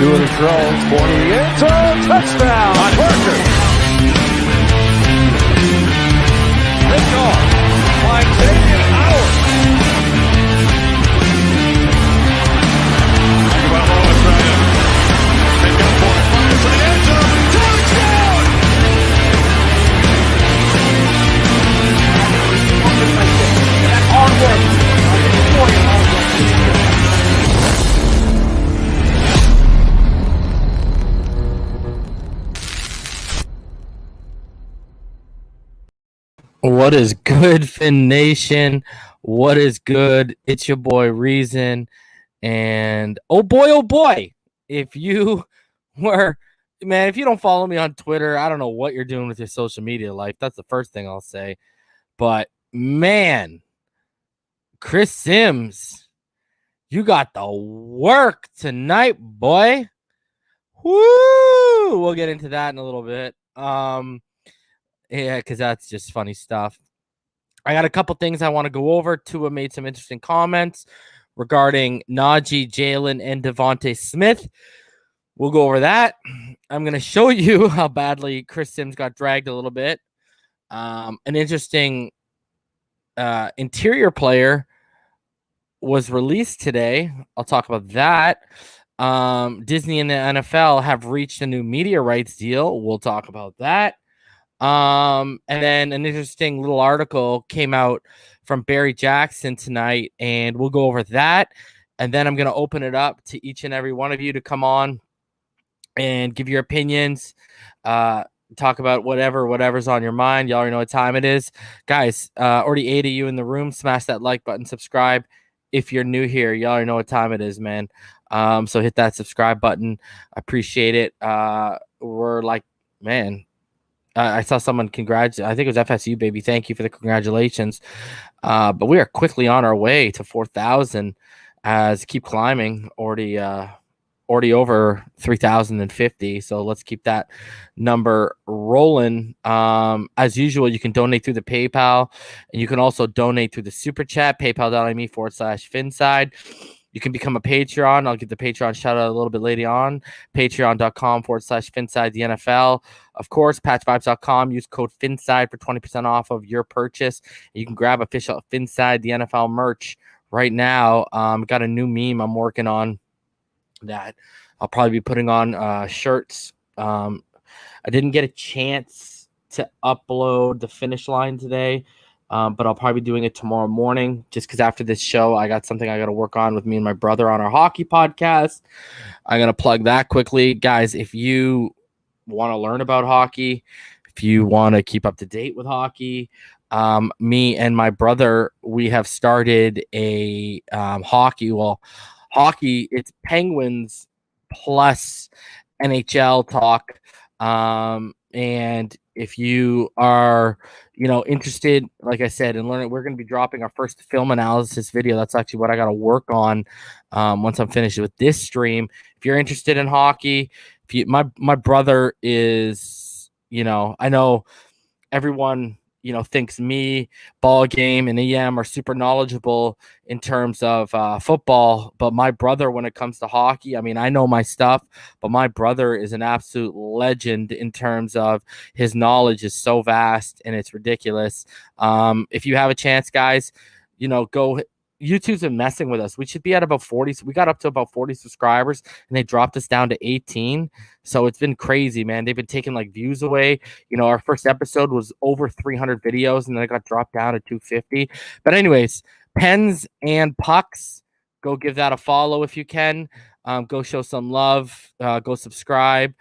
Doing a throw, going to the end zone, touchdown, Crocker. Pick off by Xavier Howard. Tagovailoa trying to pick up for it, fires to the end zone, touchdown! That's hard work. What is good, Fin Nation? What is good? It's your boy Reason. And oh boy, if you if you don't follow me on Twitter, I don't know what you're doing with your social media life. That's the first thing I'll say. But man, Chris Sims, you got the work tonight, boy. Woo! We'll get into that in a little bit. Yeah, because that's just funny stuff. I got a couple things I want to go over. Tua made some interesting comments regarding Najee, Jalen, and Devontae Smith. We'll go over that. I'm going to show you how badly Chris Sims got dragged a little bit. An interesting interior player was released today. I'll talk about that. Disney and the NFL have reached a new media rights deal. We'll talk about that. And then an interesting little article came out from Barry Jackson tonight, and we'll go over that. And then I'm going to open it up to each and every one of you to come on and give your opinions, talk about whatever's on your mind. Y'all already know what time it is. Guys, already 8 of you in the room. Smash that like button, subscribe. If you're new here, y'all already know what time it is, man. So hit that subscribe button. I appreciate it. We're like, man, I saw someone congratulate. I think it was FSU, baby. Thank you for the congratulations. But we are quickly on our way to 4,000 as keep climbing. Already over 3,050. So let's keep that number rolling. As usual, you can donate through the PayPal, and you can also donate through the Super Chat, paypal.me/Finside. You can become a Patreon. I'll give the Patreon shout out a little bit later on. Patreon.com/Finside the NFL. Of course, patchvibes.com. Use code Finside for 20% off of your purchase. You can grab official Finside the NFL merch right now. Got a new meme I'm working on that I'll probably be putting on shirts. I didn't get a chance to upload the finish line today. But I'll probably be doing it tomorrow morning just because after this show, I got something I got to work on with me and my brother on our hockey podcast. I'm going to plug that quickly. Guys, if you want to learn about hockey, if you want to keep up to date with hockey, me and my brother, we have started a hockey. Well, hockey, it's Penguins plus NHL talk. And if you are, interested, like I said, in learning, we're going to be dropping our first film analysis video. That's actually what I got to work on once I'm finished with this stream. If you're interested in hockey, my brother is, I know everyone, thinks me, Ball Game, and EM are super knowledgeable in terms of football. But my brother, when it comes to hockey, I mean, I know my stuff, but my brother is an absolute legend in terms of his knowledge is so vast and it's ridiculous. If you have a chance, guys, go. YouTube's been messing with us. We should be at about 40. So we got up to about 40 subscribers and they dropped us down to 18. So it's been crazy, man. They've been taking views away. Our first episode was over 300 videos and then it got dropped down to 250. But anyways, Pens and Pucks, go give that a follow if you can. Go show some love. Go subscribe.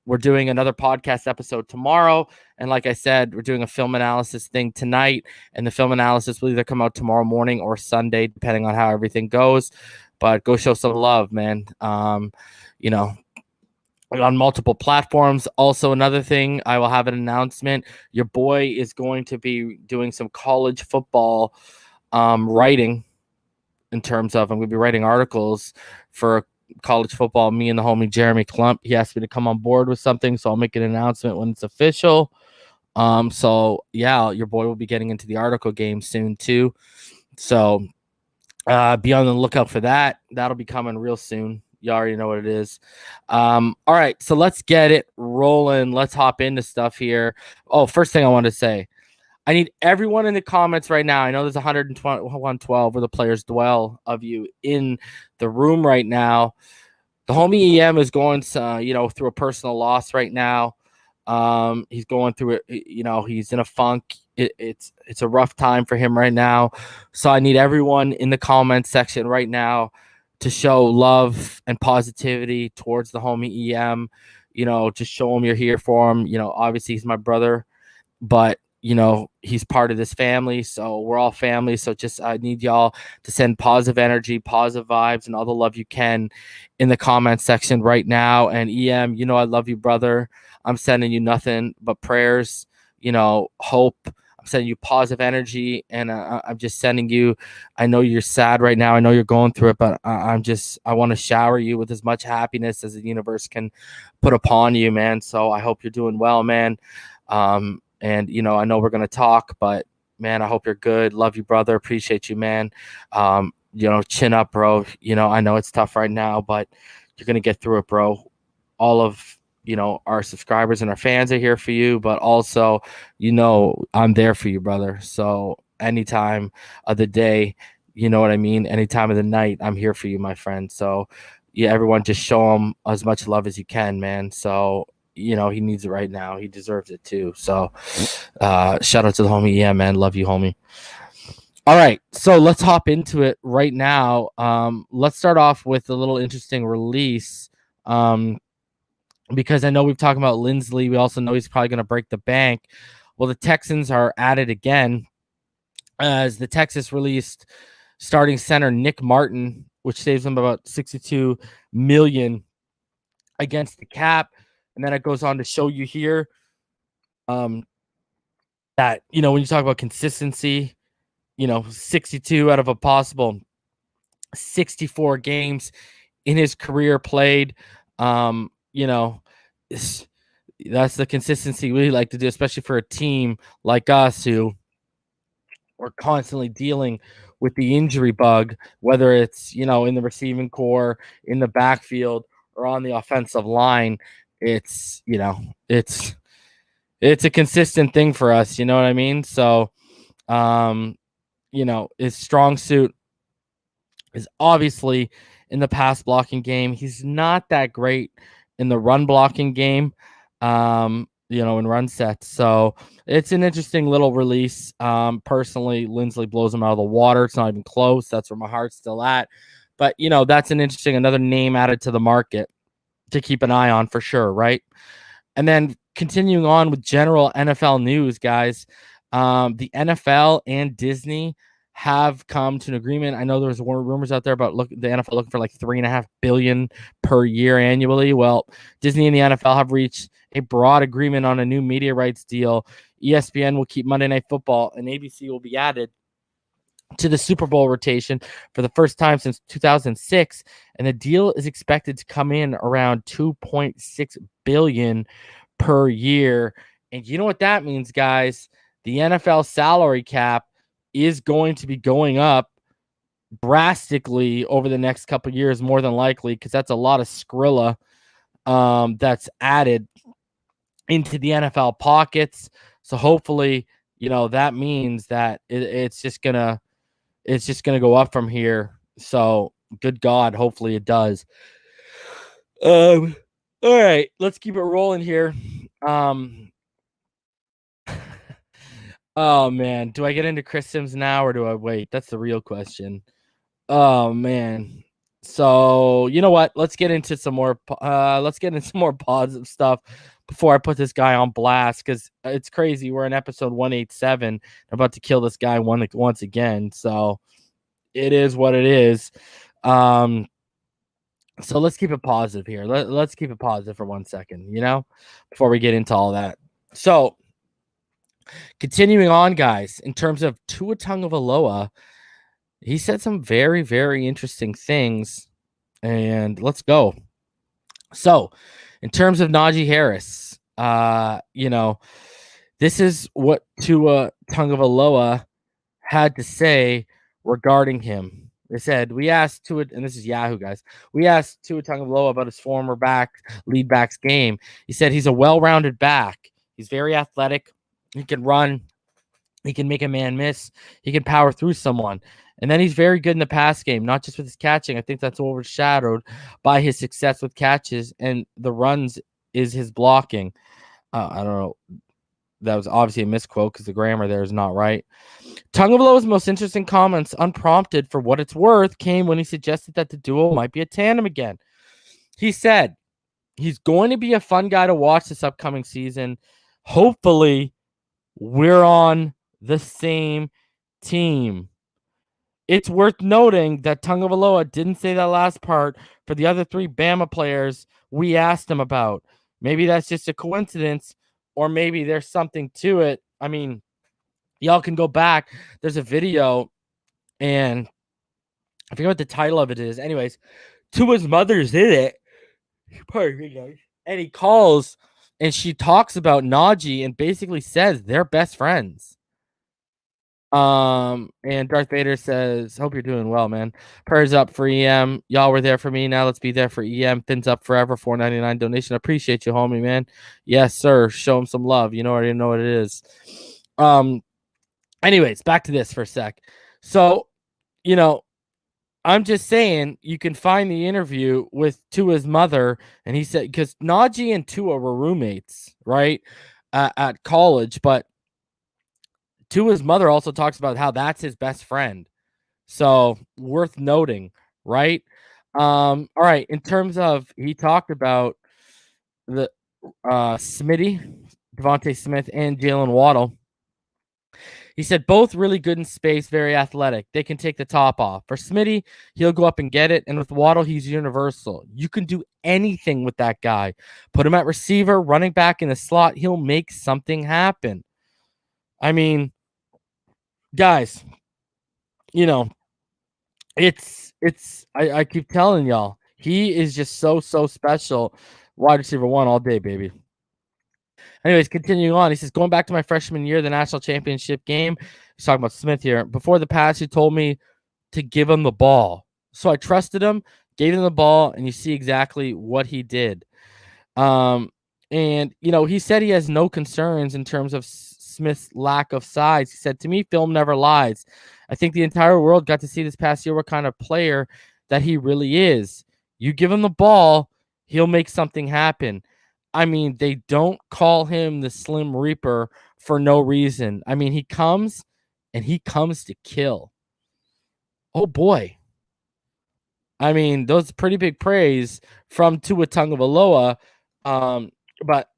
We're doing another podcast episode tomorrow. And like I said, we're doing a film analysis thing tonight. And the film analysis will either come out tomorrow morning or Sunday, depending on how everything goes. But go show some love, man. On multiple platforms. Also, another thing, I will have an announcement. Your boy is going to be doing some college football writing in terms of I'm going to be writing articles for college football. Me and the homie Jeremy Klump, he asked me to come on board with something, so I'll make an announcement when it's official. So yeah, your boy will be getting into the article game soon too. So be on the lookout for that. That'll be coming real soon. You already know what it is. All right, so let's get it rolling. Let's hop into stuff here. Oh, first thing I want to say, I need everyone in the comments right now. I know there's 112 where the players dwell of you in the room right now. The homie EM is going through a personal loss right now. He's going through it. He's in a funk. It's a rough time for him right now. So I need everyone in the comment section right now to show love and positivity towards the homie EM. Just show him you're here for him. Obviously he's my brother, but he's part of this family, so we're all family. So I need y'all to send positive energy, positive vibes, and all the love you can in the comment section right now. And EM, I love you, brother. I'm sending you nothing but prayers, hope. I'm sending you positive energy, and I'm just sending you. I know you're sad right now. I know you're going through it, but I want to shower you with as much happiness as the universe can put upon you, man. So I hope you're doing well, man. And, I know we're going to talk, but, man, I hope you're good. Love you, brother. Appreciate you, man. Chin up, bro. I know it's tough right now, but you're going to get through it, bro. All of, our subscribers and our fans are here for you, but also, I'm there for you, brother. So anytime of the day, you know what I mean? Any time of the night, I'm here for you, my friend. So, yeah, everyone just show him as much love as you can, man. So, he needs it right now. He deserves it too. So shout out to the homie. Yeah, man. Love you, homie. All right. So let's hop into it right now. Let's start off with a little interesting release. Because I know we've talked about Lindsley. We also know he's probably going to break the bank. Well, the Texans are at it again as the Texans released starting center Nick Martin, which saves them about $62 million against the cap. And then it goes on to show you here that, when you talk about consistency, 62 out of a possible 64 games in his career played. That's the consistency we like to do, especially for a team like us who are constantly dealing with the injury bug, whether it's, in the receiving core, in the backfield, or on the offensive line. It's a consistent thing for us. You know what I mean? So, his strong suit is obviously in the pass blocking game. He's not that great in the run blocking game, in run sets. So it's an interesting little release. Personally, Lindsley blows him out of the water. It's not even close. That's where my heart's still at. But, that's another name added to the market to keep an eye on for sure, right? And then continuing on with general NFL news, guys, the NFL and Disney have come to an agreement. I know there's rumors out there about the NFL looking for like $3.5 billion per year annually. Well, Disney and the NFL have reached a broad agreement on a new media rights deal. ESPN will keep Monday Night Football, and ABC will be added to the Super Bowl rotation for the first time since 2006, and the deal is expected to come in around $2.6 billion per year. And you know what that means, guys? The NFL salary cap is going to be going up drastically over the next couple of years, more than likely, because that's a lot of Skrilla that's added into the NFL pockets. So hopefully, that means that it's just gonna go up from here. So good God, hopefully it does. All right, let's keep it rolling here. Oh man, do I get into Chris Sims now or do I wait? That's the real question. Oh man. So you know what? Let's get into some more. Positive stuff before I put this guy on blast, because it's crazy. We're in episode 187. I'm about to kill this guy once again. So it is what it is. So let's keep it positive here. Let's keep it positive for 1 second, before we get into all that. So continuing on, guys, in terms of Tua Tagovailoa, he said some very, very interesting things, and let's go. So in terms of Najee Harris, this is what Tua Tagovailoa had to say regarding him. They said, we asked Tua, and this is Yahoo, guys. We asked Tua Tagovailoa about his former lead back's game. He said he's a well-rounded back. He's very athletic. He can run. He can make a man miss. He can power through someone. And then he's very good in the pass game, not just with his catching. I think that's overshadowed by his success with catches, and the runs is his blocking. I don't know. That was obviously a misquote because the grammar there is not right. Tagovailoa's most interesting comments, unprompted for what it's worth, came when he suggested that the duo might be a tandem again. He said he's going to be a fun guy to watch this upcoming season. Hopefully, we're on the same team. It's worth noting that Tagovailoa didn't say that last part for the other three Bama players we asked him about. Maybe that's just a coincidence, or maybe there's something to it. I mean, y'all can go back. There's a video, and I forget what the title of it is. Anyways, Tua's mother's in it. Pardon me, guys. And he calls, and she talks about Najee and basically says they're best friends. And Darth Vader says, hope you're doing well, man. Prayers up for EM. Y'all were there for me. Now let's be there for EM. Fins up forever. $4.99 donation. Appreciate you, homie, man. Yes, sir. Show him some love. You know, already know what it is. Anyways, back to this for a sec. So, you know, I'm just saying you can find the interview with Tua's mother, and he said, because Najee and Tua were roommates, right, at college, but Tua's mother also talks about how that's his best friend. So worth noting, right? All right. In terms of, he talked about the Smitty, Devontae Smith, and Jalen Waddle. He said both really good in space, very athletic. They can take the top off. For Smitty, he'll go up and get it. And with Waddle, he's universal. You can do anything with that guy. Put him at receiver, running back in the slot. He'll make something happen. I mean, guys, you know, I keep telling y'all, he is just so special. Wide receiver one all day, baby. Anyways, continuing on, he says, going back to my freshman year, the national championship game, he's talking about Smith here. Before the pass, he told me to give him the ball. So I trusted him, gave him the ball, and you see exactly what he did. And, you know, he said he has no concerns in terms of Smith's lack of size. He said, to me, film never lies. I think the entire world got to see this past year what kind of player that he really is. You give him the ball, he'll make something happen. I mean, they don't call him the Slim Reaper for no reason. I mean, he comes to kill. Oh, boy. I mean, those pretty big praise from Tua Tagovailoa. But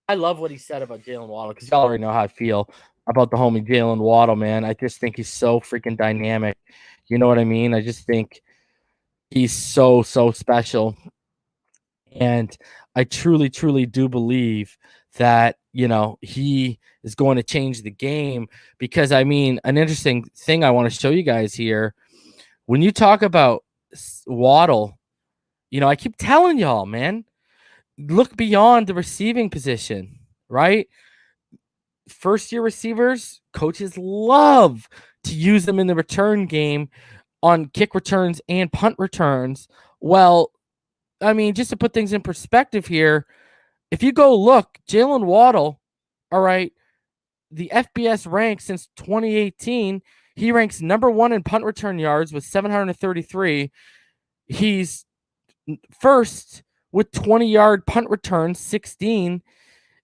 I love what he said about Jalen Waddle, because y'all already know how I feel about the homie Jalen Waddle, man. I just think he's so freaking dynamic. You know what I mean? I just think he's so special. And I truly do believe that, you know, he is going to change the game, because, I mean, an interesting thing I want to show you guys here. When you talk about Waddle, you know, I keep telling y'all, man, look beyond the receiving position, right? First-year receivers, coaches love to use them in the return game on kick returns and punt returns. Well, I mean, just to put things in perspective here, if you go look, Jalen Waddle, all right, the FBS rank since 2018, he ranks number 1 in punt return yards with 733. He's first with 20-yard punt returns, 16,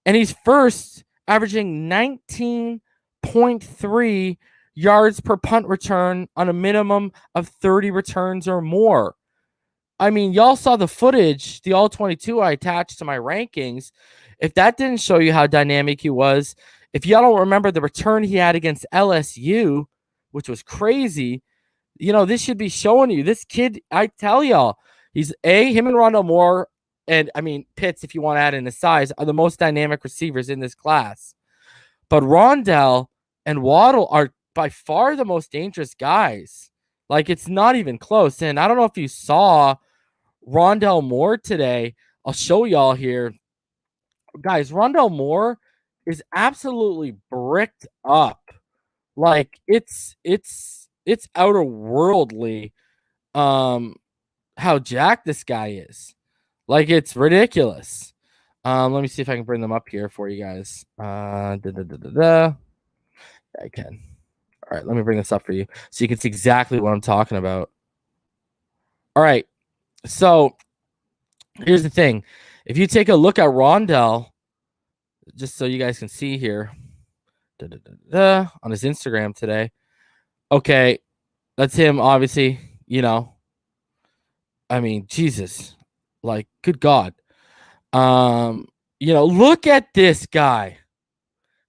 and he's first averaging 19.3 yards per punt return on a minimum of 30 returns or more. I mean, y'all saw the footage, the all-22 I attached to my rankings. If that didn't show you how dynamic he was, if y'all don't remember the return he had against LSU, which was crazy, you know, this should be showing you. This kid, I tell y'all, he's him and Rondell Moore, and I mean, Pitts, if you want to add in his size, are the most dynamic receivers in this class. But Rondell and Waddle are by far the most dangerous guys. Like, it's not even close. And I don't know if you saw Rondell Moore today. I'll show y'all here. Guys, Rondell Moore is absolutely bricked up. Like, it's It's outer worldly how jacked this guy is. Like, it's ridiculous. Let me see if I can bring them up here for you guys. I can. All right, let me bring this up for you so you can see exactly what I'm talking about. All right, so here's the thing. If you take a look at Rondell, just so you guys can see here, on his Instagram today. Okay, that's him, obviously, I mean, Jesus, like, good God. Look at this guy.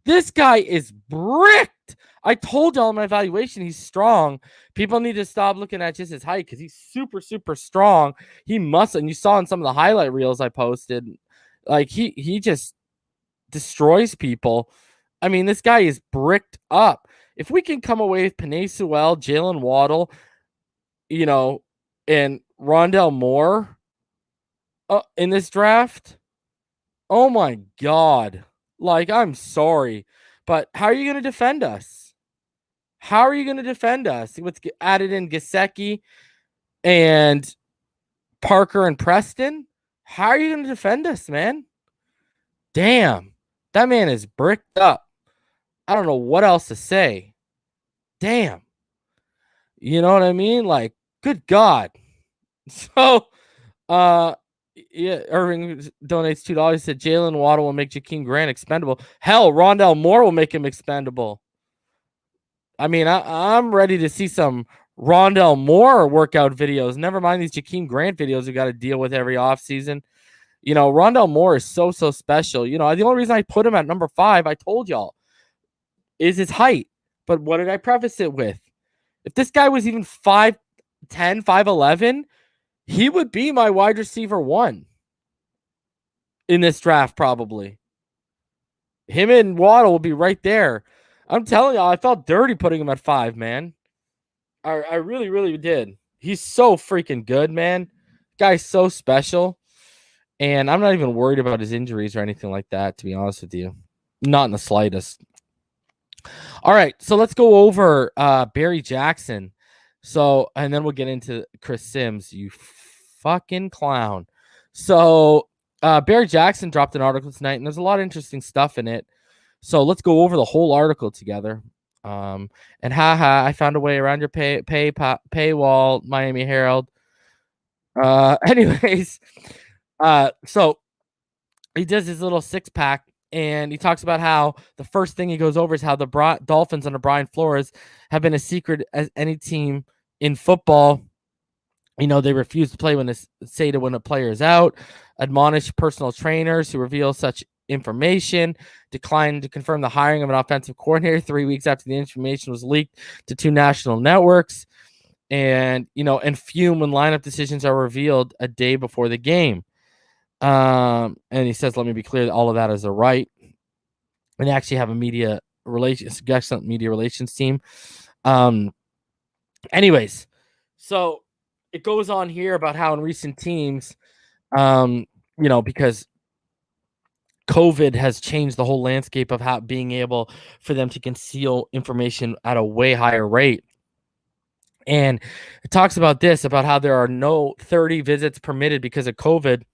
This guy is bricked. I told y'all in my evaluation he's strong. People need to stop looking at just his height because he's super, super strong. He must, and you saw in some of the highlight reels I posted, like he just destroys people. I mean, this guy is bricked up. If we can come away with Penei Sewell, Jalen Waddle, and Rondell Moore in this draft, oh my God. Like, I'm sorry, but how are you going to defend us? How are you going to defend us? With added in Gesicki and Parker and Preston? How are you going to defend us, man? Damn, that man is bricked up. I don't know what else to say. Damn. You know what I mean? Like, good God. So, yeah, Irving donates $2. He said Jalen Waddle will make Jakeem Grant expendable. Hell, Rondell Moore will make him expendable. I mean, I'm ready to see some Rondell Moore workout videos. Never mind these Jakeem Grant videos we got to deal with every offseason. Rondell Moore is so special. The only reason I put him at number 5, I told y'all, is his height. But what did I preface it with? If this guy was even 5'10", 5'11", he would be my wide receiver 1 in this draft, probably. Him and Waddle will be right there. I'm telling y'all, I felt dirty putting him at 5, man. I really, really did. He's so freaking good, man. Guy's so special. And I'm not even worried about his injuries or anything like that, to be honest with you. Not in the slightest. All right, so let's go over Barry Jackson. So, and then we'll get into Chris Sims, you fucking clown. So, Barry Jackson dropped an article tonight, and there's a lot of interesting stuff in it. So let's go over the whole article together. And I found a way around your paywall, Miami Herald. Anyways, so he does his little 6-pack, and he talks about how the first thing he goes over is how the Dolphins under Brian Flores have been as secret as any team in football. They refuse to play when a player is out, admonish personal trainers who reveal such information, decline to confirm the hiring of an offensive coordinator 3 weeks after the information was leaked to 2 national networks, and fume when lineup decisions are revealed a day before the game. And he says, let me be clear that all of that is a right. And they actually have a excellent media relations team. Anyways, so it goes on here about how in recent teams, because COVID has changed the whole landscape of how being able for them to conceal information at a way higher rate. And it talks about how there are no 30 visits permitted because of COVID,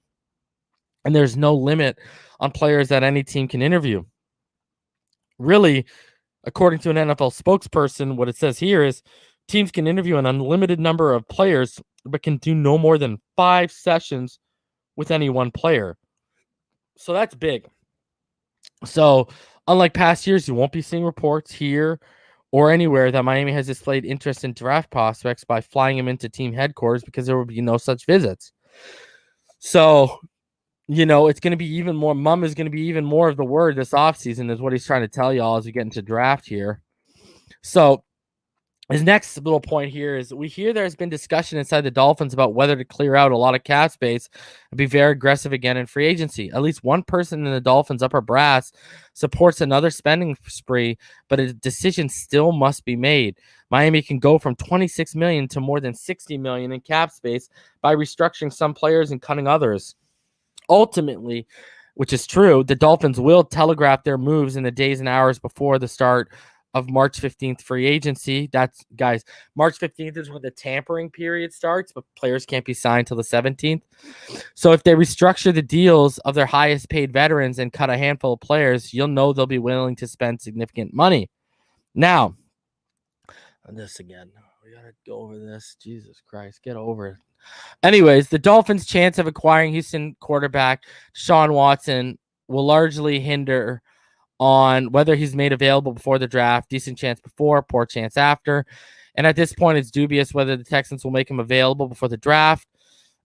and there's no limit on players that any team can interview. Really, according to an NFL spokesperson, what it says here is teams can interview an unlimited number of players, but can do no more than 5 sessions with any one player. So that's big. So unlike past years, you won't be seeing reports here or anywhere that Miami has displayed interest in draft prospects by flying them into team headquarters, because there will be no such visits. So, it's going to be even more. Mum is going to be even more of the word this offseason, is what he's trying to tell y'all as we get into draft here. So his next little point here is we hear there's been discussion inside the Dolphins about whether to clear out a lot of cap space and be very aggressive again in free agency. At least one person in the Dolphins' upper brass supports another spending spree, but a decision still must be made. Miami can go from $26 million to more than $60 million in cap space by restructuring some players and cutting others. Ultimately, which is true, the Dolphins will telegraph their moves in the days and hours before the start of March 15th free agency. That's, guys, March 15th is when the tampering period starts, but players can't be signed till the 17th. So if they restructure the deals of their highest paid veterans and cut a handful of players, you'll know they'll be willing to spend significant money. Now, this again, we got to go over this. Jesus Christ, get over it. Anyways, the Dolphins' chance of acquiring Houston quarterback Deshaun Watson will largely hinder on whether he's made available before the draft. Decent chance before, poor chance after. And at this point, it's dubious whether the Texans will make him available before the draft.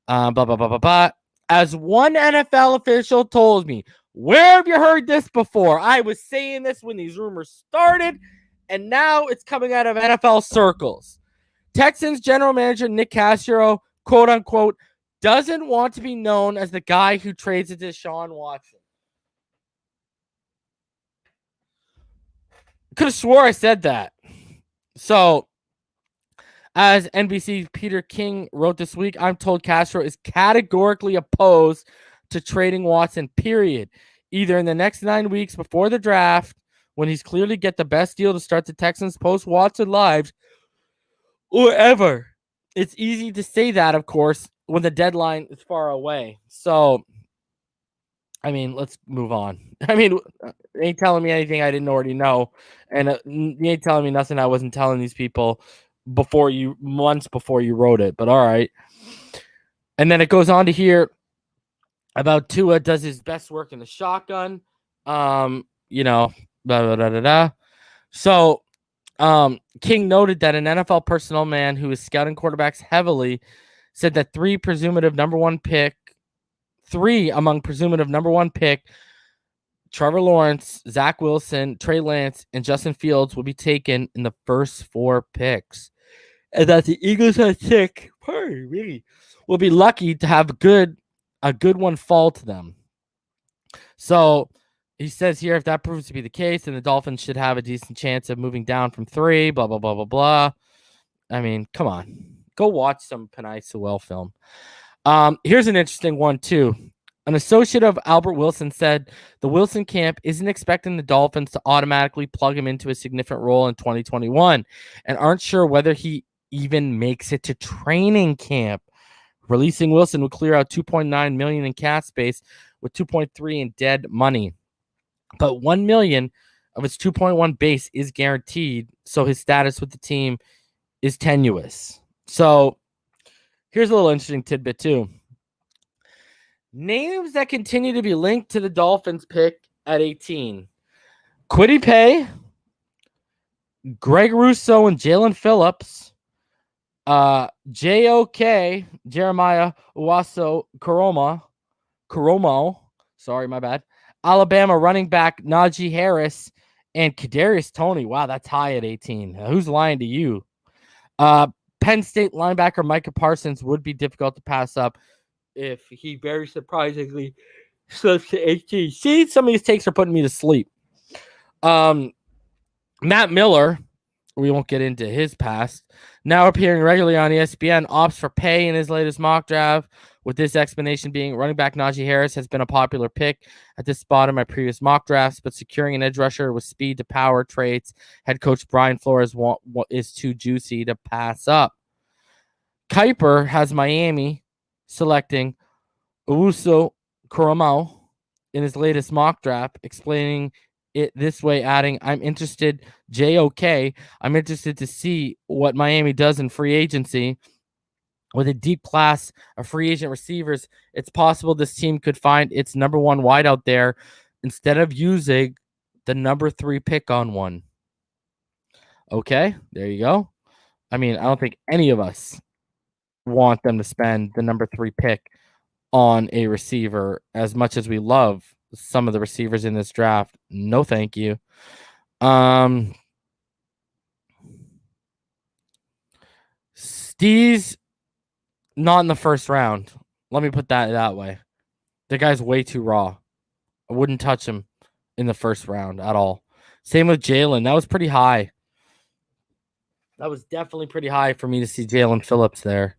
Blah, blah, blah, blah, blah. As one NFL official told me, where have you heard this before? I was saying this when these rumors started, and now it's coming out of NFL circles. Texans general manager Nick Castro, quote unquote, doesn't want to be known as the guy who trades it to Deshaun Watson. Could have swore I said that. So, as NBC's Peter King wrote this week, I'm told Castro is categorically opposed to trading Watson, period. Either in the next 9 weeks before the draft, when he's clearly get the best deal to start the Texans post-Watson lives, or ever. It's easy to say that, of course, when the deadline is far away. So, I mean, let's move on. I mean, you ain't telling me anything I didn't already know. And you ain't telling me nothing I wasn't telling these people months before you wrote it. But all right. And then it goes on to here about Tua does his best work in the shotgun. Blah, blah, blah, blah, blah. So, King noted that an NFL personnel man who is scouting quarterbacks heavily said that three among presumptive number one pick, Trevor Lawrence, Zach Wilson, Trey Lance, and Justin Fields will be taken in the first 4 picks. And that the Eagles at 6, will be lucky to have a good one fall to them. So he says here, if that proves to be the case, then the Dolphins should have a decent chance of moving down from 3, blah, blah, blah, blah, blah. I mean, come on. Go watch some Penei Sewell film. Here's an interesting one, too. An associate of Albert Wilson said the Wilson camp isn't expecting the Dolphins to automatically plug him into a significant role in 2021 and aren't sure whether he even makes it to training camp. Releasing Wilson would clear out $2.9 million in cap space with $2.3 in dead money. But $1 million of its $2.1 base is guaranteed, so his status with the team is tenuous. So here's a little interesting tidbit, too. Names that continue to be linked to the Dolphins pick at 18. Kwity Paye, Greg Rousseau, and Jalen Phillips. JOK, Jeremiah Uwaso Koromo. Sorry, my bad. Alabama running back Najee Harris and Kadarius Toney. Wow, that's high at 18. Who's lying to you? Penn State linebacker Micah Parsons would be difficult to pass up if he very surprisingly slips to 18. See, some of these takes are putting me to sleep. Matt Miller, we won't get into his past, now appearing regularly on ESPN, opts for Paye in his latest mock draft, with this explanation being running back Najee Harris has been a popular pick at this spot in my previous mock drafts, but securing an edge rusher with speed to power traits head coach Brian Flores is too juicy to pass up. Kuiper has Miami selecting Owusu Koromo in his latest mock draft, explaining it this way, adding, I'm interested to see what Miami does in free agency. With a deep class of free agent receivers, it's possible this team could find its number 1 wideout there instead of using the number 3 pick on one. Okay, there you go. I mean, I don't think any of us want them to spend the number 3 pick on a receiver as much as we love some of the receivers in this draft. No, thank you. Steve's not in the first round. Let me put that way. The guy's way too raw. I wouldn't touch him in the first round at all. Same with Jalen. That was pretty high. That was definitely pretty high for me to see Jalen Phillips there.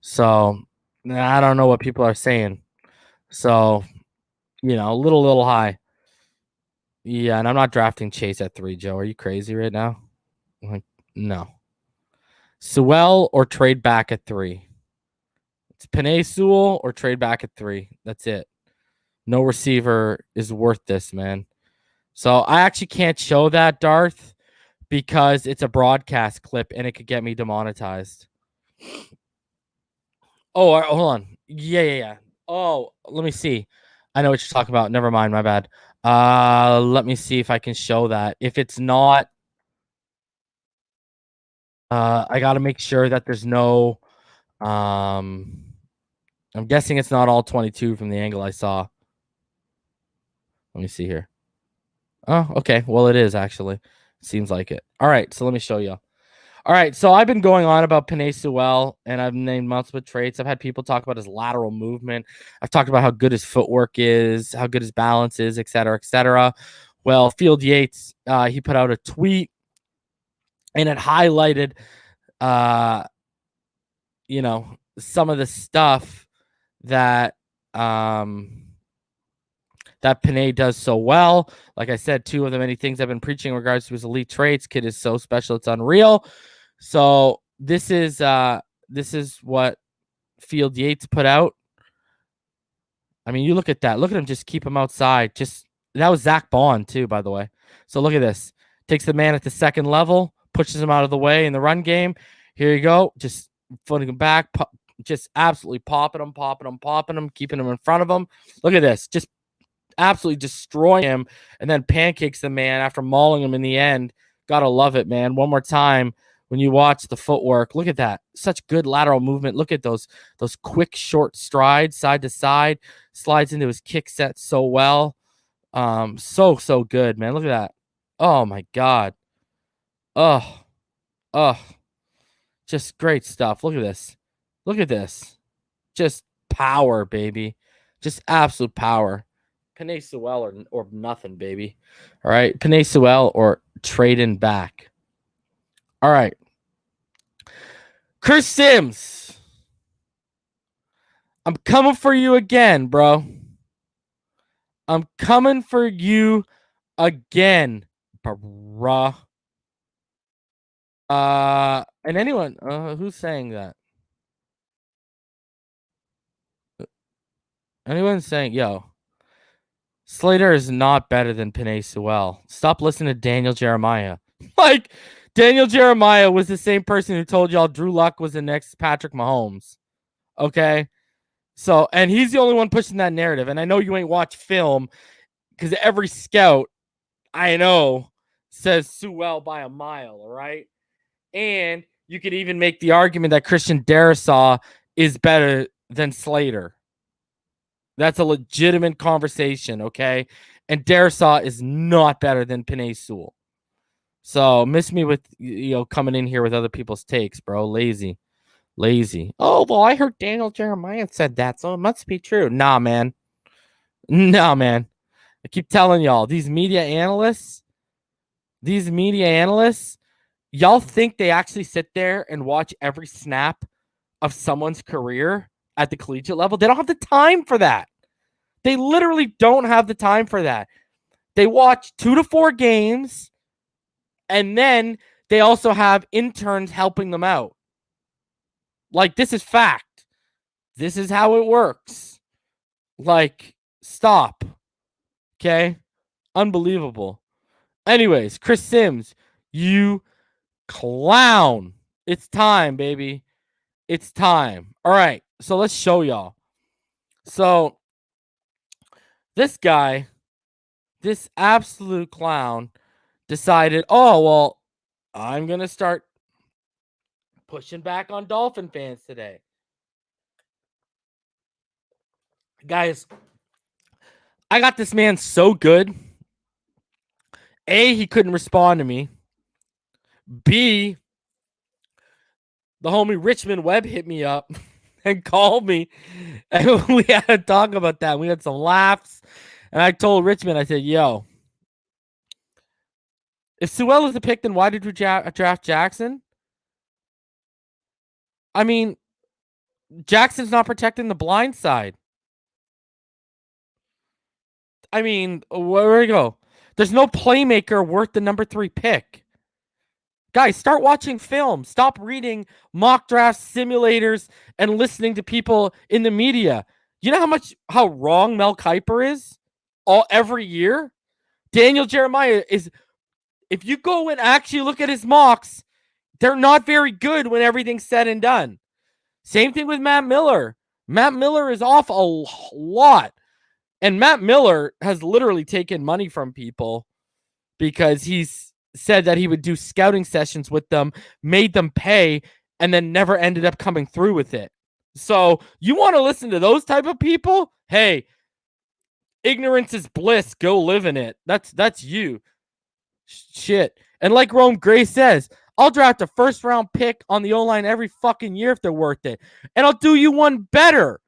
So, I don't know what people are saying. So, a little high. Yeah, and I'm not drafting Chase at 3, Joe. Are you crazy right now? Like, no. Sewell or trade back at 3. It's Penei Sewell or trade back at 3. That's it. No receiver is worth this, man. So I actually can't show that, Darth, because it's a broadcast clip and it could get me demonetized. Oh, hold on. Yeah. Oh, let me see. I know what you're talking about. Never mind. My bad. Let me see if I can show that. If it's not, I got to make sure that there's no, I'm guessing it's not all 22 from the angle I saw. Let me see here. Oh, okay. Well, it is actually. Seems like it. All right. So let me show you. All right, so I've been going on about Penei Sewell, and I've named multiple traits. I've had people talk about his lateral movement. I've talked about how good his footwork is, how good his balance is, et cetera, et cetera. Well, Field Yates, he put out a tweet, and it highlighted, some of the stuff that that Penei does so well. Like I said, 2 of the many things I've been preaching in regards to his elite traits. Kid is so special, it's unreal. So this is what Field Yates put out. I mean, you look at that. Look at him just keep him outside. That was Zach Bond too, by the way. So look at this. Takes the man at the second level, pushes him out of the way in the run game. Here you go. Just footing him back, just absolutely popping him, keeping him in front of him. Look at this. Just absolutely destroy him and then pancakes the man after mauling him in the end. Gotta love it, man. One more time. When you watch the footwork, look at that. Such good lateral movement. Look at those quick, short strides, side to side. Slides into his kick set so well. So good, man. Look at that. Oh, my God. Oh. Just great stuff. Look at this. Look at this. Just power, baby. Just absolute power. Penei Sewell or nothing, baby. All right. Penei Sewell or trading back. All right. Chris Sims. I'm coming for you again, bro. I'm coming for you again, bruh. And anyone, who's saying that? Anyone saying, yo, Slater is not better than Penei Sewell. Stop listening to Daniel Jeremiah. Like, Daniel Jeremiah was the same person who told y'all Drew Luck was the next Patrick Mahomes. Okay? So, and he's the only one pushing that narrative. And I know you ain't watched film because every scout I know says Sewell by a mile, all right? And you could even make the argument that Christian Darrisaw is better than Slater. That's a legitimate conversation, okay? And Darrisaw is not better than Penei Sewell. So miss me with coming in here with other people's takes, bro. Lazy. Oh, well, I heard Daniel Jeremiah said that, so it must be true. Nah, man. I keep telling y'all, these media analysts, y'all think they actually sit there and watch every snap of someone's career at the collegiate level? They don't have the time for that. They literally don't have the time for that. They watch 2 to 4 games, and then they also have interns helping them out. Like, this is fact. This is how it works. Like, stop. Okay? Unbelievable. Anyways, Chris Sims, you clown. It's time, baby. It's time. All right. So let's show y'all. So this guy, this absolute clown, decided, oh, well, I'm going to start pushing back on Dolphin fans today. Guys, I got this man so good. A, he couldn't respond to me. B, the homie Richmond Webb hit me up and called me. And we had to talk about that. We had some laughs. And I told Richmond, I said, yo, if Sewell is the pick, then why did we draft Jackson? I mean, Jackson's not protecting the blind side. I mean, where do we go? There's no playmaker worth the number 3 pick. Guys, start watching film. Stop reading mock drafts, simulators, and listening to people in the media. You know how wrong Mel Kiper is every year? Daniel Jeremiah is, if you go and actually look at his mocks, they're not very good when everything's said and done. Same thing with Matt Miller. Matt Miller is off a lot. And Matt Miller has literally taken money from people because he's said that he would do scouting sessions with them, made them pay, and then never ended up coming through with it. So you want to listen to those type of people? Hey, ignorance is bliss. Go live in it. That's you. Shit. And like Rome Gray says, I'll draft a first-round pick on the O-line every fucking year if they're worth it. And I'll do you one better.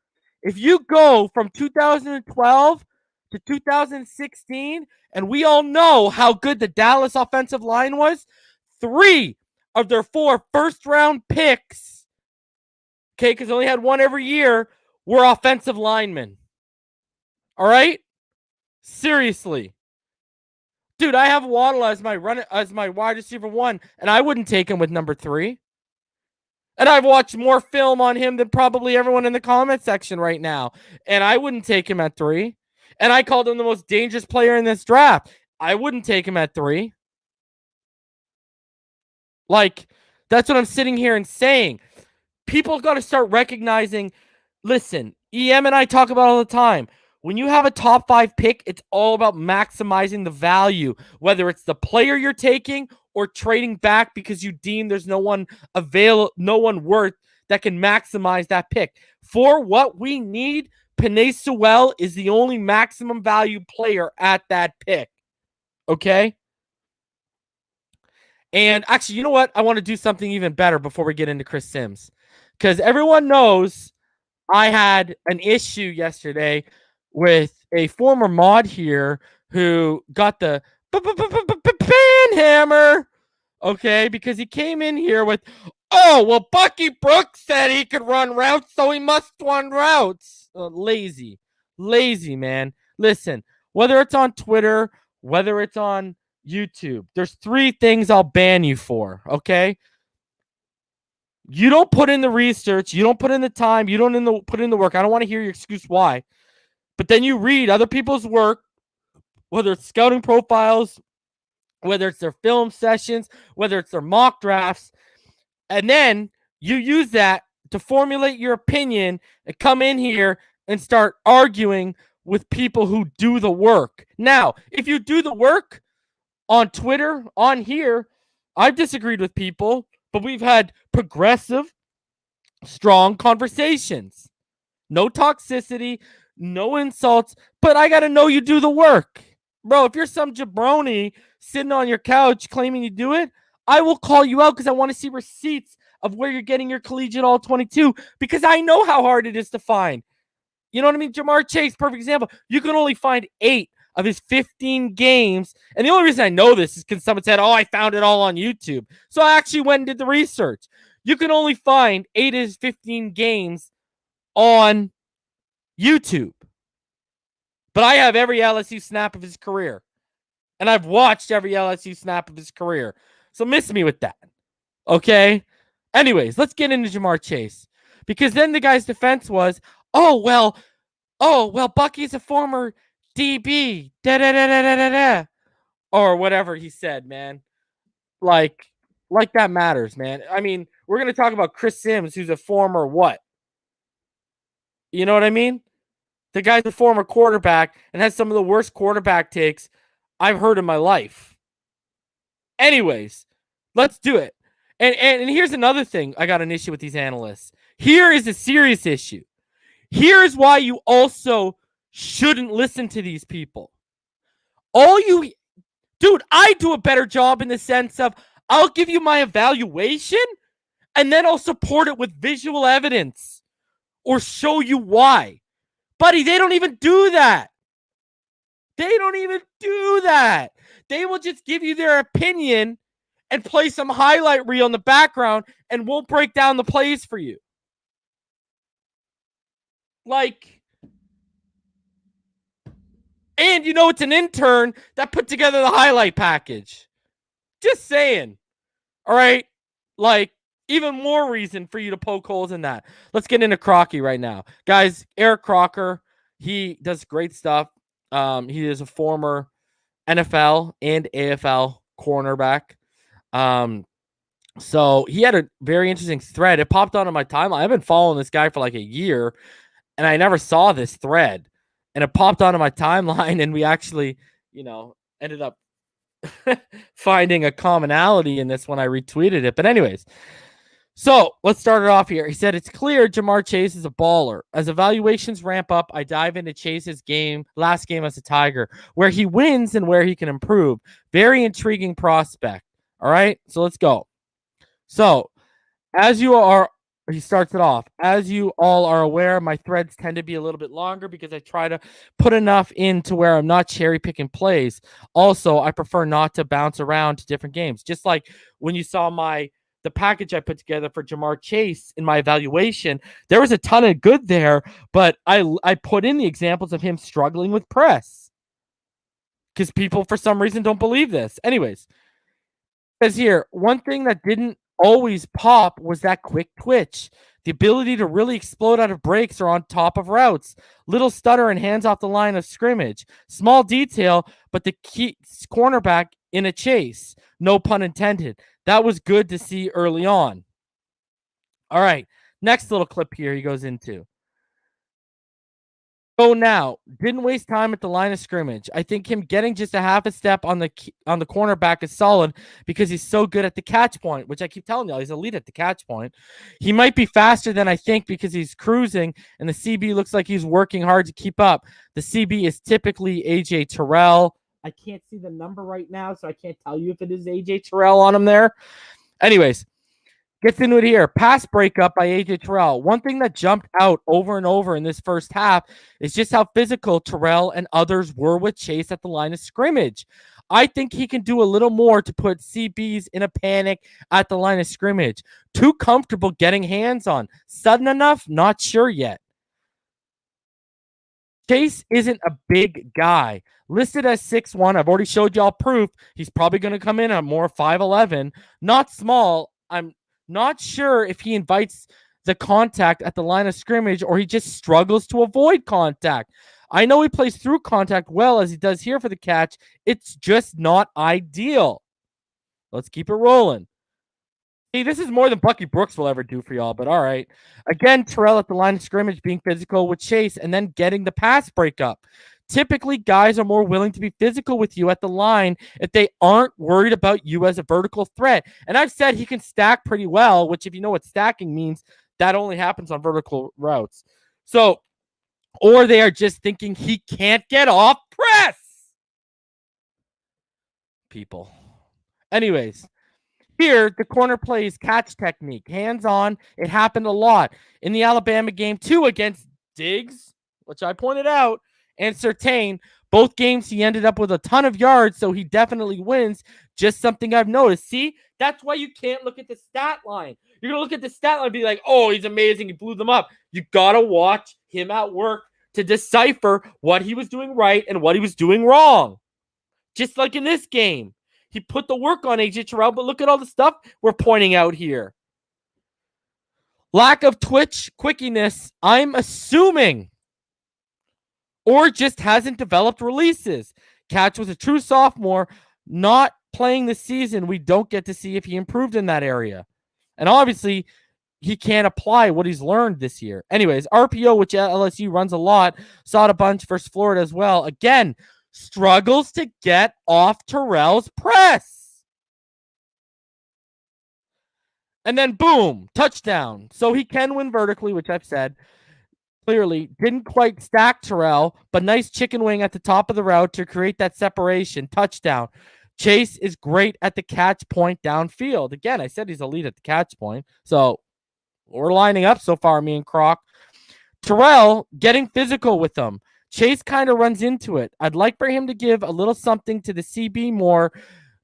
If you go from 2012 to 2016, and we all know how good the Dallas offensive line was, 3 of their 4 first-round picks, okay, because they only had one every year, were offensive linemen. All right? Seriously. Dude, I have Waddle as my wide receiver 1, and I wouldn't take him with number 3. And I've watched more film on him than probably everyone in the comment section right now, and I wouldn't take him at 3. And I called him the most dangerous player in this draft. I wouldn't take him at 3. Like, that's what I'm sitting here and saying. People got to start recognizing, listen, EM and I talk about all the time. When you have a top 5 pick, it's all about maximizing the value, whether it's the player you're taking or trading back because you deem there's no one worth that can maximize that pick. For what we need, Penei Sewell is the only maximum value player at that pick. Okay? And actually, you know what? I want to do something even better before we get into Chris Sims. Because everyone knows I had an issue yesterday with a former mod here who got the ban hammer, okay, because he came in here with, oh, well, Bucky Brooks said he could run routes, so he must run routes. Lazy, man. Listen, whether it's on Twitter, whether it's on YouTube, there's 3 things I'll ban you for, okay? You don't put in the research, you don't put in the time, you don't put in the work. I don't want to hear your excuse why. But then you read other people's work, whether it's scouting profiles, whether it's their film sessions, whether it's their mock drafts, and then you use that to formulate your opinion and come in here and start arguing with people who do the work. Now, if you do the work on Twitter, on here, I've disagreed with people, but we've had progressive, strong conversations. No toxicity, no insults, but I got to know you do the work. Bro, if you're some jabroni sitting on your couch claiming you do it, I will call you out because I want to see receipts of where you're getting your collegiate all 22 because I know how hard it is to find. You know what I mean? Jamar Chase, perfect example. You can only find 8 of his 15 games. And the only reason I know this is because someone said, oh, I found it all on YouTube. So I actually went and did the research. You can only find 8 of his 15 games on YouTube. But I have every LSU snap of his career. And I've watched every LSU snap of his career. So miss me with that. Okay? Anyways, let's get into Jamar Chase. Because then the guy's defense was, oh, well, Bucky's a former DB. Da-da-da-da-da-da. Or whatever he said, man. Like that matters, man. I mean, we're going to talk about Chris Sims, who's a former what? You know what I mean? The guy's a former quarterback and has some of the worst quarterback takes I've heard in my life. Anyways, let's do it. And here's another thing I got an issue with these analysts. Here is a serious issue. Here's why you also shouldn't listen to these people. Dude, I do a better job in the sense of I'll give you my evaluation and then I'll support it with visual evidence or show you why. Buddy, they don't even do that. They will just give you their opinion and play some highlight reel in the background and won't break down the plays for you. And it's an intern that put together the highlight package. Just saying. All right? Like, even more reason for you to poke holes in that. Let's get into Crocky right now. Guys, Eric Crocker, he does great stuff. He is a former NFL and AFL cornerback. So he had a very interesting thread. It popped onto my timeline. I've been following this guy for like a year, and I never saw this thread. And it popped onto my timeline, and we actually, ended up finding a commonality in this when I retweeted it. But anyways, so let's start it off here. He said, it's clear Ja'Marr Chase is a baller. As evaluations ramp up, I dive into Chase's last game as a Tiger, where he wins and where he can improve. Very intriguing prospect. All right, so let's go. So he starts it off. As you all are aware, my threads tend to be a little bit longer because I try to put enough in to where I'm not cherry picking plays. Also, I prefer not to bounce around to different games. Just like when you saw the package I put together for Ja'Marr Chase in my evaluation, there was a ton of good there, but I put in the examples of him struggling with press because people for some reason don't believe this. Anyways, says here, one thing that didn't always pop was that quick twitch. The ability to really explode out of breaks or on top of routes. Little stutter and hands off the line of scrimmage. Small detail, but the key cornerback in a chase. No pun intended. That was good to see early on. All right. Next little clip here he goes into. So now, didn't waste time at the line of scrimmage. I think him getting just a half a step on the cornerback is solid because he's so good at the catch point, which I keep telling you, he's elite at the catch point. He might be faster than I think because he's cruising, and the CB looks like he's working hard to keep up. The CB is typically A.J. Terrell. I can't see the number right now, so I can't tell you if it is A.J. Terrell on him there. Anyways, gets into it here. Pass breakup by A.J. Terrell. One thing that jumped out over and over in this first half is just how physical Terrell and others were with Chase at the line of scrimmage. I think he can do a little more to put CBs in a panic at the line of scrimmage. Too comfortable getting hands on. Sudden enough? Not sure yet. Chase isn't a big guy. Listed as 6'1". I've already showed y'all proof. He's probably going to come in at more 5'11". Not small. I'm not sure if he invites the contact at the line of scrimmage or he just struggles to avoid contact. I know he plays through contact well as he does here for the catch. It's just not ideal. Let's keep it rolling. Hey, this is more than Bucky Brooks will ever do for y'all, but all right. Again, Terrell at the line of scrimmage being physical with Chase and then getting the pass breakup. Typically, guys are more willing to be physical with you at the line if they aren't worried about you as a vertical threat. And I've said he can stack pretty well, which if you know what stacking means, that only happens on vertical routes. So, or they are just thinking he can't get off press. People. Anyways, here, the corner plays catch technique. Hands on. It happened a lot. In the Alabama game, too, against Diggs, which I pointed out, and Surtain, both games he ended up with a ton of yards, so he definitely wins. Just something I've noticed. See, that's why you can't look at the stat line. You're going to look at the stat line and be like, oh, he's amazing. He blew them up. You got to watch him at work to decipher what he was doing right and what he was doing wrong. Just like in this game. He put the work on A.J. Terrell, but look at all the stuff we're pointing out here. Lack of twitch quickiness, I'm assuming. Or just hasn't developed releases. Catch was a true sophomore, not playing the season. We don't get to see if he improved in that area. And obviously, he can't apply what he's learned this year. Anyways, RPO, which LSU runs a lot, saw it a bunch versus Florida as well. Again, struggles to get off Terrell's press. And then boom, touchdown. So he can win vertically, which I've said. Clearly, didn't quite stack Terrell, but nice chicken wing at the top of the route to create that separation. Touchdown. Chase is great at the catch point downfield. Again, I said he's elite at the catch point. So we're lining up so far, me and Croc. Terrell getting physical with them. Chase kind of runs into it. I'd like for him to give a little something to the CB more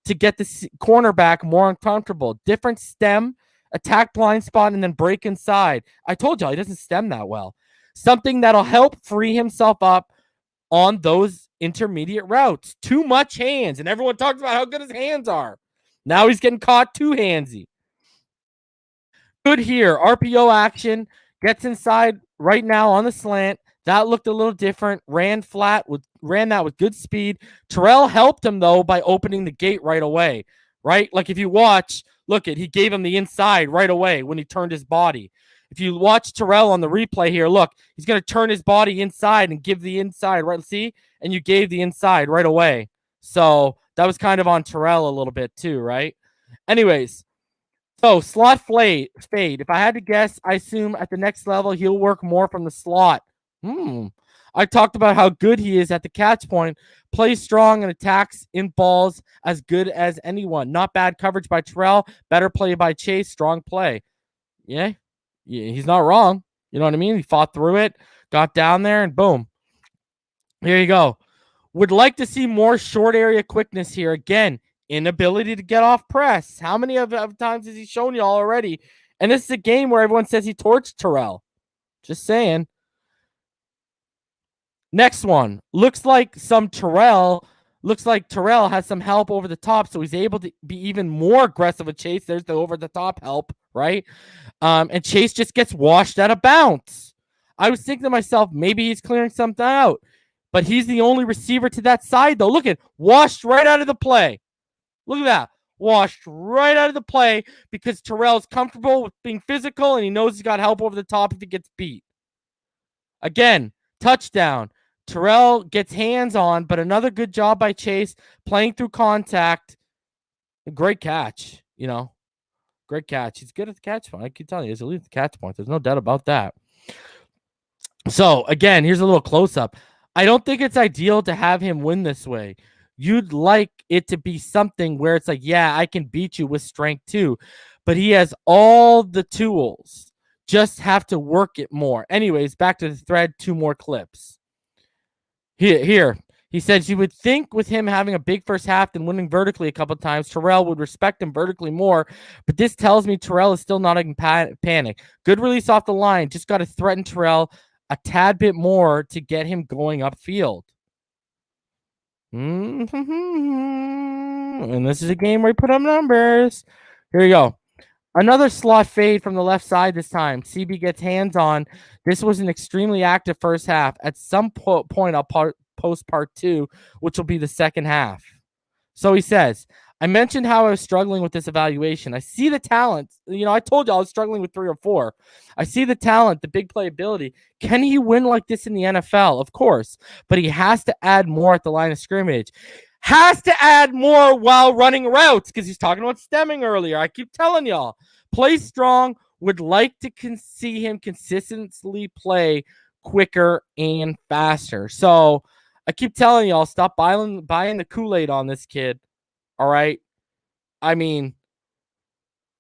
to get the cornerback more uncomfortable. Different stem, attack blind spot, and then break inside. I told y'all he doesn't stem that well. Something that'll help free himself up on those intermediate routes. Too much hands. And everyone talks about how good his hands are. Now he's getting caught too handsy. Good here. RPO action. Gets inside right now on the slant. That looked a little different. Ran that with good speed. Terrell helped him though by opening the gate right away. Right? Like if you watch, he gave him the inside right away when he turned his body. If you watch Terrell on the replay here, look, he's going to turn his body inside and give the inside, right? See? And you gave the inside right away. So that was kind of on Terrell a little bit too, right? Anyways, so slot fade. If I had to guess, I assume at the next level he'll work more from the slot. I talked about how good he is at the catch point. Plays strong and attacks in balls as good as anyone. Not bad coverage by Terrell. Better play by Chase. Strong play. Yeah, he's not wrong. You know what I mean? He fought through it, got down there, and boom. Here you go. Would like to see more short area quickness here. Again, inability to get off press. How many of times has he shown you all already? And this is a game where everyone says he torched Terrell. Just saying. Next one. Looks like Terrell has some help over the top, so he's able to be even more aggressive with Chase. There's the over the top help, right? And Chase just gets washed out of bounds. I was thinking to myself, maybe he's clearing something out, but he's the only receiver to that side, though. Look at washed right out of the play. Look at that. Washed right out of the play because Terrell's comfortable with being physical and he knows he's got help over the top if he gets beat. Again, touchdown. Terrell gets hands on, but another good job by Chase playing through contact. Great catch, Great catch. He's good at the catch point. I keep telling you, he's elite at the catch point. There's no doubt about that. So, again, here's a little close-up. I don't think it's ideal to have him win this way. You'd like it to be something where it's like, yeah, I can beat you with strength too. But he has all the tools. Just have to work it more. Anyways, back to the thread. 2 more clips. Here. He said you would think with him having a big first half and winning vertically a couple times, Terrell would respect him vertically more. But this tells me Terrell is still not in panic. Good release off the line. Just got to threaten Terrell a tad bit more to get him going upfield. And this is a game where we put up numbers. Here you go. Another slot fade from the left side this time. CB gets hands on. This was an extremely active first half. At some point, I'll post part 2, which will be the second half. So he says, I mentioned how I was struggling with this evaluation. I see the talent. I told you I was struggling with 3 or 4. I see the talent, the big playability. Can he win like this in the NFL? Of course. But he has to add more at the line of scrimmage. Has to add more while running routes because he's talking about stemming earlier. I keep telling y'all. Play strong. Would like to see him consistently play quicker and faster. So I keep telling y'all, stop buying the Kool-Aid on this kid. All right. I mean,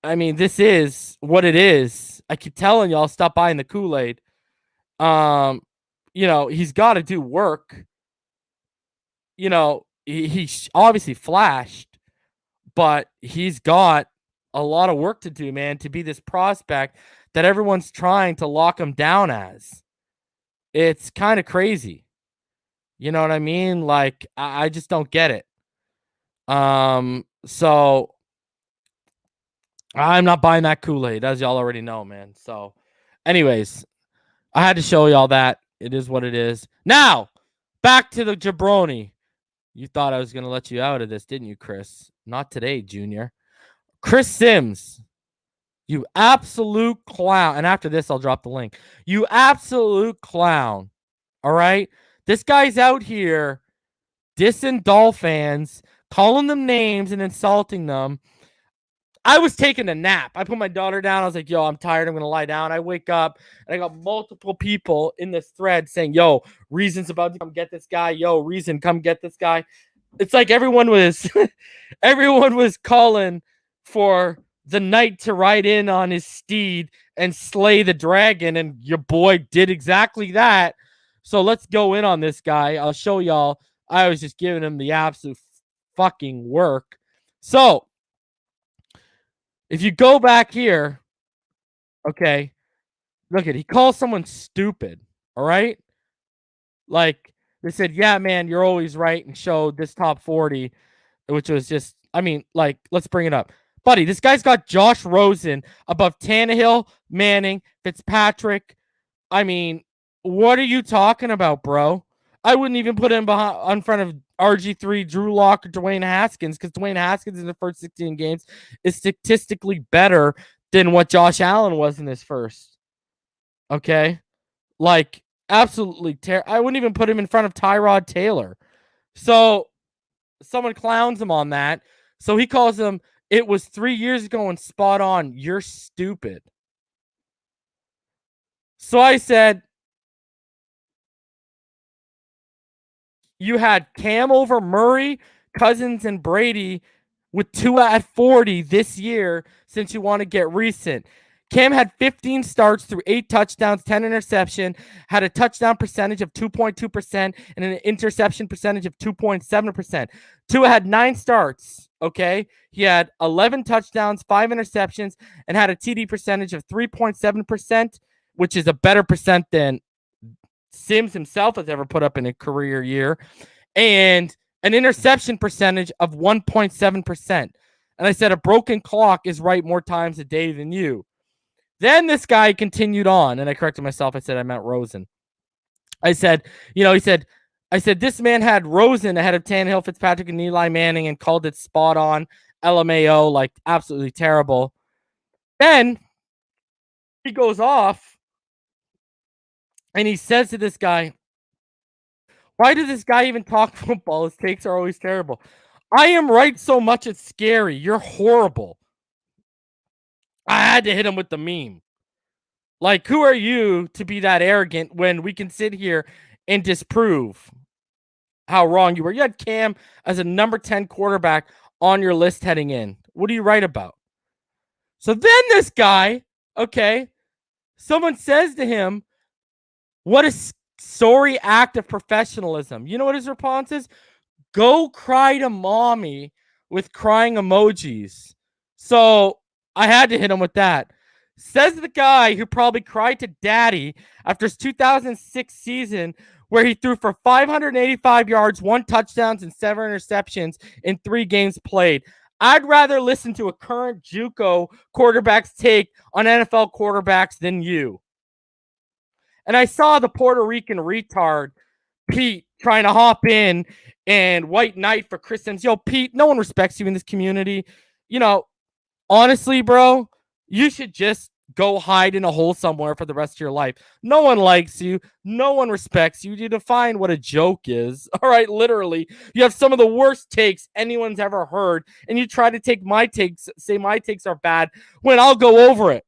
this is what it is. I keep telling y'all, stop buying the Kool-Aid. He's got to do work. He obviously flashed, but he's got a lot of work to do, man, to be this prospect that everyone's trying to lock him down as. It's kind of crazy. You know what I mean? Like, I just don't get it. So I'm not buying that Kool-Aid, as y'all already know, man. So anyways, I had to show y'all that. It is what it is. Now, back to the jabroni. You thought I was going to let you out of this, didn't you, Chris? Not today, Junior. Chris Sims, you absolute clown. And after this, I'll drop the link. You absolute clown. All right? This guy's out here dissing Dolphins fans, calling them names and insulting them. I was taking a nap. I put my daughter down. I was like, yo, I'm tired. I'm going to lie down. I wake up and I got multiple people in this thread saying, yo, Reason's about to come get this guy. Yo, Reason, come get this guy. It's like everyone was calling for the knight to ride in on his steed and slay the dragon. And your boy did exactly that. So let's go in on this guy. I'll show y'all. I was just giving him the absolute fucking work. So if you go back here, okay, look at he calls someone stupid. All right. Like They said, yeah, man, you're always right, and showed this top 40, which was just, I mean, like, let's bring it up. Buddy, this guy's got Josh Rosen above Tannehill, Manning, Fitzpatrick. I mean, what are you talking about, bro? I wouldn't even put him in front of RG3, Drew Lock, or Dwayne Haskins, because Dwayne Haskins in the first 16 games is statistically better than what Josh Allen was in his first. Okay? Like, absolutely I wouldn't even put him in front of Tyrod Taylor. So, someone clowns him on that. So he calls him, it was 3 years ago and spot on. You're stupid. So I said, you had Cam over Murray, Cousins, and Brady with Tua at 40 this year since you want to get recent. Cam had 15 starts through 8 touchdowns, 10 interception, had a touchdown percentage of 2.2% and an interception percentage of 2.7%. Tua had 9 starts, okay? He had 11 touchdowns, 5 interceptions, and had a TD percentage of 3.7%, which is a better percent than Sims himself has ever put up in a career year, and an interception percentage of 1.7%. And I said, a broken clock is right more times a day than you. Then this guy continued on, and I corrected myself. I said, I meant Rosen. I said, I said, this man had Rosen ahead of Tannehill, Fitzpatrick, and Eli Manning and called it spot on, LMAO, like absolutely terrible. Then he goes off and he says to this guy, why does this guy even talk football? His takes are always terrible. I am right so much it's scary. You're horrible. I had to hit him with the meme. Like, who are you to be that arrogant when we can sit here and disprove how wrong you were? You had Cam as a number 10 quarterback on your list heading in. What are you right about? So then this guy, okay, someone says to him, what a sorry act of professionalism. You know what his response is? Go cry to mommy with crying emojis. So I had to hit him with that. Says the guy who probably cried to daddy after his 2006 season, where he threw for 585 yards, 1 touchdowns, and 7 interceptions in 3 games played. I'd rather listen to a current JUCO quarterback's take on NFL quarterbacks than you. And I saw the Puerto Rican retard, Pete, trying to hop in and white knight for Chris Sims. Yo, Pete, no one respects you in this community. You know, honestly, bro, you should just go hide in a hole somewhere for the rest of your life. No one likes you. No one respects you. You define what a joke is. All right, literally. You have some of the worst takes anyone's ever heard, and you try to take my takes, say my takes are bad, when I'll go over it.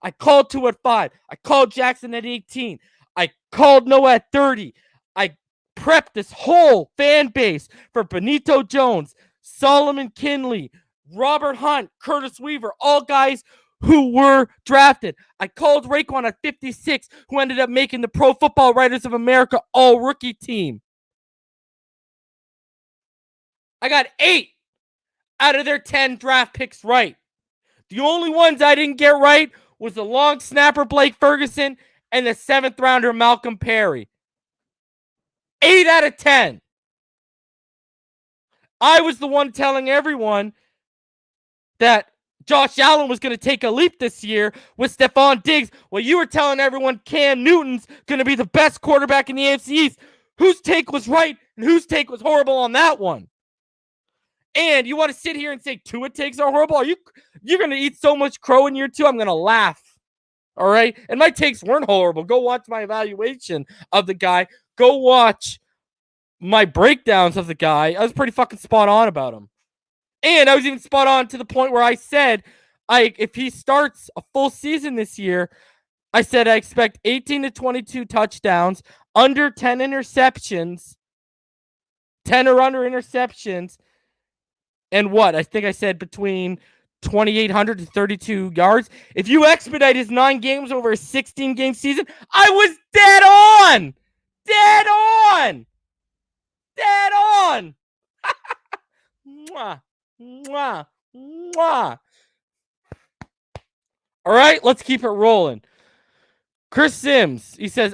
I called 2 at 5. I called Jackson at 18. I called Noah at 30. I prepped this whole fan base for Benito Jones, Solomon Kinley, Robert Hunt, Curtis Weaver, all guys who were drafted. I called Raekwon at 56, who ended up making the Pro Football Writers of America all-rookie team. I got 8 out of their 10 draft picks right. The only ones I didn't get right was the long snapper Blake Ferguson and the 7th rounder Malcolm Perry. 8 out of 10. I was the one telling everyone that Josh Allen was going to take a leap this year with Stephon Diggs. Well, you were telling everyone Cam Newton's going to be the best quarterback in the AFC East. Whose take was right and whose take was horrible on that one? And you want to sit here and say Tua takes are horrible? You're going to eat so much crow in year 2, I'm going to laugh. All right? And my takes weren't horrible. Go watch my evaluation of the guy. Go watch my breakdowns of the guy. I was pretty fucking spot on about him. And I was even spot on to the point where I said, if he starts a full season this year, I said I expect 18 to 22 touchdowns, under 10 interceptions, 10 or under interceptions, and what? I think I said between 2,800 to 32 yards. If you expedite his 9 games over a 16-game season, I was dead on! Dead on! Dead on! Mwah, mwah, mwah. All right, let's keep it rolling. Chris Sims, he says,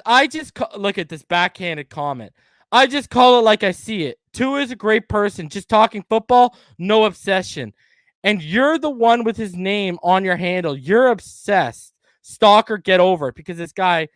look at this backhanded comment. I just call it like I see it. Tua is a great person, just talking football, no obsession. And you're the one with his name on your handle. You're obsessed. Stalker, get over it, because this guy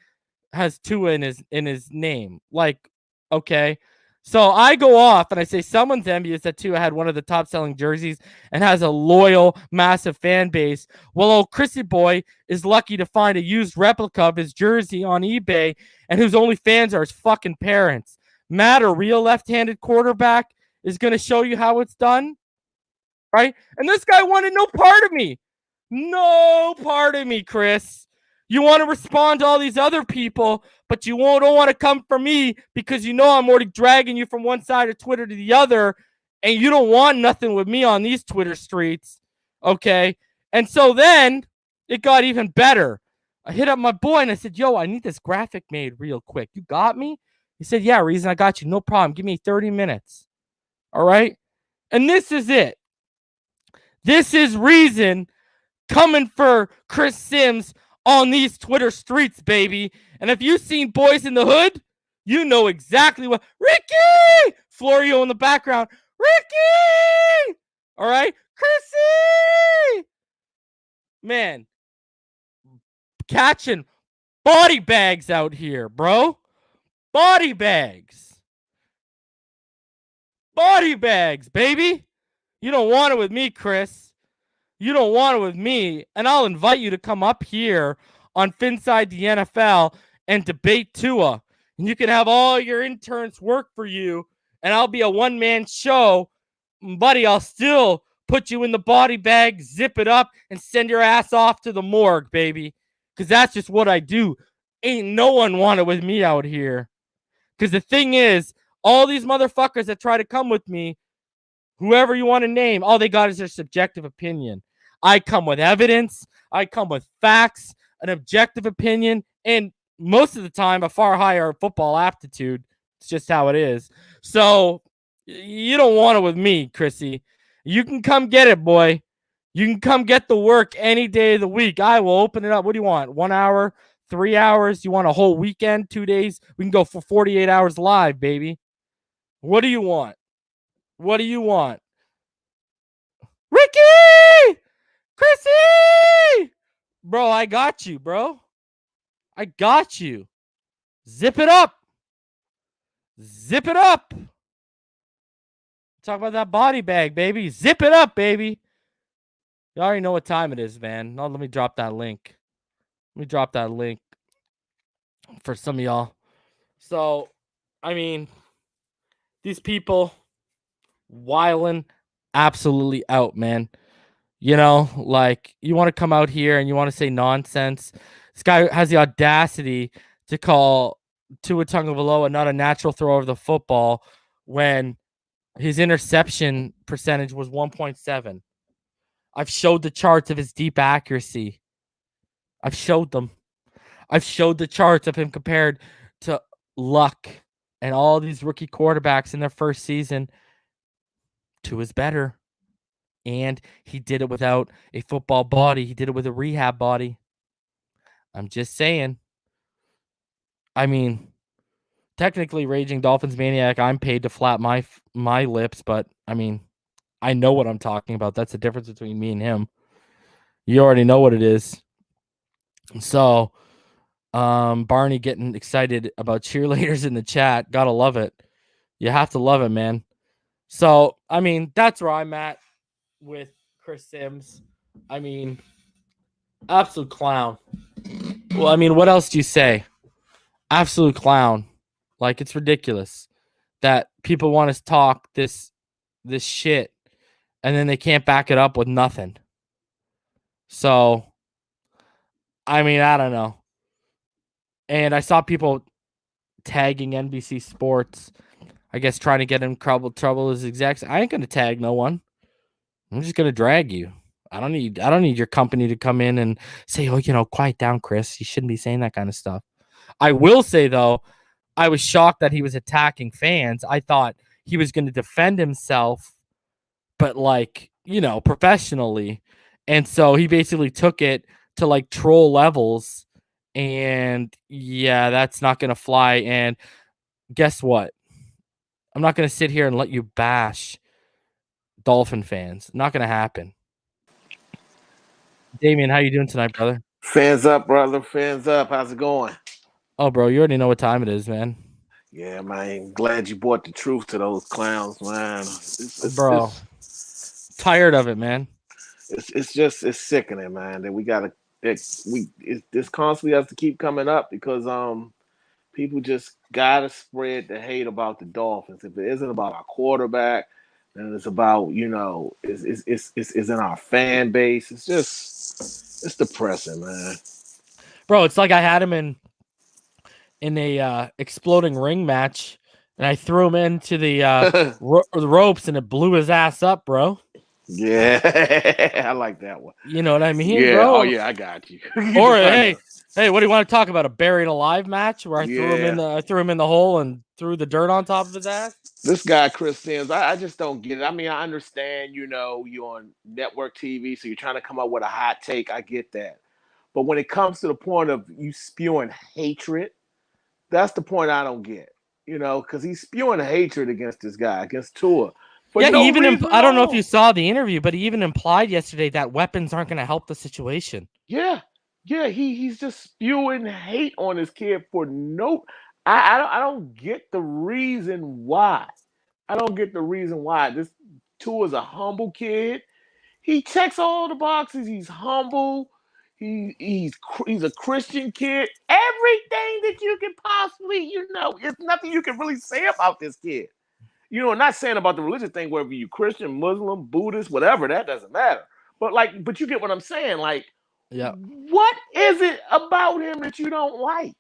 has Tua in his name. Like, okay. So I go off and I say someone's envious that Tua had one of the top selling jerseys and has a loyal, massive fan base. Well, old Chrissy boy is lucky to find a used replica of his jersey on eBay, and whose only fans are his fucking parents. Matt, a real left-handed quarterback, is going to show you how it's done, right? And this guy wanted no part of me. No part of me, Chris. You want to respond to all these other people, but you don't want to come for me because you know I'm already dragging you from one side of Twitter to the other, and you don't want nothing with me on these Twitter streets, okay? And so then it got even better. I hit up my boy and I said, yo, I need this graphic made real quick. You got me? He said, yeah, Reason, I got you. No problem. Give me 30 minutes. All right? And this is it. This is Reason coming for Chris Sims on these Twitter streets, baby. And if you've seen Boys in the Hood, you know exactly what. Ricky! Florio in the background. Ricky! All right? Chrissy! Man, catching body bags out here, bro. Body bags. Body bags, baby. You don't want it with me, Chris. You don't want it with me. And I'll invite you to come up here on Finside the NFL and debate Tua. And you can have all your interns work for you, and I'll be a one-man show. Buddy, I'll still put you in the body bag, zip it up, and send your ass off to the morgue, baby. Because that's just what I do. Ain't no one want it with me out here. Because the thing is, all these motherfuckers that try to come with me, whoever you want to name, all they got is their subjective opinion. I come with evidence. I come with facts, an objective opinion, and most of the time, a far higher football aptitude. It's just how it is. So you don't want it with me, Chrissy. You can come get it, boy. You can come get the work any day of the week. I will open it up. What do you want? 1 hour? 3 hours? You want a whole weekend? 2 days? We can go for 48 hours live, baby. What do you want? What do you want? Ricky! Chrissy! Bro, I got you, bro. I got you. Zip it up. Zip it up. Talk about that body bag, baby. Zip it up, baby. You already know what time it is, man. Now let me drop that link. Let me drop that link for some of y'all. So, I mean, these people wilding absolutely out, man. You know, like, you want to come out here and you want to say nonsense. This guy has the audacity to call Tua Tagovailoa not a natural thrower of the football when his interception percentage was 1.7. I've showed the charts of his deep accuracy. I've showed them. I've showed the charts of him compared to Luck and all these rookie quarterbacks in their first season. Tua's better. And he did it without a football body. He did it with a rehab body. I'm just saying. I mean, technically, Raging Dolphins Maniac, I'm paid to flap my lips, but I mean, I know what I'm talking about. That's the difference between me and him. You already know what it is. So, Barney getting excited about cheerleaders in the chat. Gotta love it. You have to love it, man. So, I mean, that's where I'm at with Chris Sims. I mean, absolute clown. Well, I mean, what else do you say? Absolute clown. Like, it's ridiculous that people want to talk this shit and then they can't back it up with nothing. So, I mean, I don't know. And I saw people tagging NBC Sports, I guess, trying to get in trouble as execs. I ain't gonna tag no one. I'm just gonna drag you. I don't need your company to come in and say, oh, you know, quiet down, Chris. You shouldn't be saying that kind of stuff. I will say, though, I was shocked that he was attacking fans. I thought he was going to defend himself, but, like, you know, professionally. And so he basically took it to, like, troll levels. And, yeah, that's not going to fly. And guess what? I'm not going to sit here and let you bash Dolphin fans. Not going to happen. Damien, how you doing tonight, brother? Fans up, brother. Fans up. How's it going? Oh, bro, you already know what time it is, man. Yeah, man. Glad you brought the truth to those clowns, man. Bro, tired of it, man. It's sickening, man. That this constantly has to keep coming up because people just gotta spread the hate about the Dolphins. If it isn't about our quarterback, then it's about it's in our fan base. It's depressing, man. Bro, it's like I had him in a exploding ring match, and I threw him into the ropes, and it blew his ass up, bro. Yeah, I like that one. You know what I mean, Yeah. bro? Oh yeah, I got you. Or hey, what do you want to talk about? A buried alive match where I threw him in the hole and threw the dirt on top of his ass? This guy, Chris Sims, I just don't get it. I mean, I understand, you're on network TV, so you're trying to come up with a hot take. I get that. But when it comes to the point of you spewing hatred, that's the point I don't get. Because he's spewing hatred against this guy, against Tua. Yeah, he even I don't know if you saw the interview, but he even implied yesterday that weapons aren't going to help the situation. Yeah. He's just spewing hate on his kid for no. I don't get the reason why. I don't get the reason why. This Tua is a humble kid. He checks all the boxes. He's humble. He's a Christian kid. Everything that you can possibly, it's nothing you can really say about this kid. Not saying about the religious thing, whether you Christian, Muslim, Buddhist, whatever, that doesn't matter. But you get what I'm saying. Like, yeah, what is it about him that you don't like?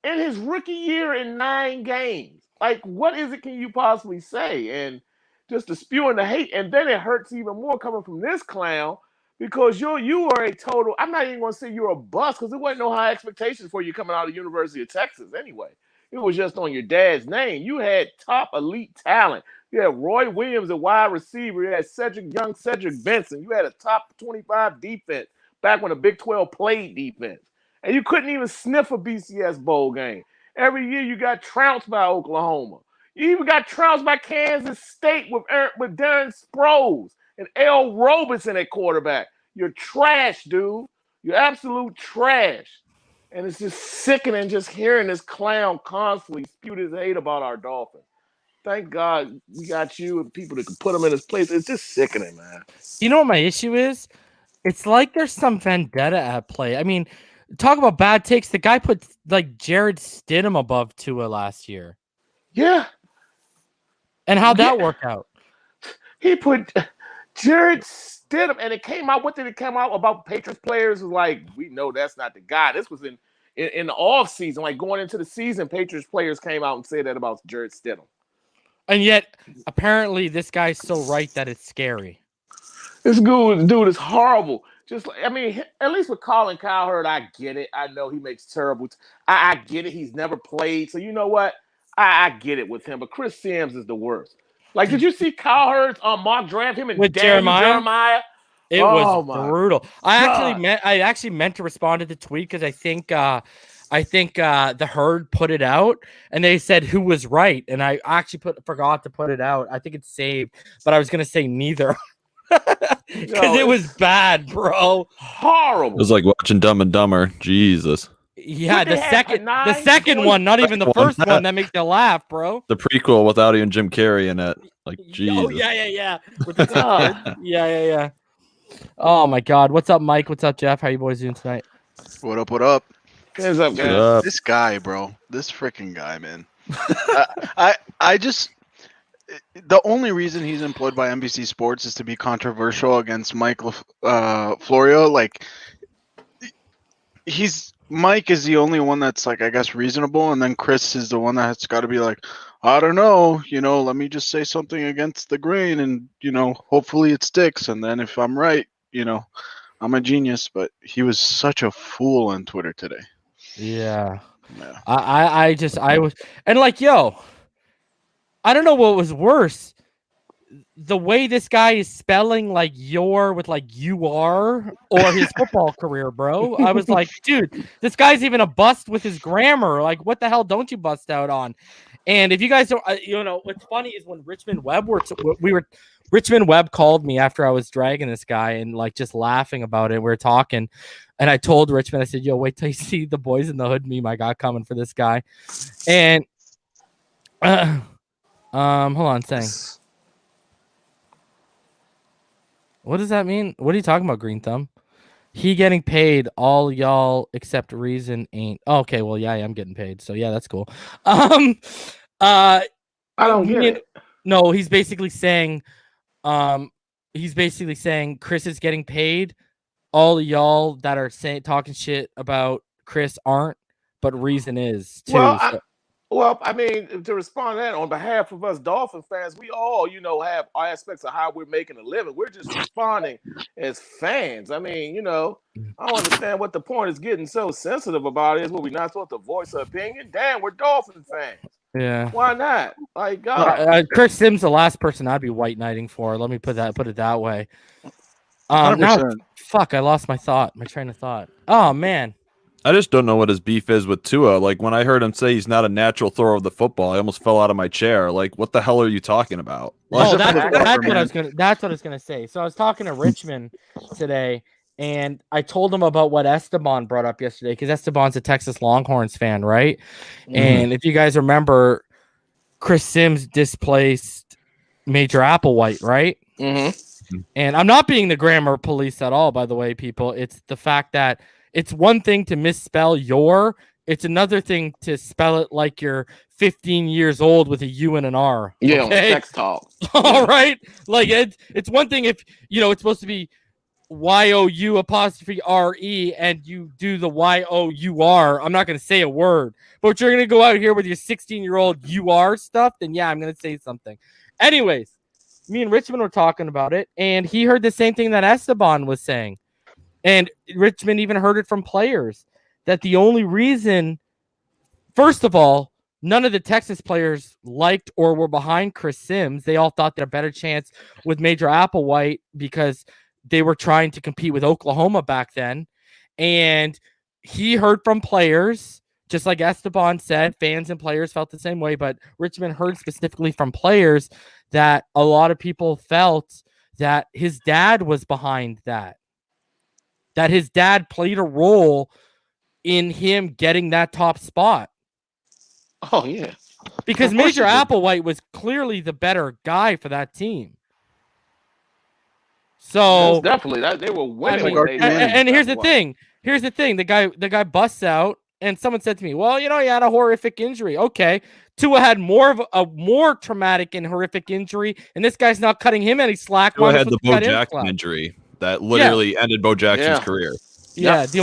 In his rookie year in 9 games, like, what is it can you possibly say? And just the spewing the hate, and then it hurts even more coming from this clown because you are a total. I'm not even going to say you're a bust because there wasn't no high expectations for you coming out of the University of Texas anyway. It was just on your dad's name. You had top elite talent. You had Roy Williams, a wide receiver. You had Cedric Benson. You had a top 25 defense back when the Big 12 played defense. And you couldn't even sniff a BCS bowl game. Every year you got trounced by Oklahoma. You even got trounced by Kansas State with Darren Sproles and L. Robertson at quarterback. You're trash, dude. You're absolute trash. And it's just sickening just hearing this clown constantly spew his hate about our Dolphins. Thank God we got you and people that can put him in his place. It's just sickening, man. You know what my issue is? It's like there's some vendetta at play. I mean, talk about bad takes. The guy put like Jared Stidham above Tua last year. Yeah. And how'd that work out? He put Jared Stidham, and it came out. What did it come out about? Patriots players was like, we know that's not the guy. This was in the off season, like going into the season. Patriots players came out and said that about Jared Stidham. And yet, apparently, this guy's so right that it's scary. This dude is horrible. At least with Colin Cowherd, I get it. I know he makes terrible. I get it. He's never played, so you know what? I get it with him. But Chris Sims is the worst. Like, did you see Cowherd's mock draft? Him and with Jeremiah? It was brutal. I actually meant to respond to the tweet because I think the Herd put it out and they said who was right, and I actually forgot to put it out. I think it's saved, but I was gonna say neither. Because it was bad, bro. Horrible. It was like watching Dumb and Dumber. Jesus. Yeah, the second one, not even the first one that makes you laugh, bro. The prequel without even Jim Carrey in it. Like, Jesus. Oh, yeah. With the yeah. Oh, my God. What's up, Mike? What's up, Jeff? How you boys doing tonight? What up? What up? What's up, guys? This guy, bro. This freaking guy, man. I just... The only reason he's employed by NBC Sports is to be controversial against Mike Florio. Like, Mike is the only one that's, like, I guess, reasonable, and then Chris is the one that's got to be like, I don't know, let me just say something against the grain, and, hopefully it sticks, and then if I'm right, I'm a genius. But he was such a fool on Twitter today. Yeah. I was, and like, yo, I don't know what was worse. the way this guy is spelling like your with like you are or his football career, bro. I was like, dude, this guy's even a bust with his grammar. Like, what the hell don't you bust out on? And if you guys don't, what's funny is when Richmond Webb Richmond Webb called me after I was dragging this guy and like just laughing about it. We were talking, and I told Richmond, I said, "Yo, wait till you see the Boys in the Hood meme I got coming for this guy." And hold on, saying. What does that mean? What are you talking about, Green Thumb? He getting paid, all y'all except Reason ain't. Oh, okay, well, yeah, I'm getting paid, so yeah, that's cool. I don't get it. No, he's basically saying, Chris is getting paid. All y'all that are talking shit about Chris aren't, but Reason is too. Well, I mean, to respond to that, on behalf of us Dolphin fans, we all, have aspects of how we're making a living. We're just responding as fans. I mean, I don't understand what the point is getting so sensitive about. Is what we're not supposed to voice our opinion? Damn, we're Dolphin fans. Yeah. Why not? Like, God. Chris Sims, the last person I'd be white knighting for. Let me put it that way. Now, fuck, I lost my train of thought. Oh man. I just don't know what his beef is with Tua. Like, when I heard him say he's not a natural thrower of the football, I almost fell out of my chair. Like, what the hell are you talking about? Oh, that's what I was gonna say. So I was talking to Richmond today, and I told him about what Esteban brought up yesterday, because Esteban's a Texas Longhorns fan, right? Mm-hmm. And if you guys remember, Chris Sims displaced Major Applewhite, right? Mm-hmm. And I'm not being the grammar police at all, by the way, people. It's the fact that it's one thing to misspell it's another thing to spell it like you're 15 years old with a U and an R. Yeah, okay? Sex talk. All right. Like it's one thing if it's supposed to be YOU_RE and you do the YOUR. I'm not gonna say a word, but if you're gonna go out here with your 16-year-old UR stuff, then yeah, I'm gonna say something. Anyways, me and Richmond were talking about it, and he heard the same thing that Esteban was saying. And Richmond even heard it from players that the only reason, first of all, none of the Texas players liked or were behind Chris Sims. They all thought they had a better chance with Major Applewhite because they were trying to compete with Oklahoma back then. And he heard from players, just like Esteban said, fans and players felt the same way. But Richmond heard specifically from players that a lot of people felt that his dad was behind that his dad played a role in him getting that top spot. Oh, yeah. Because Major Applewhite was clearly the better guy for that team. So definitely they were winning. And here's the thing. The guy busts out, and someone said to me, "Well, he had a horrific injury." Okay. Tua had more traumatic and horrific injury, and this guy's not cutting him any slack. Tua had the Bo Jackson injury that literally ended Bo Jackson's career. Yeah, the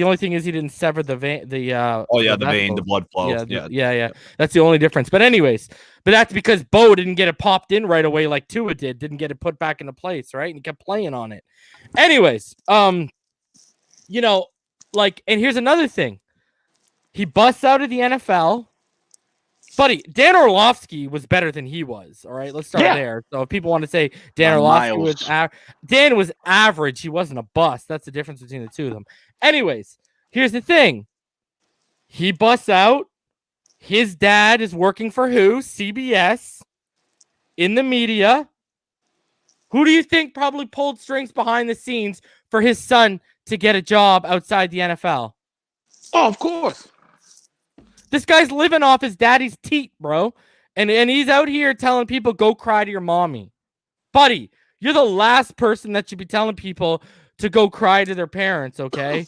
only thing is he didn't sever the vein. The blood flow. Yeah. That's the only difference. But anyways, that's because Bo didn't get it popped in right away like Tua didn't get it put back into place, right? And he kept playing on it. Anyways, and here's another thing. He busts out of the NFL. Buddy, Dan Orlovsky was better than he was. All right, let's start there. So if people want to say Dan Orlovsky was Dan was average, he wasn't a bust. That's the difference between the two of them. Anyways, here's the thing. He busts out. His dad is working for who? CBS. In the media. Who do you think probably pulled strings behind the scenes for his son to get a job outside the NFL? Oh, of course. This guy's living off his daddy's teat, bro. And he's out here telling people, go cry to your mommy. Buddy, you're the last person that should be telling people to go cry to their parents, okay?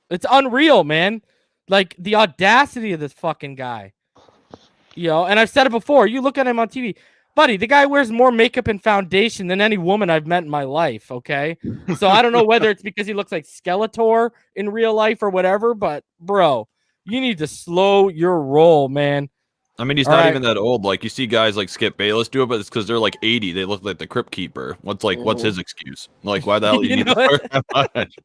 It's unreal, man. Like, the audacity of this fucking guy. And I've said it before. You look at him on TV. Buddy, the guy wears more makeup and foundation than any woman I've met in my life, okay? So I don't know whether it's because he looks like Skeletor in real life or whatever, but, bro, you need to slow your roll, man. I mean, he's not even that old. Like, you see guys like Skip Bayless do it, but it's because they're like 80. They look like the Crypt Keeper. What's his excuse? Like, why the hell you need to work that much?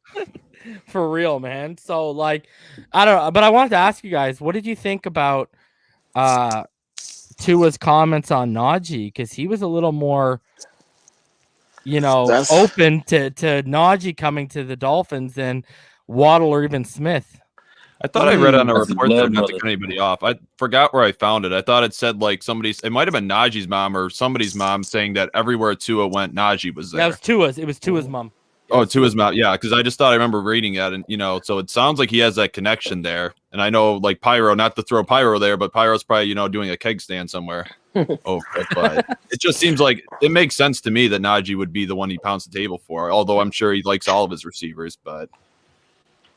For real, man. So, like, I don't know. But I wanted to ask you guys, what did you think about Tua's comments on Najee because he was a little more, That's- open to Najee coming to the Dolphins than Waddle or even Smith. I thought I read on a That's report love, there, not to brother. cut anybody off. I forgot where I found it. I thought it said like it might have been Najee's mom or somebody's mom saying that everywhere Tua went, Najee was there. That was Tua's. It was Tua's mom. Oh, Tua's mom. Yeah, because I just thought I remember reading that, and so it sounds like he has that connection there. And I know, like Pyro, not to throw Pyro there, but Pyro's probably doing a keg stand somewhere. But it just seems like it makes sense to me that Najee would be the one he pounds the table for. Although I'm sure he likes all of his receivers, but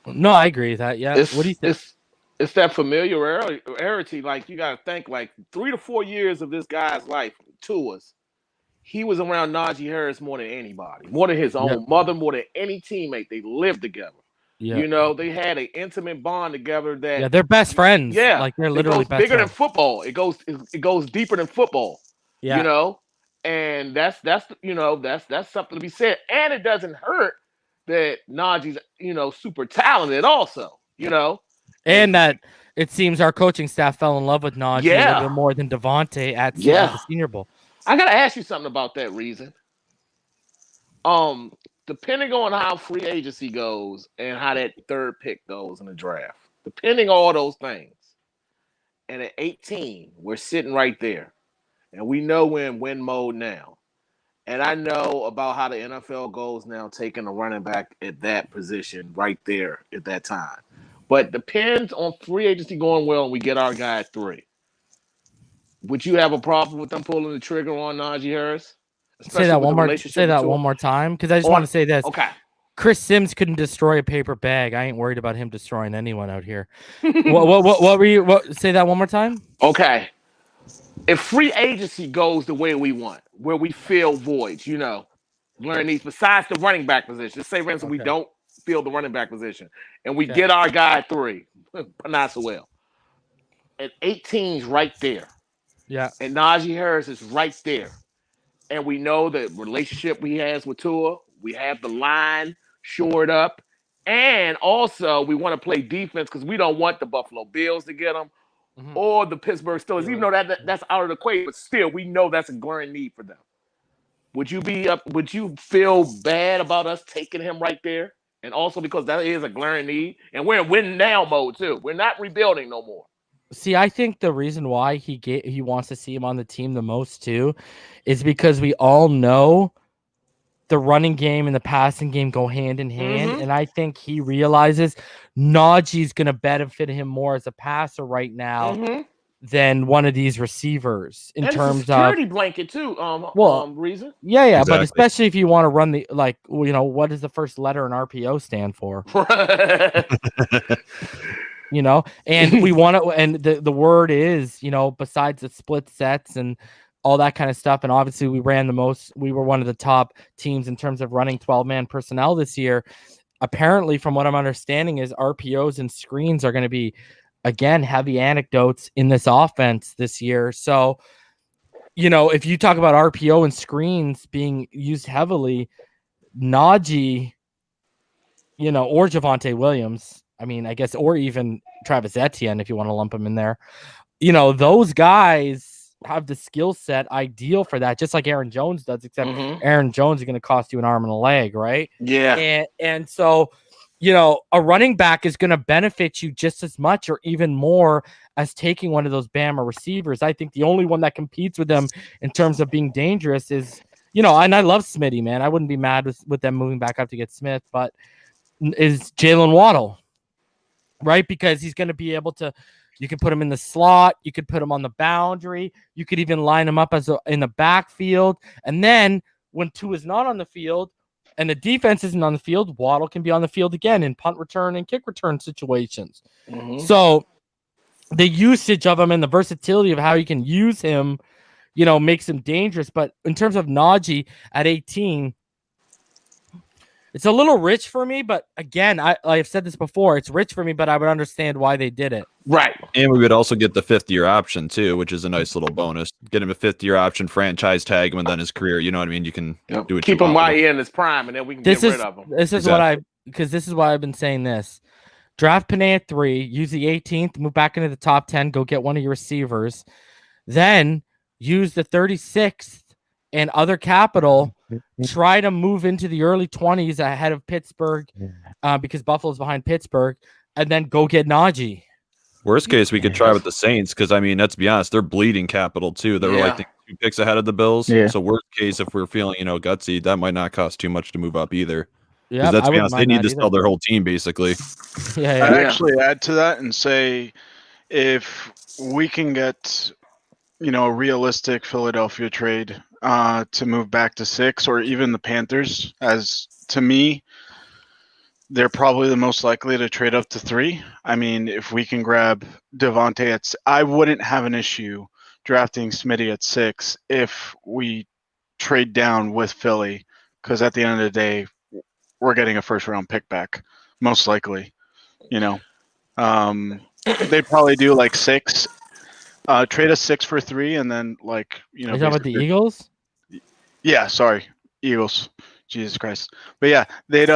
No, I agree with that. Yeah. What do you think? It's that familiarity. Like, you got to think, like, 3 to 4 years of this guy's life, Tua's, he was around Najee Harris more than anybody, more than his own mother, more than any teammate. They lived together. Yeah. They had an intimate bond together that they're best friends. Yeah, like they're literally it goes best bigger friends. than football. It goes deeper than football. Yeah. And that's something to be said. And it doesn't hurt that Najee's super talented also. And that it seems our coaching staff fell in love with Najee a little bit more than Devontae at the Senior Bowl. I gotta ask you something about that reason. Depending on how free agency goes and how that third pick goes in the draft, depending on all those things, and at 18, we're sitting right there, and we know we're in win mode now. And I know about how the NFL goes now, taking a running back at that position right there at that time. But depends on free agency going well, and we get our guy at 3. Would you have a problem with them pulling the trigger on Najee Harris? Say that one more time, because I just want to say this. Okay. Chris Sims couldn't destroy a paper bag. I ain't worried about him destroying anyone out here. What were you? Say that one more time. Okay. If free agency goes the way we want, where we fill voids, learn these besides the running back position. Let's say, for instance, we don't fill the running back position, and we get our guy at 3, Penei Sewell. At 18's right there. Yeah. And Najee Harris is right there. And we know the relationship he has with Tua. We have the line shored up. And also, we want to play defense because we don't want the Buffalo Bills to get him or the Pittsburgh Steelers, even though that's out of the equation. But still, we know that's a glaring need for them. Would you feel bad about us taking him right there? And also because that is a glaring need. And we're in win now mode, too. We're not rebuilding no more. See, I think the reason why he wants to see him on the team the most too is because we all know the running game and the passing game go hand in hand, and I think he realizes Najee's going to benefit him more as a passer right now than one of these receivers in terms of security blanket too. Reason. Yeah, exactly. But especially if you want to run the what does the first letter in RPO stand for? And we want to, and the word is, besides the split sets and all that kind of stuff. And obviously we were one of the top teams in terms of running 12-man personnel this year. Apparently, from what I'm understanding, is RPOs and screens are going to be, again, heavy anecdotes in this offense this year. So, if you talk about RPO and screens being used heavily, Najee, or Javonte Williams, I mean, I guess, or even Travis Etienne, if you want to lump him in there, those guys have the skill set ideal for that, just like Aaron Jones does, except Aaron Jones is going to cost you an arm and a leg, right? Yeah. And so, a running back is going to benefit you just as much or even more as taking one of those Bama receivers. I think the only one that competes with them in terms of being dangerous is, and I love Smitty, man. I wouldn't be mad with them moving back up to get Smith, but is Jalen Waddle. Right, because he's going to be able to. You can put him in the slot. You could put him on the boundary. You could even line him up in the backfield. And then when Tua is not on the field and the defense isn't on the field, Waddle can be on the field again in punt return and kick return situations. So the usage of him and the versatility of how you can use him, makes him dangerous. But in terms of Najee at 18. It's a little rich for me, but again, I've said this before. It's rich for me, but I would understand why they did it. Right. And we would also get the 5th-year option too, which is a nice little bonus. Get him a 5th-year option, franchise tag him, and then his career. You know what I mean? You can do it. Keep him while he's in his prime, and then we can get rid of him. This is this is why I've been saying this. Draft Penei at 3, use the 18th, move back into the top 10, go get one of your receivers. then use the 36th and other capital, try to move into the early 20s ahead of Pittsburgh because Buffalo's behind Pittsburgh, and then go get Najee. Worst case, we could try with the Saints because, I mean, let's be honest, they're bleeding capital too. They're like the 2 picks ahead of the Bills. Yeah. So worst case, if we're feeling, gutsy, that might not cost too much to move up either. Yeah, Let's be honest, they need to sell their whole team basically. I'd actually add to that and say if we can get, a realistic Philadelphia trade to move back to 6, or even the Panthers, as to me, they're probably the most likely to trade up to 3. I mean, if we can grab Devontae I wouldn't have an issue drafting Smitty at 6 if we trade down with Philly, because at the end of the day, we're getting a first-round pick back, most likely. They'd probably do like 6, trade a 6 for 3, and then you talking about the Eagles? Yeah, sorry, Eagles. Jesus Christ. But yeah, they'd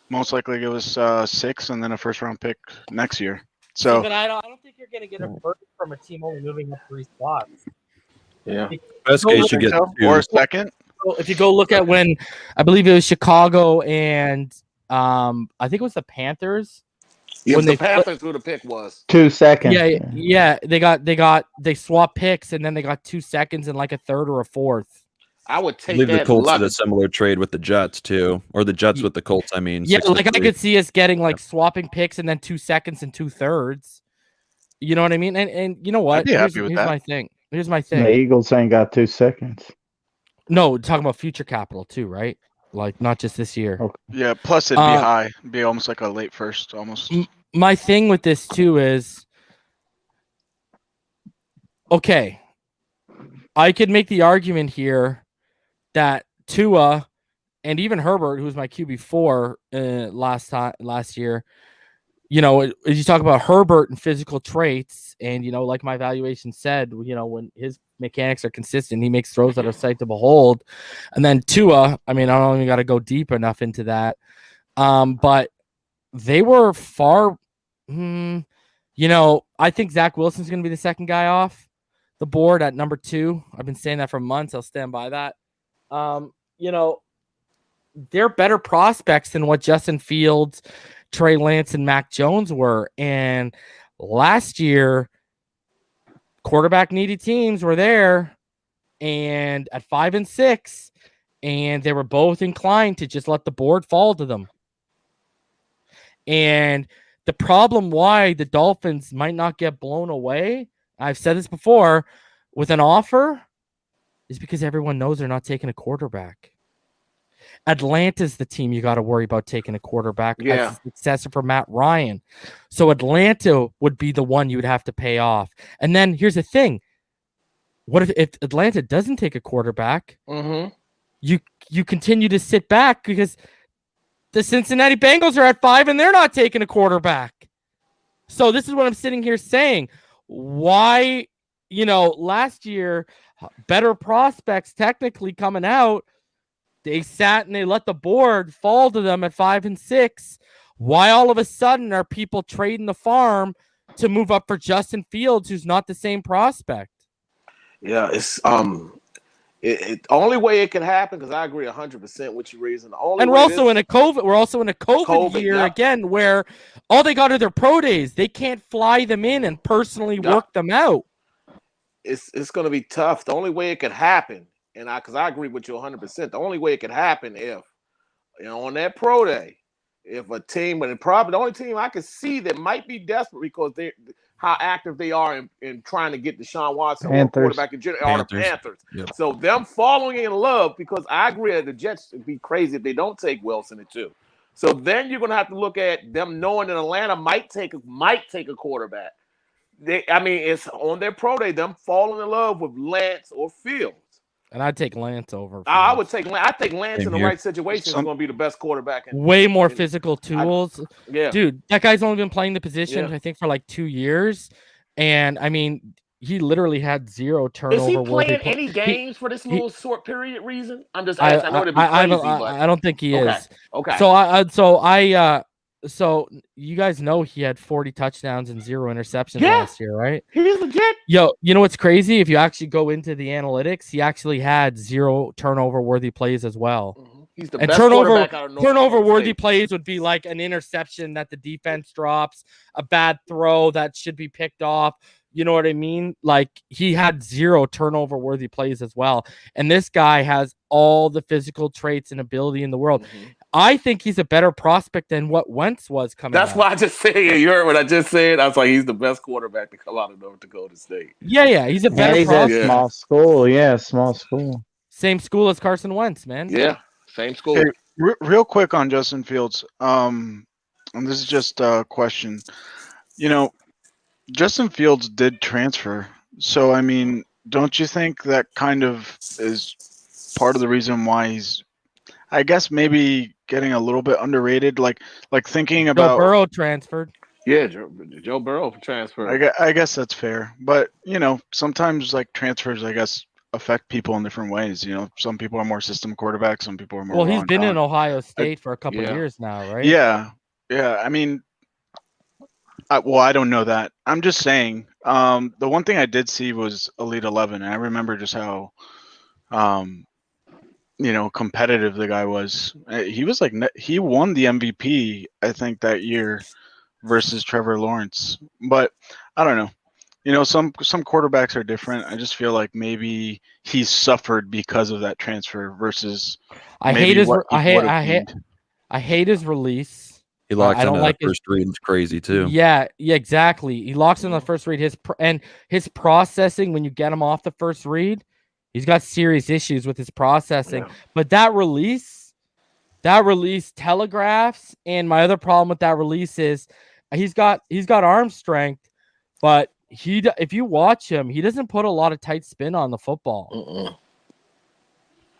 most likely give us 6 and then a first-round pick next year. So, but I don't think you're going to get a first from a team only moving up 3 spots. Yeah. Best case, you get 2. Or a second. If you go look at when I believe it was Chicago and I think it was the Panthers. Yeah, when the Panthers who the pick was 2 seconds. Yeah. They swapped picks and then they got 2 seconds and like a third or a fourth. I would I take believe that. the Colts did a similar trade with the Jets too, or the Jets with the Colts. I mean, yeah, 6 to like I 3. could see us getting like swapping picks and then 2 seconds and 2/3. You know what I mean? And you know what? I'd be happy with that. Here's my thing. The Eagles ain't got 2 seconds. No, talking about future capital too, right? Like not just this year. Okay. Yeah, plus it'd be high. It'd be almost like a late first, almost. My thing with this too is, okay, I could make the argument here that Tua and even Herbert, who was my QB4 last year, as you talk about Herbert and physical traits, and like my evaluation said, when his mechanics are consistent, he makes throws that are sight to behold. And then Tua, I mean, I don't even got to go deep enough into that, but they were far. I think Zach Wilson's going to be the second guy off the board at number 2. I've been saying that for months. I'll stand by that. They're better prospects than what Justin Fields, Trey Lance, and Mac Jones were. And last year, quarterback needy teams were there and at 5 and 6, and they were both inclined to just let the board fall to them. And the problem why the Dolphins might not get blown away, I've said this before, with an offer is because everyone knows they're not taking a quarterback. Atlanta's the team you got to worry about taking a quarterback as a successor for Matt Ryan. So Atlanta would be the one you would have to pay off. And then here's the thing. What if Atlanta doesn't take a quarterback? Mm-hmm. You continue to sit back because the Cincinnati Bengals are at 5 and they're not taking a quarterback. So this is what I'm sitting here saying. Why, last year, better prospects technically coming out, they sat and they let the board fall to them at 5 and 6. Why all of a sudden are people trading the farm to move up for Justin Fields, who's not the same prospect? Yeah, it's the only way it can happen, because I agree 100% with you, reason. We're also in a COVID year again, where all they got are their pro days. They can't fly them in and personally work them out. It's going to be tough. The only way it could happen, because I agree with you 100%. The only way it could happen if, on that pro day, if a team, but probably the only team I could see that might be desperate because they how active they are in trying to get Deshaun Watson or quarterback in general are the Panthers. Yep. So them falling in love, because I agree that the Jets would be crazy if they don't take Wilson at 2. So then you're going to have to look at them knowing that Atlanta might take a quarterback. It's on their pro day, them falling in love with Lance or Fields. And I'd take Lance over. I would take Lance. I think Lance in the right situation is going to be the best quarterback. Way more physical tools. Dude, that guy's only been playing the position, I think, for like 2 years. And, he literally had 0 turnover. Is he playing any games for this little short period reason? I'm just asking. I know it'd be crazy, but I don't think he is. Okay. So So you guys know he had 40 touchdowns and 0 interceptions Yeah. last year, right? He's legit. Yo, you know what's crazy? If you actually go into the analytics, he actually had 0 turnover-worthy plays as well. He's the And best quarterback out of North Dakota turnover-worthy State. plays would be like an interception that the defense drops, a bad throw that should be picked off. You know what I mean? Like, he had 0 turnover-worthy plays as well. And this guy has all the physical traits and ability in the world. I think he's a better prospect than what Wentz was coming That's out. why I just said, you heard what I just said? I was like, he's the best quarterback to come out of North Dakota State. Yeah, he's a Yeah, better he's prospect. at small school. Yeah, small school. Same school as Carson Wentz, man. Yeah, same school. Hey, real quick on Justin Fields. And this is just a question. You know, Justin Fields did transfer. So, I mean, don't you think that kind of is part of the reason why he's, I guess, maybe getting a little bit underrated? Like thinking Joe about. Burrow transferred. Yeah, Joe Burrow transfer. I guess that's fair. But, you know, sometimes like transfers, I guess, affect people in different ways. You know, some people are more system quarterbacks, some people are more. Well, he's raw been in talent. Ohio State for a couple Yeah. years now, right? Yeah. I mean, I don't know that. I'm just saying. The one thing I did see was Elite 11, and I remember just how, competitive the guy was. He was like he won the MVP, I think, that year versus Trevor Lawrence. But I don't know. You know, some quarterbacks are different. I just feel like maybe he suffered because of that transfer versus. I maybe hate his. what he would've gained. I hate his release. He locks I don't into like that first read. It's crazy too. Yeah, exactly. He locks in the first read. His processing when you get him off the first read, he's got serious issues with his processing. Yeah. But that release telegraphs. And my other problem with that release is he's got arm strength, but if you watch him, he doesn't put a lot of tight spin on the football.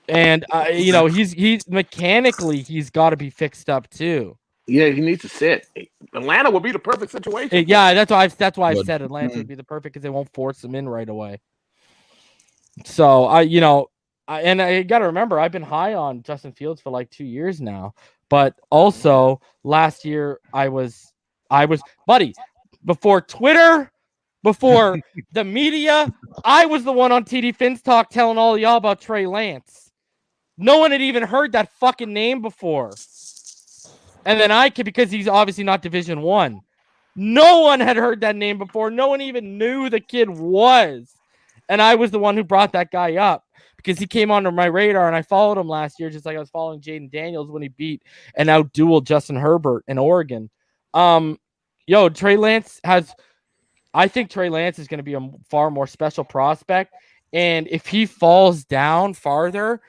And he's mechanically he's got to be fixed up too. Yeah, he needs to sit. Atlanta would be the perfect situation. Yeah, that's why I Good. said Atlanta would be the perfect because they won't force him in right away. So I got to remember I've been high on Justin Fields for like 2 years now, but also last year I was buddy before Twitter, before the media, I was the one on TD Finns Talk telling all of y'all about Trey Lance. No one had even heard that fucking name before. And then because he's obviously not Division I. No one had heard that name before. No one even knew the kid was. And I was the one who brought that guy up because he came onto my radar and I followed him last year just like I was following Jaden Daniels when he beat and out-dueled Justin Herbert in Oregon. Trey Lance I think Trey Lance is going to be a far more special prospect. And if he falls down farther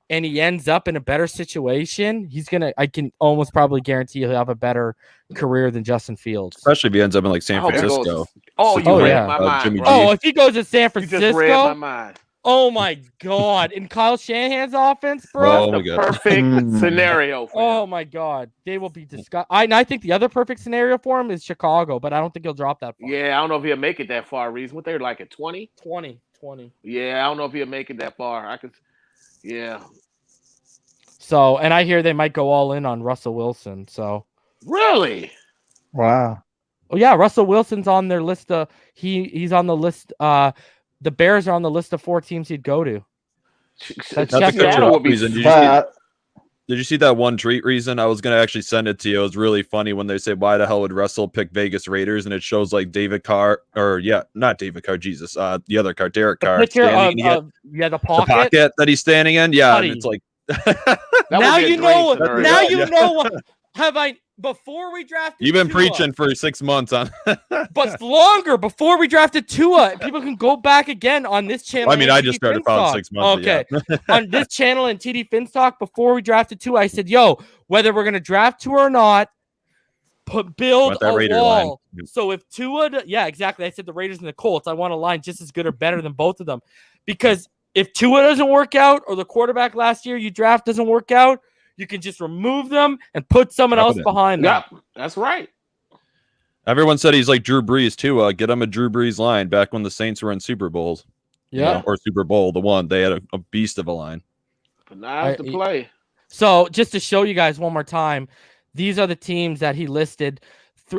and he ends up in a better situation, I can almost probably guarantee he'll have a better career than Justin Fields. Especially if he ends up in like San Francisco. You read my mind. Jimmy bro. G. Oh, if he goes to San You just read my Francisco, mind. oh my God. In Kyle Shanahan's offense, bro. Oh, my The God. perfect scenario for Oh him. my God. They will be disgusted. I think the other perfect scenario for him is Chicago, but I don't think he'll drop that far. Yeah, I don't know if he'll make it that far, Reason. What they're like at 20? 20. Yeah, I don't know if he'll make it that far. Yeah. So, and I hear they might go all in on Russell Wilson. So, Really? Wow. oh yeah, Russell Wilson's on their list. He's on the list. The Bears are on the list of 4 teams he'd go to. That's Check a good that out. would be reason. Did you see that one tweet reason? I was going to actually send it to you. It was really funny when they say, why the hell would Russell pick Vegas Raiders? And it shows like David Carr, not David Carr, Jesus. The other Carr, Derek Carr. Picture standing in the the pocket. pocket that he's standing in. Yeah. Buddy. And it's like, Now you know. Now you Yeah. know what. Have I before we drafted? you've been Tua, preaching for 6 months on. but longer before we drafted Tua. People can go back again on this channel. I mean, and I TD just started Finns following Talk. 6 months. Okay, Yeah. on this channel and TD Finns Talk before we drafted Tua, I said, "Yo, whether we're gonna draft Tua or not, build Want that a Raider wall." line. So if Tua, yeah, exactly. I said the Raiders and the Colts. I want a line just as good or better than both of them, because if Tua doesn't work out or the quarterback last year you draft doesn't work out, you can just remove them and put someone else behind them. Yep, that's right. Everyone said he's like Drew Brees too. Get him a Drew Brees line back when the Saints were in Super Bowls. Yeah. Or Super Bowl, the one. They had a beast of a line. But now I have to play. So just to show you guys one more time, these are the teams that he listed.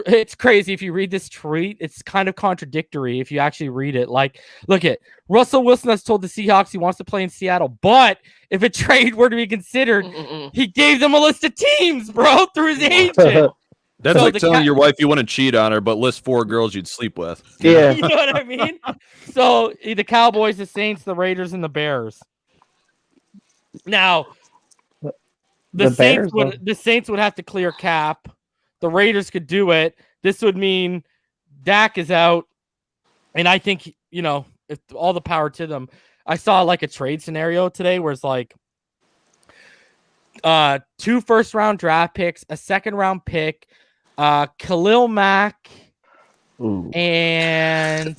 It's crazy if you read this tweet. It's kind of contradictory if you actually read it. Like, look at Russell Wilson has told the Seahawks he wants to play in Seattle, but if a trade were to be considered, he gave them a list of teams, bro, through his agent. That's So like the telling your wife you want to cheat on her, but list 4 girls you'd sleep with. Yeah. You know what I mean? So the Cowboys, the Saints, the Raiders, and the Bears. Now, the Bears, Saints would have to clear cap. The Raiders could do it. This would mean Dak is out. And I think, if all the power to them. I saw like a trade scenario today where it's like 2 first-round draft picks, a second-round pick, Khalil Mack, and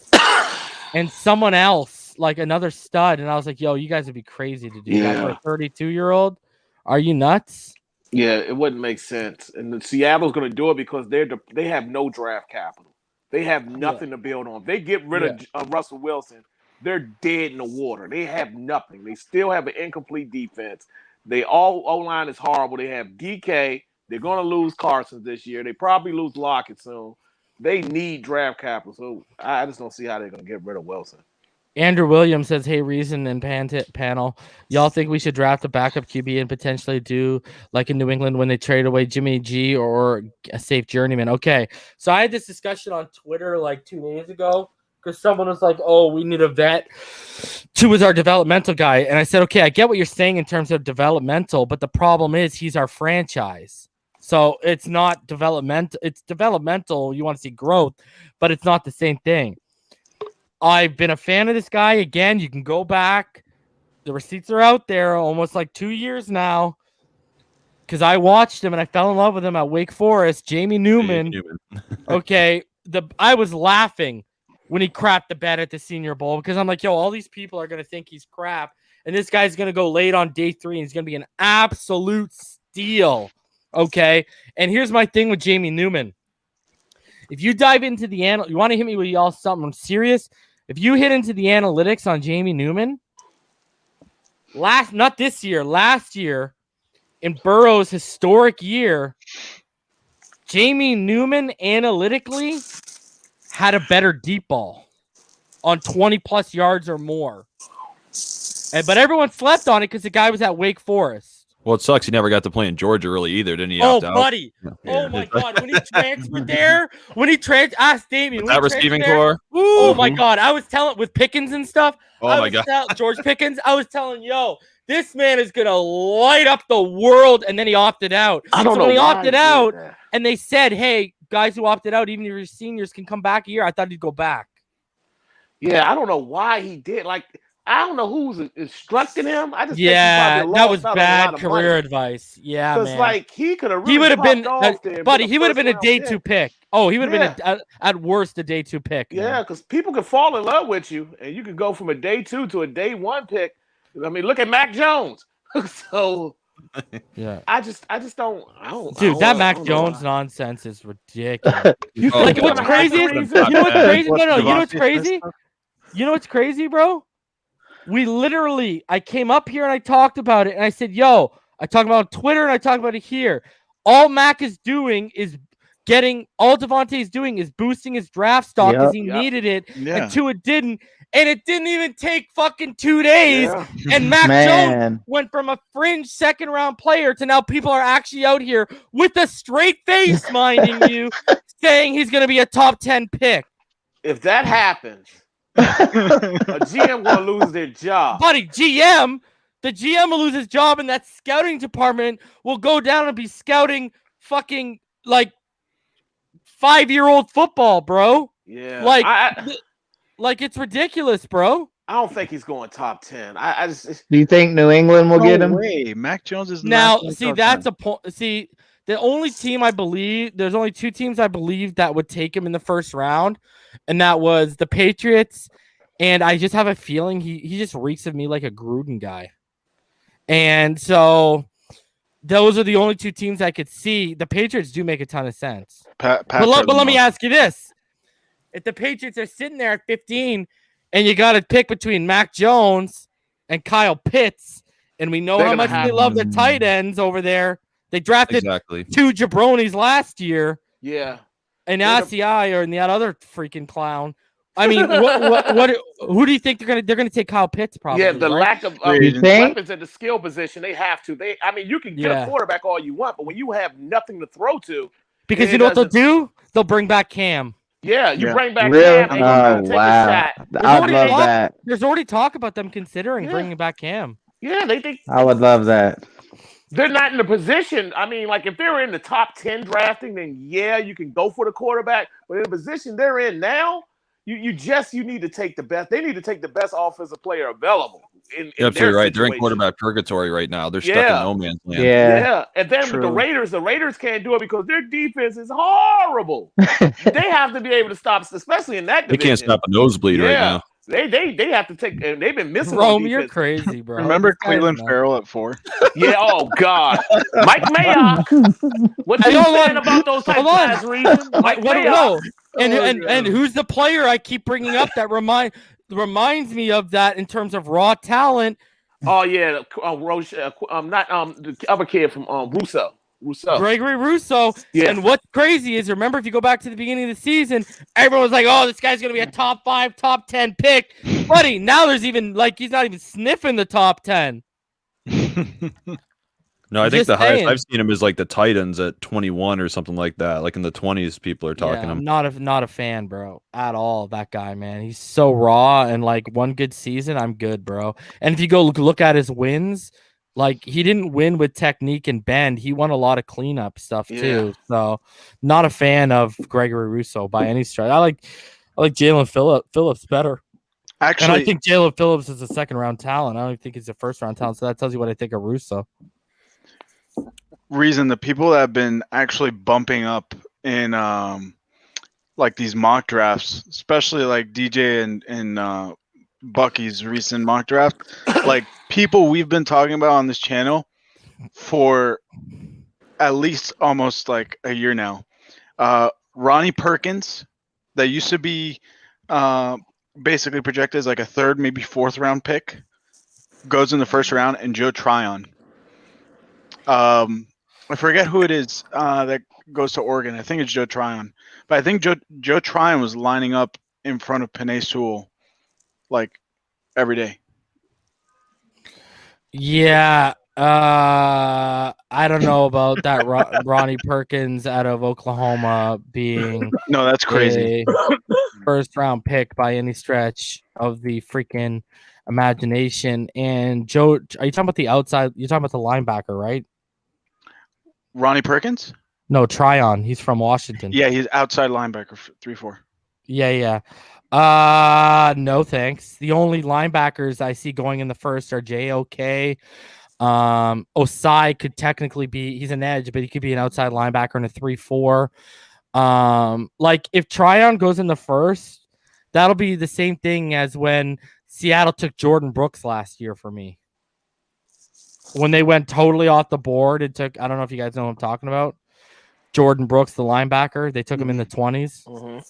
someone else, like another stud. And I was like, yo, you guys would be crazy to do that for a 32-year-old. Are you nuts? Yeah, it wouldn't make sense. And Seattle's going to do it because they have no draft capital. They have nothing to build on. If they get rid of Russell Wilson, they're dead in the water. They have nothing. They still have an incomplete defense. O-line is horrible. They have DK. They're going to lose Carson this year. They probably lose Lockett soon. They need draft capital. So I just don't see how they're going to get rid of Wilson. Andrew Williams says, hey, Reason and panel, y'all think we should draft a backup QB and potentially do like in New England when they trade away Jimmy G or a safe journeyman? Okay, so I had this discussion on Twitter like 2 days ago because someone was like, oh, we need a vet to is our developmental guy. And I said, okay, I get what you're saying in terms of developmental, but the problem is he's our franchise. So it's not developmental. It's developmental. You want to see growth, but it's not the same thing. I've been a fan of this guy. Again, you can go back. The receipts are out there almost like 2 years now because I watched him and I fell in love with him at Wake Forest. Jamie Newman. Okay, I was laughing when he crapped the bed at the Senior Bowl because I'm like, yo, all these people are going to think he's crap. And this guy's going to go late on day 3 and he's going to be an absolute steal. Okay, and here's my thing with Jamie Newman. If you dive into the you want to hit me with y'all something serious? If you hit into the analytics on Jamie Newman, not this year, last year, in Burrow's historic year, Jamie Newman analytically had a better deep ball on 20-plus yards or more. But everyone slept on it because the guy was at Wake Forest. Well, it sucks he never got to play in Georgia really either, didn't he? Buddy. Oh, my God. When he transferred there, ask Damien. That receiving core? Oh, my God. I was telling, with Pickens and stuff. Oh, my God. George Pickens, I was telling, yo, this man is going to light up the world. And then he opted out. I don't know. When he opted out, and they said, hey, guys who opted out, even if you're seniors, can come back a year. I thought he'd go back. Yeah, I don't know why he did. Like, I don't know who's instructing him. I just think that was bad career advice. Yeah, man. Because like he could have. He would have been, buddy. He would have been a day 2 pick. Oh, he would have been at worst a day 2 pick. Yeah, because people can fall in love with you, and you can go from a day 2 to a day 1 pick. I mean, look at Mac Jones. So yeah, I just don't. Dude, that Mac Jones nonsense is ridiculous. Like what's crazy? You know what's crazy? No. You know what's crazy? You know what's crazy, bro? We literally, I came up here and I talked about it and I said, yo, I talk about it on Twitter and I talk about it here. All Mac is doing is all Devontae is doing is boosting his draft stock because he needed it and Tua didn't. And it didn't even take fucking 2 days. Yeah. And Mac Jones went from a fringe 2nd-round player to now people are actually out here with a straight face, minding you, saying he's going to be a top 10 pick. If that happens, a GM will lose their job. Buddy, the GM will lose his job, and that scouting department will go down and be scouting fucking like 5-year-old football, bro. Yeah, like it's ridiculous, bro. I don't think he's going top 10. I just. Do you think New England will get him? Way. Mac Jones is now. See, that's 10. A point. See, the only team I believe there's only 2 teams I believe that would take him in the 1st round. And that was the Patriots, and I just have a feeling he just reeks of me like a Gruden guy. And so those are the only 2 teams I could see. The Patriots do make a ton of sense. But let me ask you this. If the Patriots are sitting there at 15 and you got to pick between Mac Jones and Kyle Pitts, and we know how much they love the tight ends over there, They drafted Exactly. 2 jabronis last year. Yeah. And ACI or that other freaking clown. I mean, who do you think they're gonna take Kyle Pitts probably? Yeah, the right? lack of You think? weapons at the skill position, they have to. You can get a quarterback all you want, but when you have nothing to throw to, because you know what they'll do? They'll bring back Cam. Yeah, you bring back Really? Cam and you're gonna take a shot. I'd love that. There's already talk about them considering bringing back Cam. Yeah, they think I would love that. they're not in the position. I mean, like if they were in the top 10 drafting, then yeah, you can go for the quarterback. But in the position they're in now, you need to take the best. They need to take the best offensive player available. You're absolutely right. They're in quarterback purgatory right now. They're stuck in no man's land. Yeah. And then with the Raiders can't do it because their defense is horrible. They have to be able to stop, especially in that division. They can't stop a nosebleed right now. They have to take, and they've been missing. Rome, you're crazy, bro. Remember Cleveland Farrell at 4? Yeah. Oh God, Mike Mayock. What you saying about those type of reasons? Mike Mayock. And who's the player I keep bringing up that reminds me of that in terms of raw talent? Oh yeah, not the other kid from Russo. Gregory Russo. Yeah. And what's crazy is, remember, if you go back to the beginning of the season, everyone was like, oh, this guy's going to be a top 5, top 10 pick. Buddy, now there's even, he's not even sniffing the top 10. No, I think the highest I've seen him is like the Titans at 21 or something like that. Like in the 20s, people are talking him. I'm not a fan, bro, at all. That guy, man, he's so raw. And one good season, I'm good, bro. And if you go look at his wins, he didn't win with technique and bend. He won a lot of cleanup stuff too. So, not a fan of Gregory Russo by any stretch. I like Jalen Phillips better. Actually, and I think Jalen Phillips is a second round talent. I don't think he's a first round talent. So that tells you what I think of Russo. Reason the people that have been actually bumping up in these mock drafts, especially like DJ and Bucky's recent mock draft, people we've been talking about on this channel for at least almost a year now. Ronnie Perkins, that used to be basically projected as a 3rd, maybe 4th round pick, goes in the 1st round, and Joe Tryon. I forget who it is that goes to Oregon. I think it's Joe Tryon. But I think Joe Tryon was lining up in front of Penei Sewell every day. Yeah. I don't know about that Ronnie Perkins out of Oklahoma being no, that's crazy. A first round pick by any stretch of the freaking imagination. And Joe, are you talking about the outside? You're talking about the linebacker, right? Ronnie Perkins? No, Tryon. He's from Washington. Yeah, he's outside linebacker, 3-4. Yeah. No thanks. The only linebackers I see going in the first are JOK. Osai could technically be, he's an edge, but he could be an outside linebacker in a 3-4. If Tryon goes in the first, that'll be the same thing as when Seattle took Jordan Brooks last year for me. When they went totally off the board and took, I don't know if you guys know what I'm talking about, Jordan Brooks, the linebacker. They took him in the 20s. Mm-hmm.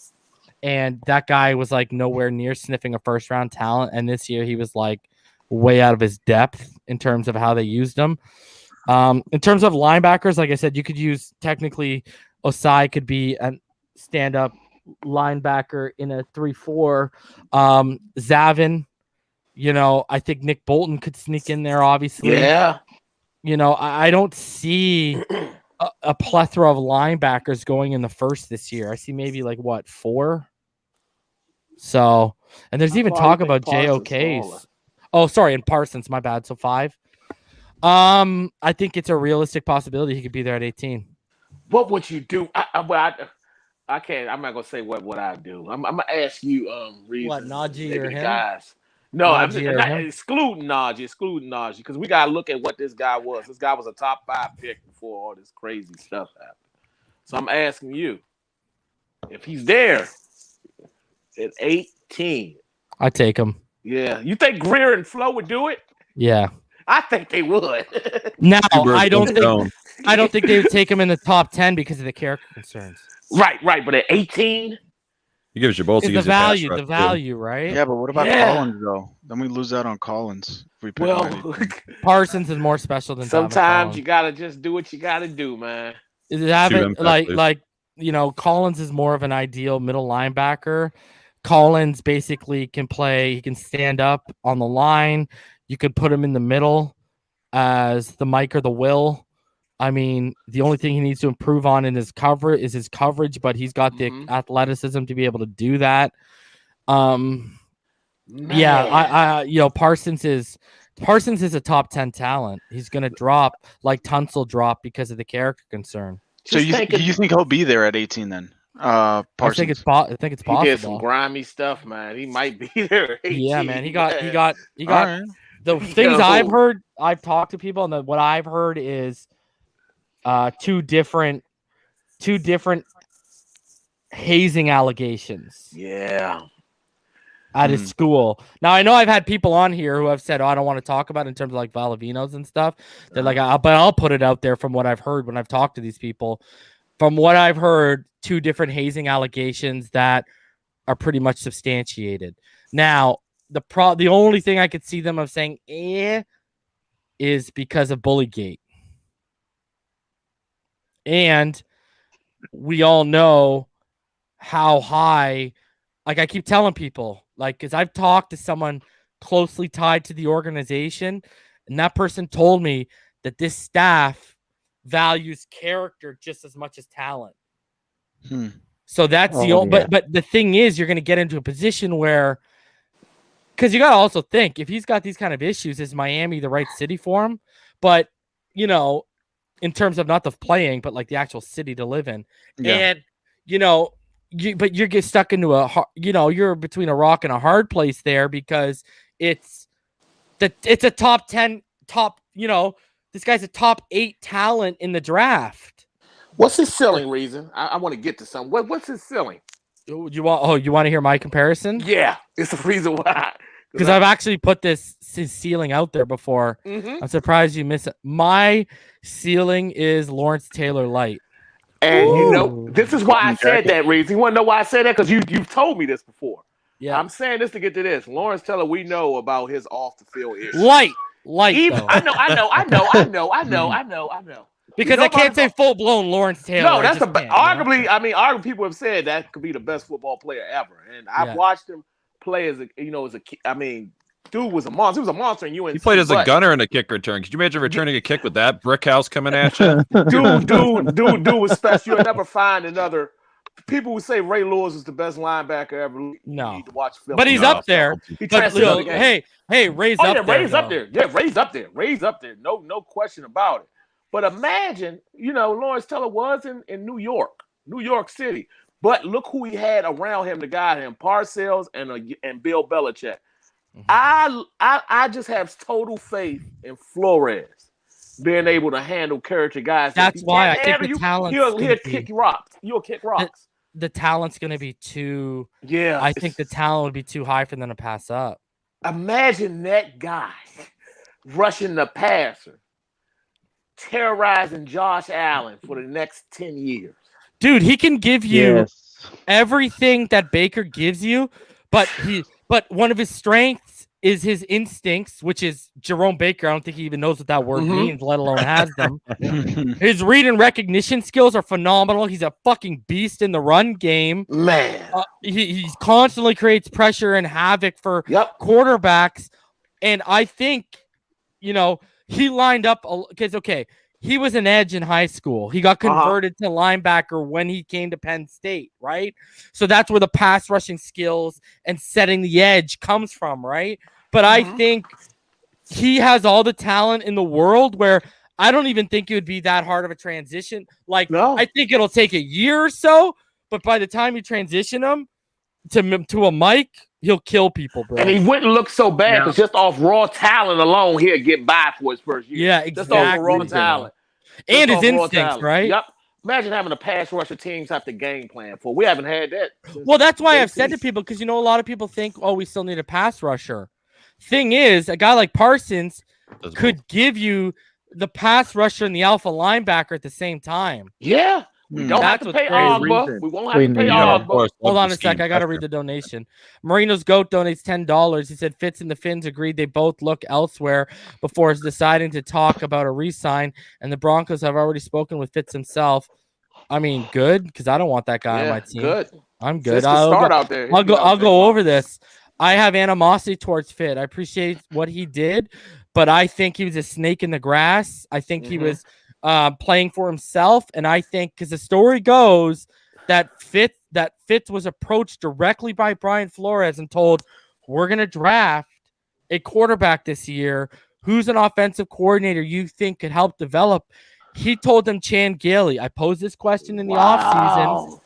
And that guy was nowhere near sniffing a first round talent. And this year he was way out of his depth in terms of how they used him. In terms of linebackers, like I said, you could use technically Osai could be a stand up linebacker in a 3-4. Zavin, I think Nick Bolton could sneak in there, obviously. Yeah. I don't see a plethora of linebackers going in the first this year. I see maybe 4. So, and there's even talk about JOKs. Oh, sorry, and Parsons, my bad. So 5. I think it's a realistic possibility he could be there at 18. What would you do? I can't. I'm not gonna say what I do. I'm gonna ask you. What, Najee or him? Guys. No, I'm not excluding Najee, because we gotta look at what this guy was. This guy was a top 5 pick before all this crazy stuff happened. So I'm asking you, if he's there at 18, I take him. Yeah, you think Greer and Flo would do it? Yeah, I think they would. Now I don't think they would take him in the top 10 because of the character concerns. Right. But at 18, He gives you both. Is He the gives you pass value, rush, the too. value, right? Yeah, but what about Yeah. Collins though? Then we lose out on Collins if we pick Well, anything. Parsons is more special than David sometimes Collins. you gotta just do what you gotta do, man. Is it have Two it impact plays. like Collins is more of an ideal middle linebacker. Collins basically can play. He can stand up on the line. You could put him in the middle as the Mike or the Will. I mean, the only thing he needs to improve on in his coverage, but he's got the athleticism to be able to do that. Yeah, I Parsons is a top 10 talent. He's gonna drop like Tunsil dropped because of the character concern. So you think he'll be there at 18 then? I Parsons. think it's possible. He did some grimy stuff, man. He might be there. At 18, Yeah, man. He got All right. the things I've heard. I've talked to people, and what I've heard is two different hazing allegations. Yeah. At his school. Now I know I've had people on here who have said, "Oh, I don't want to talk about it," in terms of like Valavinos and stuff. They're like, but I'll put it out there from what I've heard when I've talked to these people. From what I've heard, two different hazing allegations that are pretty much substantiated. Now, the only thing I could see them of saying is because of Bullygate. And we all know how high, like I keep telling people, like, because I've talked to someone closely tied to the organization, and that person told me that this staff values character just as much as talent. So that's the only, but the thing is, you're going to get into a position where, because you got to also think, if he's got these kind of issues, is Miami the right city for him? But, in terms of not the playing, but like the actual city to live in. Yeah. And, but you get stuck into you're between a rock and a hard place there, because it's a top 10, this guy's a top 8 talent in the draft. What's his ceiling, Reason? I want to get to something. What's his ceiling? You want to hear my comparison? Yeah, it's the reason why. Because I've actually put this ceiling out there before. I'm surprised you missed it. My ceiling is Lawrence Taylor Light. And this is why I said that, Reason. You want to know why I said that? Because you've told me this before. Yeah. I'm saying this to get to this. Lawrence Taylor, we know about his off the field issues. Light. I know. Because I can't say full blown Lawrence Taylor. No, that's arguably. I mean, arguably people have said that could be the best football player ever, and I've watched him play as a kid. I mean, dude was a monster. He was a monster in UNC. He played as a gunner in a kick return. Could you imagine returning a kick with that brick house coming at you? Dude was special. You'll never find another. People would say Ray Lewis is the best linebacker ever. No, you need to watch film. But he's up there. Hey, Ray's up there. Ray's up there. Yeah, Ray's up there. Ray's up there. No question about it. But imagine, Lawrence Taylor was in New York City. But look who he had around him to guide him: Parcells and Bill Belichick. I just have total faith in Flores being able to handle character guys. That's why I think the talent. He'll kick rocks. You'll kick rocks. The talent's going to be too. Yeah, I think the talent would be too high for them to pass up. Imagine that guy rushing the passer, terrorizing Josh Allen for the next 10 years. Dude, he can give you everything that Baker gives you, but one of his strengths is his instincts, which is Jerome Baker. I don't think he even knows what that word means, let alone has them. His read and recognition skills are phenomenal. He's a fucking beast in the run game. Man. He constantly creates pressure and havoc for quarterbacks. And I think, he lined up because, he was an edge in high school. He got converted to linebacker when he came to Penn State, right? So that's where the pass rushing skills and setting the edge comes from, right? But I think he has all the talent in the world where I don't even think it would be that hard of a transition. I think it'll take a year or so, but by the time you transition him to a Mike, he'll kill people, bro. And he wouldn't look so bad because just off raw talent alone, he'll get by for his first year. Yeah, exactly. Just off raw talent. And his instincts, right? Yep. Imagine having a pass rusher teams have to game plan for. We haven't had that. Well, that's why I've said to people, because, a lot of people think, we still need a pass rusher. Thing is, a guy like Parsons could give you the pass rusher and the alpha linebacker at the same time. Yeah. We don't have That's to pay what's crazy. Ogba. We won't have We to pay need- Yeah, of Ogba. course. Hold Love on the a sec. scheme. I got to That's read the donation. Marino's Goat donates $10. He said Fitz and the Finns agreed they both look elsewhere before deciding to talk about a re-sign, and the Broncos have already spoken with Fitz himself. I mean, good, because I don't want that guy on my team. Good. I'm good. Fitz can start out there. I'll go over this. I have animosity towards Fit. I appreciate what he did, but I think he was a snake in the grass. I think he was playing for himself, and I think because the story goes that Fitz was approached directly by Brian Flores and told, "We're gonna draft a quarterback this year. Who's an offensive coordinator you think could help develop?" He told them Chan Gailey. I posed this question in the offseason.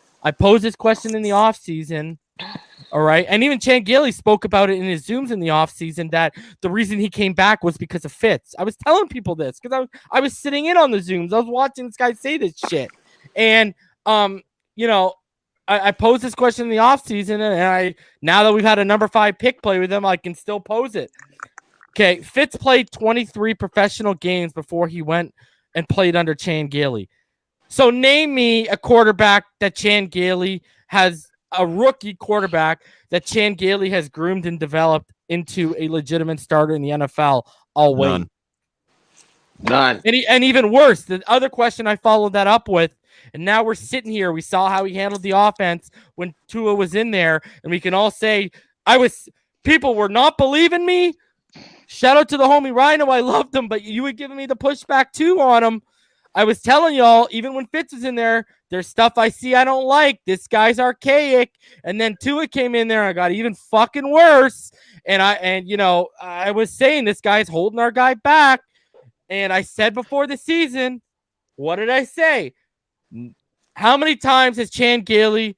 All right. And even Chan Gailey spoke about it in his Zooms in the offseason that the reason he came back was because of Fitz. I was telling people this because I was sitting in on the Zooms. I was watching this guy say this shit. And I posed this question in the offseason, and now that we've had a number 5 pick play with him, I can still pose it. Okay, Fitz played 23 professional games before he went and played under Chan Gailey. So name me a quarterback that Chan Gailey has, a rookie quarterback that Chan Gailey has groomed and developed into a legitimate starter in the NFL. I'll wait. None. And even worse, the other question I followed that up with, and now we're sitting here. We saw how he handled the offense when Tua was in there, and we can all say people were not believing me. Shout out to the homie Rhino. I loved him, but you were giving me the pushback too on him. I was telling y'all, even when Fitz was in there, there's stuff I see I don't like. This guy's archaic. And then Tua came in there and I got even fucking worse. And I was saying this guy's holding our guy back. And I said before the season, what did I say? How many times has Chan Gailey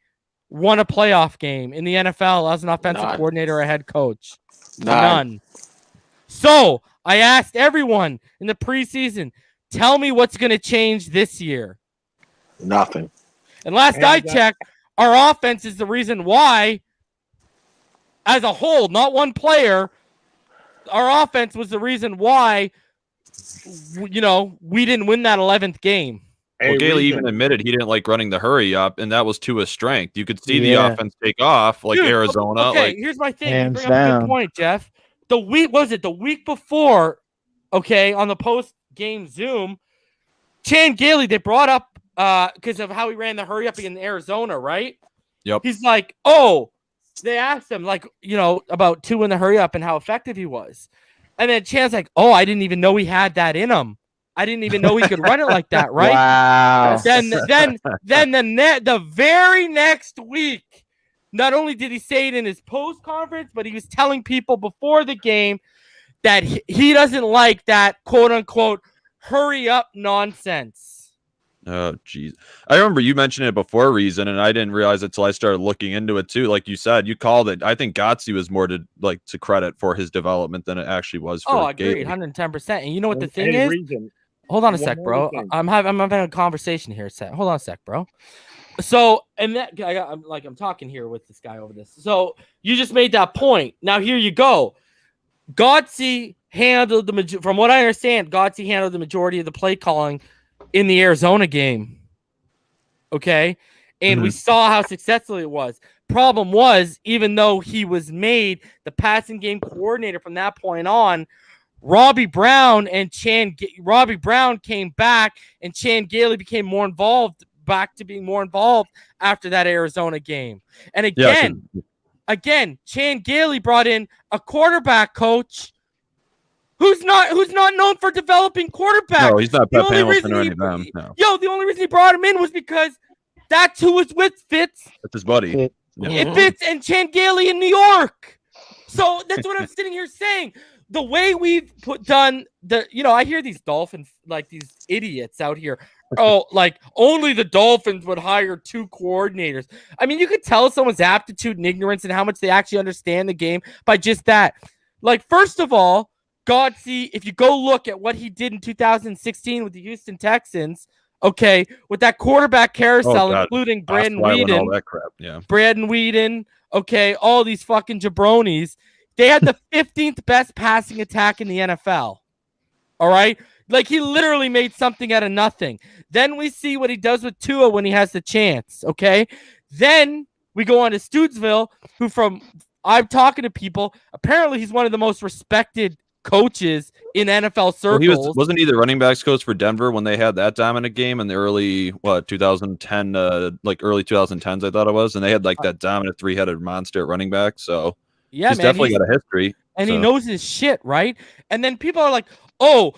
won a playoff game in the NFL as an offensive coordinator or a head coach? None. So I asked everyone in the preseason, tell me what's going to change this year. Nothing. And last I checked, our offense is the reason why, as a whole, not one player, our offense was the reason why, we didn't win that 11th game. Well, Gailey even admitted he didn't like running the hurry up, and that was to his strength. You could see the offense take off, like Dude, Arizona. Okay, here's my thing. You bring up a good point, Jeff. The week before, on the post-game Zoom, Chan Gailey, they brought up because of how he ran the hurry up in Arizona, right? Yep. He's like, they asked him, about Tua in the hurry up and how effective he was. And then Chan's like, I didn't even know he had that in him. I didn't even know he could run it like that, right? Wow. Then the very next week, not only did he say it in his post conference, but he was telling people before the game that he doesn't like that quote unquote hurry up nonsense. Oh, geez. I remember you mentioned it before Reason, and I didn't realize it till I started looking into it too. Like you said, you called it. I think Gotze was more to credit for his development than it actually was for I agree, 110%. And you know what the thing is? Reason. Hold on a sec, bro. I'm having a conversation here. Hold on a sec, bro. So, and that I'm talking here with this guy over this. So you just made that point. Now here you go. Gotze handled from what I understand, Gotze handled the majority of the play calling in the Arizona game. Okay. And we saw how successful it was. Problem was, even though he was made the passing game coordinator from that point on, Robbie Brown came back and Chan Gailey became more involved, back to being more involved after that Arizona game. And again, Chan Gailey brought in a quarterback coach who's not known for developing quarterbacks. No, he's not Pep Hamilton or any of them. No. The only reason he brought him in was because that's who was with Fitz. That's his buddy. Fitz and Chan Gailey in New York. So that's what I'm sitting here saying. The way we've I hear these Dolphins, these idiots out here. Only the Dolphins would hire 2 coordinators. I mean, you could tell someone's aptitude and ignorance and how much they actually understand the game by just that. First of all, Gotze, if you go look at what he did in 2016 with the Houston Texans, with that quarterback carousel, including Braden Weeden, all that crap. Yeah. Braden Weeden, all these fucking jabronis. They had the 15th best passing attack in the NFL. All right. Like, he literally made something out of nothing. Then we see what he does with Tua when he has the chance, okay? Then we go on to Stootsville, who I'm talking to people, apparently he's one of the most respected coaches in NFL circles. Well, wasn't he the running backs coach for Denver when they had that dominant game in the early 2010, like early 2010s, I thought it was, and they had like that dominant 3-headed monster at running back. So yeah, he's definitely got a history, and he knows his shit, right? And then people are like, "Oh,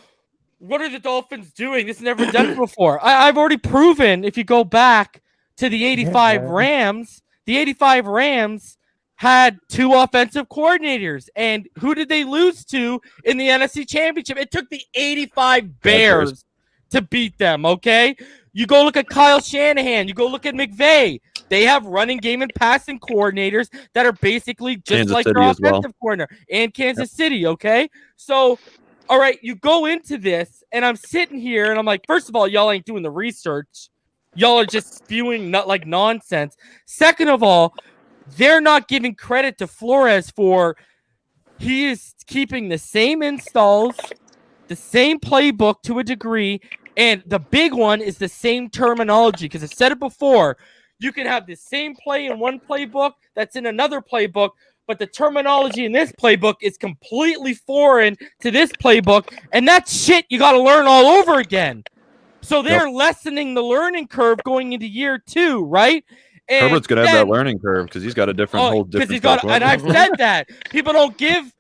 what are the Dolphins doing? This has never been done before." I've already proven. If you go back to the '85 Rams, the '85 Rams had 2 offensive coordinators. And who did they lose to in the NFC Championship? It took the '85 Bears to beat them, okay? You go look at Kyle Shanahan. You go look at McVay. They have running game and passing coordinators that are basically just Kansas like City their as offensive coordinator. And Kansas City, okay? So, all right, you go into this, and I'm sitting here, and I'm like, first of all, y'all ain't doing the research. Y'all are just spewing like nonsense. Second of all, they're not giving credit to Flores for he is keeping the same installs, the same playbook to a degree, and the big one is the same terminology. Because I've said it before, you can have the same play in one playbook that's in another playbook, but the terminology in this playbook is completely foreign to this playbook, and that's shit you got to learn all over again. So they're lessening the learning curve going into year 2, right? And Herbert's gonna have that learning curve because he's got a whole different. And I've said that people don't give.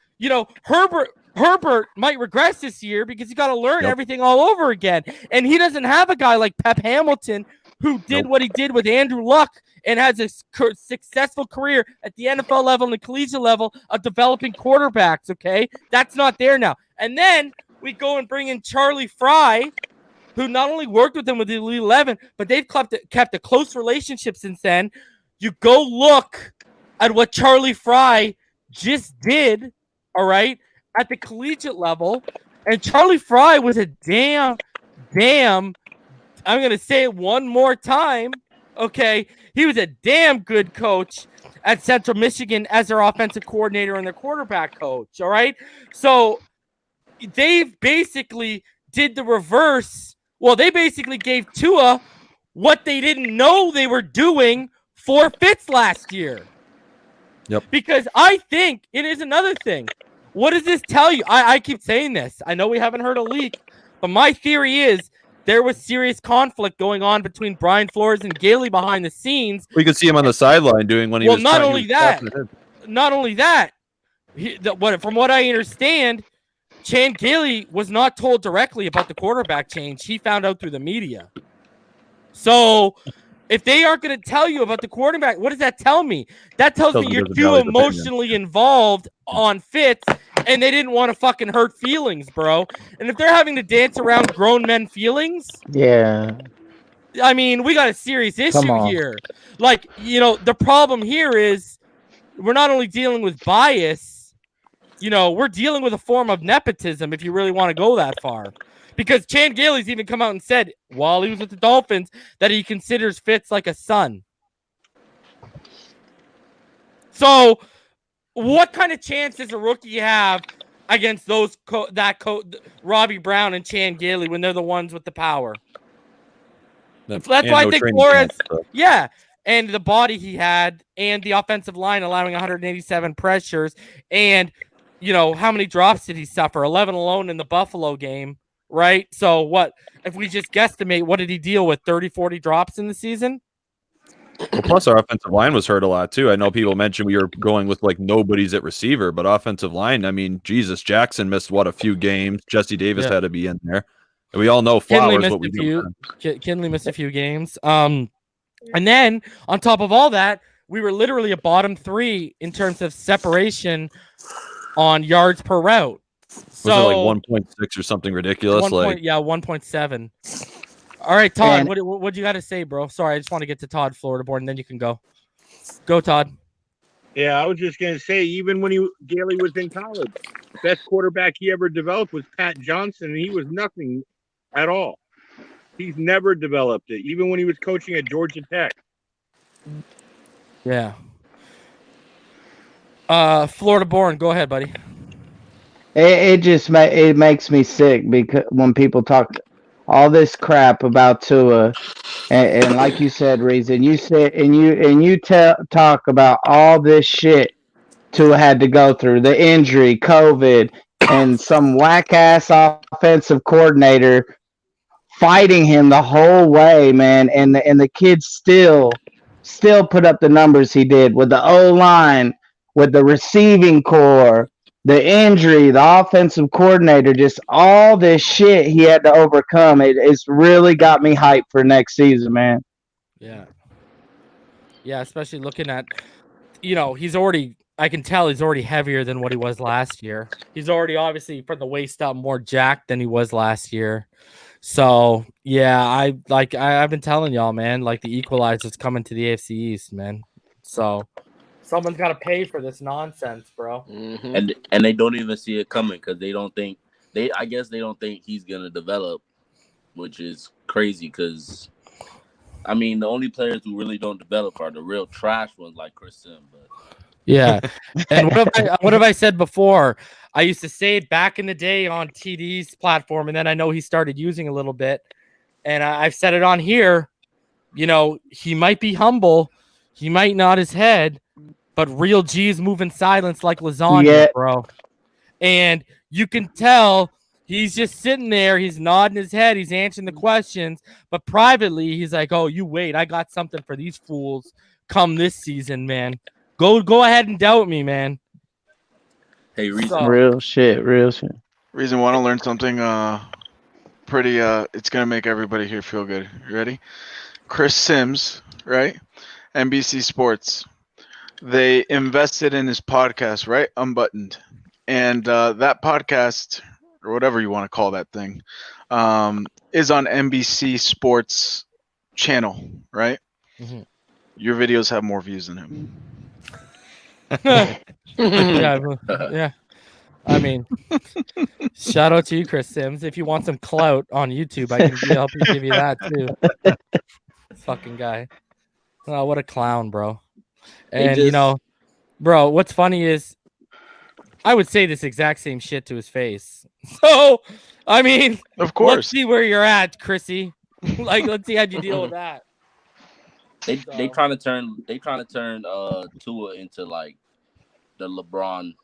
Herbert might regress this year because he's got to learn everything all over again, and he doesn't have a guy like Pep Hamilton who did what he did with Andrew Luck and has a successful career at the NFL level and the collegiate level of developing quarterbacks. Okay, that's not there now. And then we go and bring in Charlie Fry, who not only worked with them with the Elite 11, but they've kept a close relationship since then. You go look at what Charlie Fry just did, all right, at the collegiate level. And Charlie Fry was a damn, I'm going to say it one more time, okay? He was a damn good coach at Central Michigan as their offensive coordinator and their quarterback coach, all right? So they've basically did the reverse. Well, they basically gave Tua what they didn't know they were doing for Fitz last year. Yep. Because I think it is another thing. What does this tell you? I keep saying this. I know we haven't heard a leak, but my theory is there was serious conflict going on between Brian Flores and Gailey behind the scenes. We could see him on the sideline doing when he was. Not only that, from what I understand, Chan Gailey was not told directly about the quarterback change. He found out through the media. So if they aren't going to tell you about the quarterback, what does that tell me? That tells me you're too emotionally involved on Fitz, and they didn't want to fucking hurt feelings, bro. And if they're having to dance around grown men feelings, I mean, we got a serious issue here. Like, the problem here is we're not only dealing with bias, we're dealing with a form of nepotism if you really want to go that far. Because Chan Gailey's even come out and said while he was with the Dolphins that he considers Fitz like a son. So what kind of chance does a rookie have against those Robbie Brown and Chan Gailey when they're the ones with the power? That's why I think Flores, and the body he had and the offensive line allowing 187 pressures and how many drops did he suffer? 11 alone in the Buffalo game, right? So what if we just guesstimate, what did he deal with? 30, 40 drops in the season? Well, plus our offensive line was hurt a lot too. I know people mentioned we were going with like nobodies at receiver, but offensive line, I mean, Jesus, Jackson missed a few games. Jesse Davis had to be in there. And we all know Flowers what we do. Kinley missed a few games. And then on top of all that, we were literally a bottom 3 in terms of separation on yards per route. So was it like 1.6 or something ridiculous? 1.7. All right, Todd, what you got to say, bro? Sorry, I just want to get to Todd, Florida born, and then you can go. Go, Todd. Yeah, I was just going to say, even when Gailey was in college, best quarterback he ever developed was Pat Johnson, and he was nothing at all. He's never developed it, even when he was coaching at Georgia Tech. Yeah. Florida born, go ahead, buddy. It makes me sick because when people talk all this crap about Tua, and like you said, Reason, you said and you talk about all this shit Tua had to go through, the injury, COVID, and some whack ass offensive coordinator fighting him the whole way, man, and the kid still put up the numbers he did with the O line, with the receiving core, the injury, the offensive coordinator, just all this shit he had to overcome. It's really got me hyped for next season, man. Yeah. Yeah, especially looking at, he's already, I can tell he's already heavier than what he was last year. He's already obviously from the waist up more jacked than he was last year. So yeah, I've been telling y'all, man, like the equalizer's coming to the AFC East, man. So someone's got to pay for this nonsense, bro. Mm-hmm. And they don't even see it coming because I guess they don't think he's gonna develop, which is crazy because I mean the only players who really don't develop are the real trash ones like Chris Sim. But yeah, and what have I said before? I used to say it back in the day on TD's platform, and then I know he started using a little bit, and I've said it on here. He might be humble, he might nod his head, but real G's move in silence like lasagna, bro. And you can tell he's just sitting there, he's nodding his head, he's answering the questions, but privately he's like, "Oh, you wait, I got something for these fools come this season, man. Go ahead and doubt me, man." Hey, Reason. Real shit. Reason want to learn something pretty it's gonna make everybody here feel good. You ready? Chris Sims, right? NBC Sports. They invested in his podcast, right? Unbuttoned. And that podcast, or whatever you want to call that thing, is on NBC Sports channel, right? Mm-hmm. Your videos have more views than him. Yeah. I mean, shout out to you, Chris Sims. If you want some clout on YouTube, I can help you give you that too. Fucking guy. Oh, what a clown, bro. And bro, what's funny is I would say this exact same shit to his face. So, I mean, of course. Let's see where you're at, Chrissy. Let's see how you deal with that. They trying to turn Tua into like the LeBron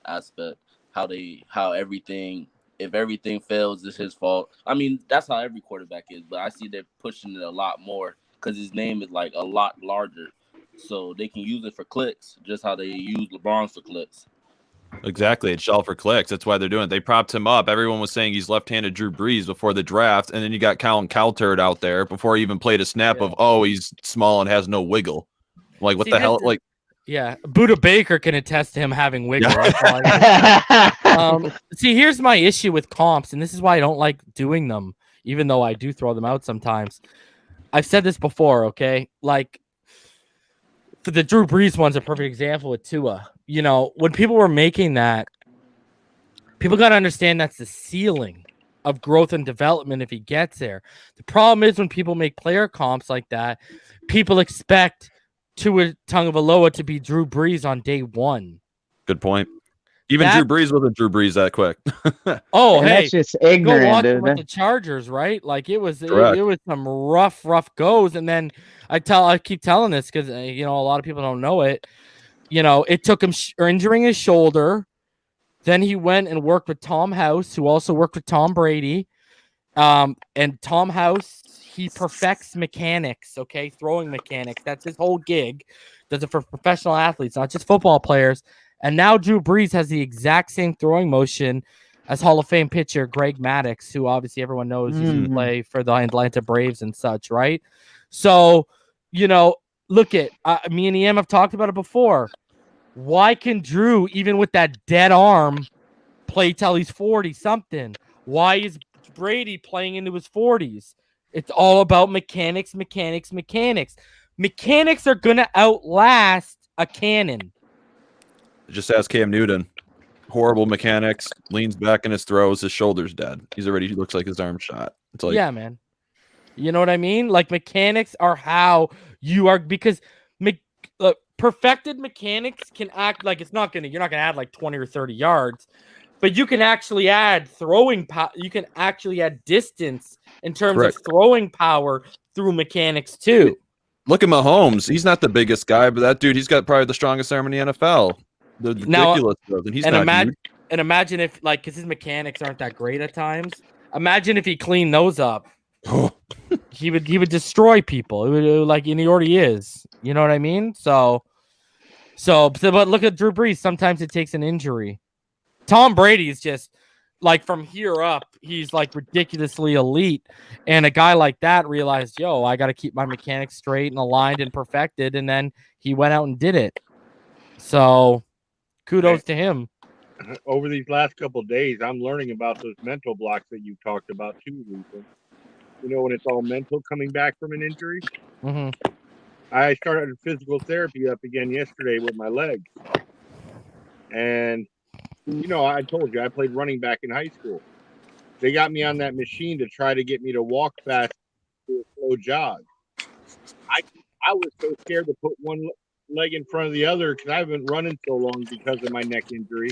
aspect. How everything, if everything fails, it's his fault. I mean, that's how every quarterback is, but I see they're pushing it a lot more because his name is like a lot larger, so they can use it for clicks, just how they use LeBron's for clicks. Exactly. It's shell for clicks. That's why they're doing it. They propped him up. Everyone was saying he's left-handed Drew Brees before the draft, and then you got Colin Cowherd out there before he even played a snap of, he's small and has no wiggle. Like, what the hell? Like, yeah, Buda Baker can attest to him having wiggle. See, here's my issue with comps, and this is why I don't like doing them, even though I do throw them out sometimes. I've said this before, okay? Like, for the Drew Brees one's a perfect example with Tua. When people were making that, people got to understand that's the ceiling of growth and development if he gets there. The problem is when people make player comps like that, people expect Tua Tagovailoa to be Drew Brees on day one. Good point. Even Drew Brees wasn't Drew Brees that quick. That's just ignorant. Go watch him with the Chargers, right? Like it was some rough goes, and then I keep telling this because a lot of people don't know it. It took him injuring his shoulder. Then he went and worked with Tom House, who also worked with Tom Brady. And Tom House, he perfects mechanics, okay? Throwing mechanics. That's his whole gig. Does it for professional athletes, not just football players. And now Drew Brees has the exact same throwing motion as Hall of Fame pitcher Greg Maddux, who obviously everyone knows he's going to play for the Atlanta Braves and such, right? So, look at me and EM have talked about it before. Why can Drew, even with that dead arm, play till he's 40-something? Why is Brady playing into his 40s? It's all about mechanics. Mechanics are going to outlast a cannon. Just ask Cam Newton. Horrible mechanics, leans back in his throws, his shoulder's dead. He looks like his arm's shot. It's like, yeah, man. You know what I mean? Like mechanics are how you are, because perfected mechanics can act like you're not gonna add like 20 or 30 yards, but you can actually add throwing power. You can actually add distance in terms Correct. of throwing power through mechanics too. Look at Mahomes. He's not the biggest guy, but that dude, he's got probably the strongest arm in the NFL. The ridiculous throws, and he's not huge. And imagine if, like, because his mechanics aren't that great at times. Imagine if he cleaned those up. he would destroy people. It would, like, and he already is. You know what I mean? So, but look at Drew Brees. Sometimes it takes an injury. Tom Brady's just like from here up, he's like ridiculously elite. And a guy like that realized, yo, I got to keep my mechanics straight and aligned and perfected. And then he went out and did it. So kudos to him. Over these last couple of days, I'm learning about those mental blocks that you talked about too, Lisa. You know, when it's all mental coming back from an injury. Mm-hmm. I started physical therapy up again yesterday with my leg. And, you know, I told you I played running back in high school. They got me on that machine to try to get me to walk fast to a slow jog. I was so scared to put one leg in front of the other because I haven't run in so long because of my neck injury.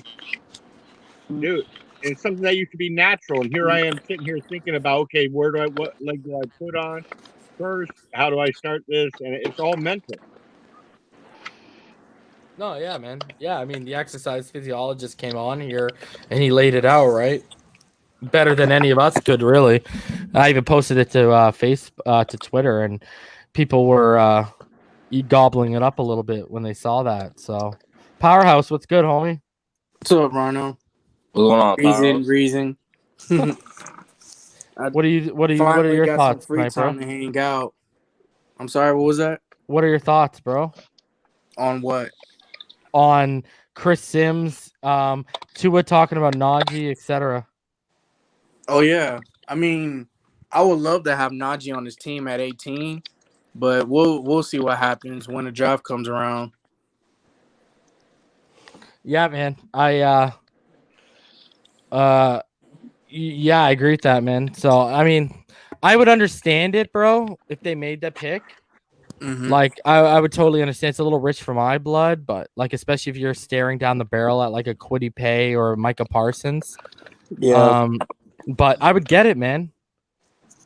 Dude, and it's something that used to be natural. And here I am sitting here thinking about, okay, what leg do I put on first? How do I start this? And it's all mental. No, yeah, man. Yeah, I mean, the exercise physiologist came on here and he laid it out, right? Better than any of us could, really. I even posted it to to Twitter, and people were gobbling it up a little bit when they saw that. So, Powerhouse, what's good, homie? What's up, Rhino? What's going on? Reason. What are your thoughts, some free time to hang out. I'm sorry, what was that? What are your thoughts, bro? On what? On Chris Sims, Tua talking about Najee, etc. Oh yeah, I mean, I would love to have Najee on his team at 18, but we'll see what happens when the draft comes around. Yeah, man. I agree with that, man. So I mean, I would understand it, bro, if they made that pick. Mm-hmm. Like I would totally understand. It's a little rich for my blood, but like especially if you're staring down the barrel at like a Kwity Paye or Micah Parsons. Yeah. But I would get it, man.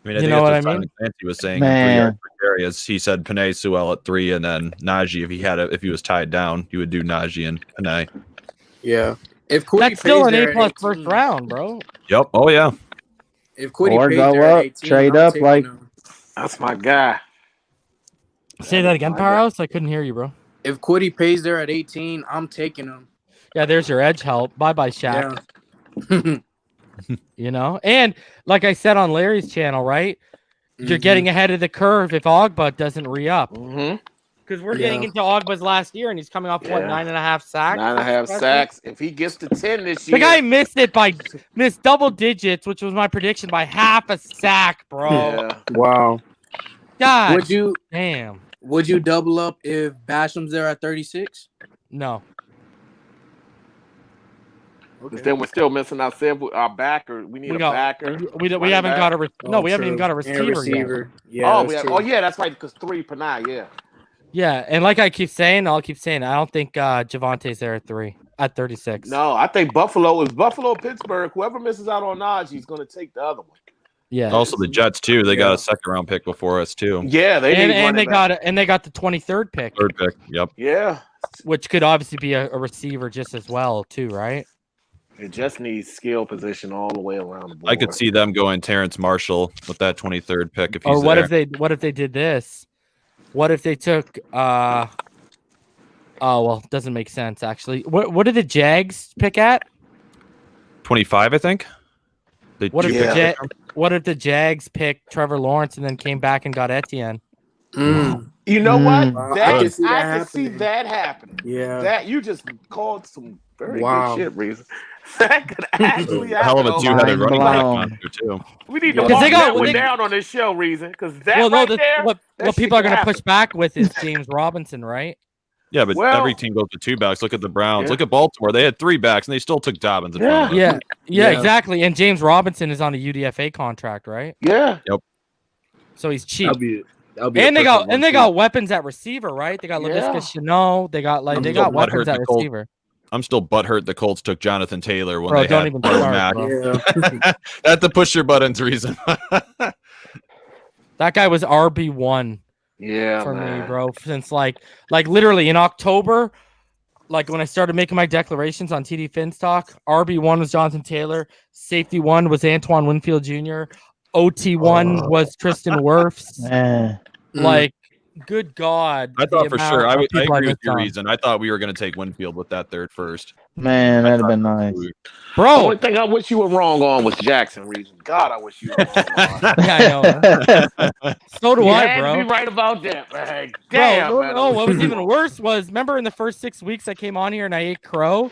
I mean, I You think know that's what I Simon mean? Clancy was saying Man. in 3 yards per carry, as he said Penei Sewell at 3, and then Najee if he was tied down, he would do Najee and Penei. Yeah. If Kwity That's still Paye's an there A+ at first 18, round, bro. Yep. Oh yeah. If Kwity Or Paye's go there at up, 18, trade I'm up taking like- him. That's my guy. Say that again, Powerhouse. I couldn't hear you, bro. If Kwity Paye's there at 18, I'm taking him. Yeah, there's your edge help. Bye, Shaq. Yeah. You know, and like I said on Larry's channel, right? You're Mhm. getting ahead of the curve if Ogba doesn't re-up. Mm-hmm. Because we're getting into Ogba's last year, and he's coming off, what, Yeah. 9.5 sacks? 9.5 sacks. If he gets to 10 this year, The guy missed double digits, which was my prediction, by half a sack, bro. yeah. Wow. God Would damn. you double up if Basham's there at 36? No. Because then we're still missing our backer. We need a backer. We haven't got a we haven't even got a And receiver yet. Yeah, Oh, that's true. yeah, that's right. Because 3 Penei, yeah. Yeah, and like I keep saying, I don't think Javante's there at 3 at 36. No, I think Buffalo, Pittsburgh, whoever misses out on Najee is going to take the other one. Yeah. Also the Jets too. They got a 2nd round pick before us too. Yeah, they got the 23rd pick. 3rd pick. Yep. Yeah. Which could obviously be a receiver just as well, too, right? It just needs skill position all the way around the board. I could see them going Terrence Marshall with that 23rd pick if he's Or what there. if they did this? What if they took oh well, doesn't make sense actually. What did the Jags pick at? 25, I think. What if the Jags picked Trevor Lawrence and then came back and got Etienne? You know what? I can see that happening. Yeah. That you just called some very Wow. good shit, reason. That could actually happen. Hell of a Oh, two-headed running back blown. monster too. We need to Because walk they got- that one they- down on this show, reason. Because that Well, no, right there, what that people are shit going to could push back with is James Robinson, right? Yeah, but Well- every team goes with 2 backs. Look at the Browns. Yeah. Look at Baltimore. They had 3 backs and they still took Dobbins in front of them. Yeah, Yeah. exactly. And James Robinson is on a UDFA contract, right? Yeah. So he's cheap. That'll be And a they got perfect one, weapons at receiver, right? They got Yeah. Laviska Shenault. They got What weapons hurt at the Colts? receiver. I'm still butthurt the Colts took Jonathan Taylor when Bro, they don't had even Marlon start, Mack. bro. That's the push your buttons reason. That guy was RB1 for me, bro. Since like literally in October, like when I started making my declarations on TD Fins Talk, RB1 was Jonathan Taylor, safety 1 was Antoine Winfield Jr., OT1 was Tristan Wirfs. Man. Like, good God. I thought for sure. I agree with your on. reason. I thought we were going to take Winfield with that third first. Man, that'd have been nice. Bro. The only thing I wish you were wrong on was Jackson reason. God, I wish you were wrong on. Yeah, I know. So do I, bro. You had to be right about that, man. Damn, bro, man. Oh, what was even worse was, remember in the first 6 weeks I came on here and I ate crow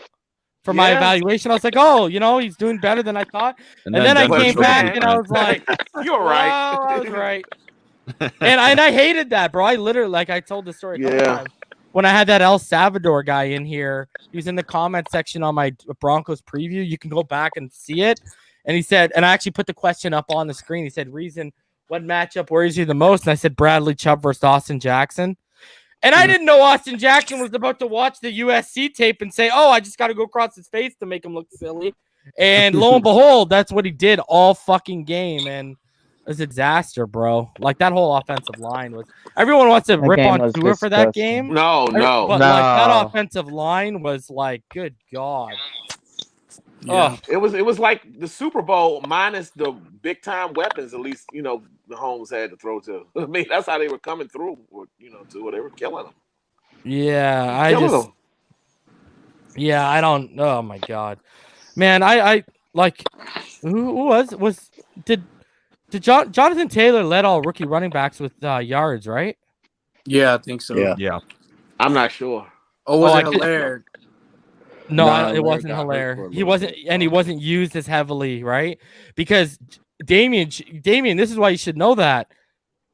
for my evaluation? I was like, oh, he's doing better than I thought. And then I came back and I was like, you're right. Well, I was right. and I hated that, bro. I literally, like, I told the story a couple times. When I had that El Salvador guy in here, he was in the comment section on my Broncos preview. You can go back and see it. And he said, and I actually put the question up on the screen. He said, Reason, what matchup worries you the most? And I said, Bradley Chubb versus Austin Jackson. And I didn't know Austin Jackson was about to watch the USC tape and say, oh, I just got to go across his face to make him look silly. And lo and behold, that's what he did all fucking game. And it was a disaster, bro. Like, that whole offensive line was. Everyone wants to rip on Tua for that game. No. But like, that offensive line was like, good God. Yeah. It was like the Super Bowl minus the big time weapons. At least the Holmes had to throw to. I mean, that's how they were coming through. To they were killing them. Yeah, I don't. Oh my God, man. I like. Who did Jonathan Taylor led all rookie running backs with yards, right? Yeah, I think so. Yeah. I'm not sure. Oh, was it Hilaire? No, it wasn't Hilaire. He wasn't used as heavily, right? Because Damien, this is why you should know that.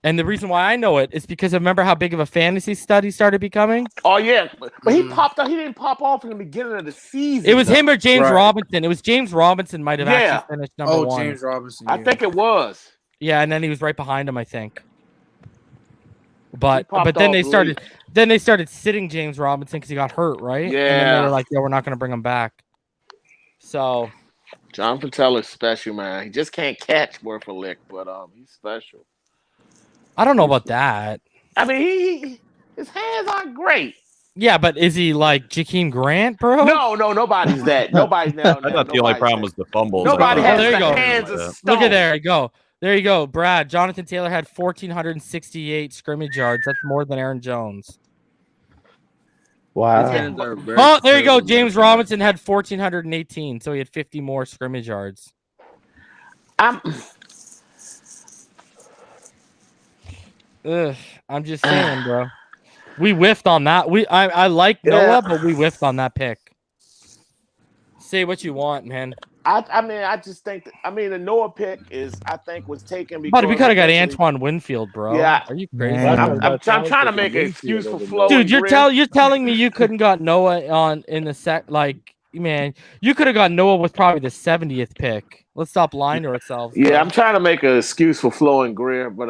And the reason why I know it is because I remember how big of a fantasy stud he started becoming. Oh, yeah. But he popped out. He didn't pop off in the beginning of the season. It was him or James Robinson. It was James Robinson might have actually finished number 1. James Robinson. I think it was. Yeah, and then he was right behind him, I think. But then they started sitting James Robinson because he got hurt, right? Yeah. And then they were like, we're not going to bring him back. So Jonathan Taylor's special, man. He just can't catch worth a lick, but he's special. I don't know about that. I mean, his hands aren't great. Yeah, but is he like Jakeem Grant, bro? No, nobody's that. Nobody's now. I thought the only problem was the fumbles. Nobody has there you the go. hands of stone. Look at there you go. There you go, Brad. Jonathan Taylor had 1,468 scrimmage yards. That's more than Aaron Jones. Wow. Oh, there you go. James Robinson had 1,418, so he had 50 more scrimmage yards. I'm just saying, bro. We whiffed on that. I like Noah, but we whiffed on that pick. Say what you want, man. I just think the Noah pick was taken because we could have got Antoine Winfield, bro. Yeah. Are you crazy? I'm trying to make an excuse for Flo. Dude, you're telling me you couldn't got Noah in the set, like, man, you could have got Noah with probably the 70th pick. Let's stop lying to ourselves. Yeah, bro. I'm trying to make an excuse for Flo and Greer, but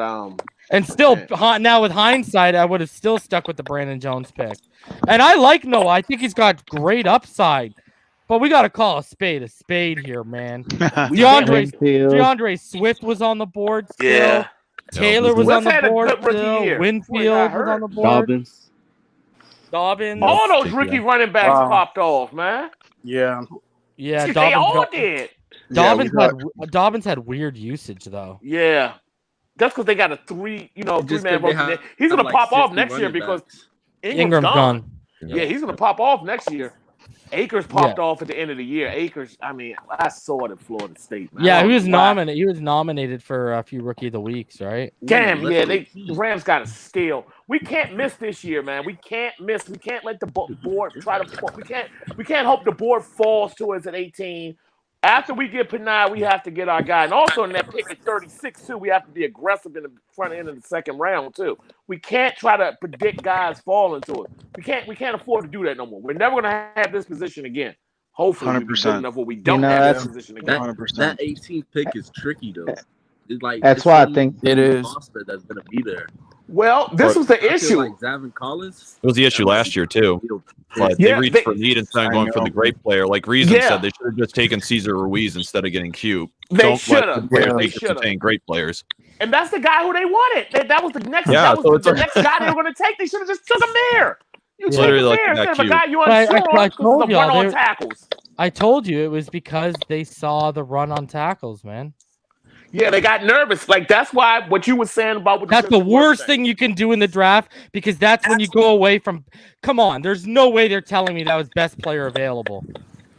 and still, now with hindsight, I would have still stuck with the Brandon Jones pick. And I like Noah. I think he's got great upside. But we got to call a spade here, man. DeAndre Swift was on the board still. Yeah. Taylor was on the board still. still. Winfield was on the board. Dobbins. All those rookie running backs popped off, man. Yeah. Yeah, Dobbins, they all did. Dobbins had weird usage, though. Yeah. That's because they got a three-man rookie. He's going to pop off next year because Ingram's gone. Yeah, he's going to pop off next year. Akers popped off at the end of the year. Akers, I saw it at Florida State, man. Yeah, he was nominated. He was nominated for a few Rookie of the Weeks, right? Damn, the Rams got to steal. We can't miss this year, man. We can't miss. We can't let the board try to. We can't hope the board falls to us at 18. After we get Penei, we have to get our guy. And also in that pick at 36, too, we have to be aggressive in the front end of the second round, too. We can't try to predict guys falling to it. We can't afford to do that no more. We're never going to have this position again. Hopefully, 100%. We'll be good enough where we don't have this position again. 100%. That 18th pick is tricky, though. It's like that's why I think it is. That's going to be there. Well, this was the issue. Like Zavin Collins. It was the issue last year too. But they reached for need instead of going for the great player. Like Reason said, they should have just taken Cesar Ruiz instead of getting Cube. They should have. They should have taken great players. And that's the guy who they wanted. That was the next. Yeah, that was the next guy they were going to take. They should have just took him there. You take him there instead of a guy you unsure on because of the run on tackles. I told you it was because they saw the run on tackles, man. Yeah, they got nervous. Like that's why what you were saying about what that's the worst thing you can do in the draft because that's when you go away from. Come on, there's no way they're telling me that was best player available.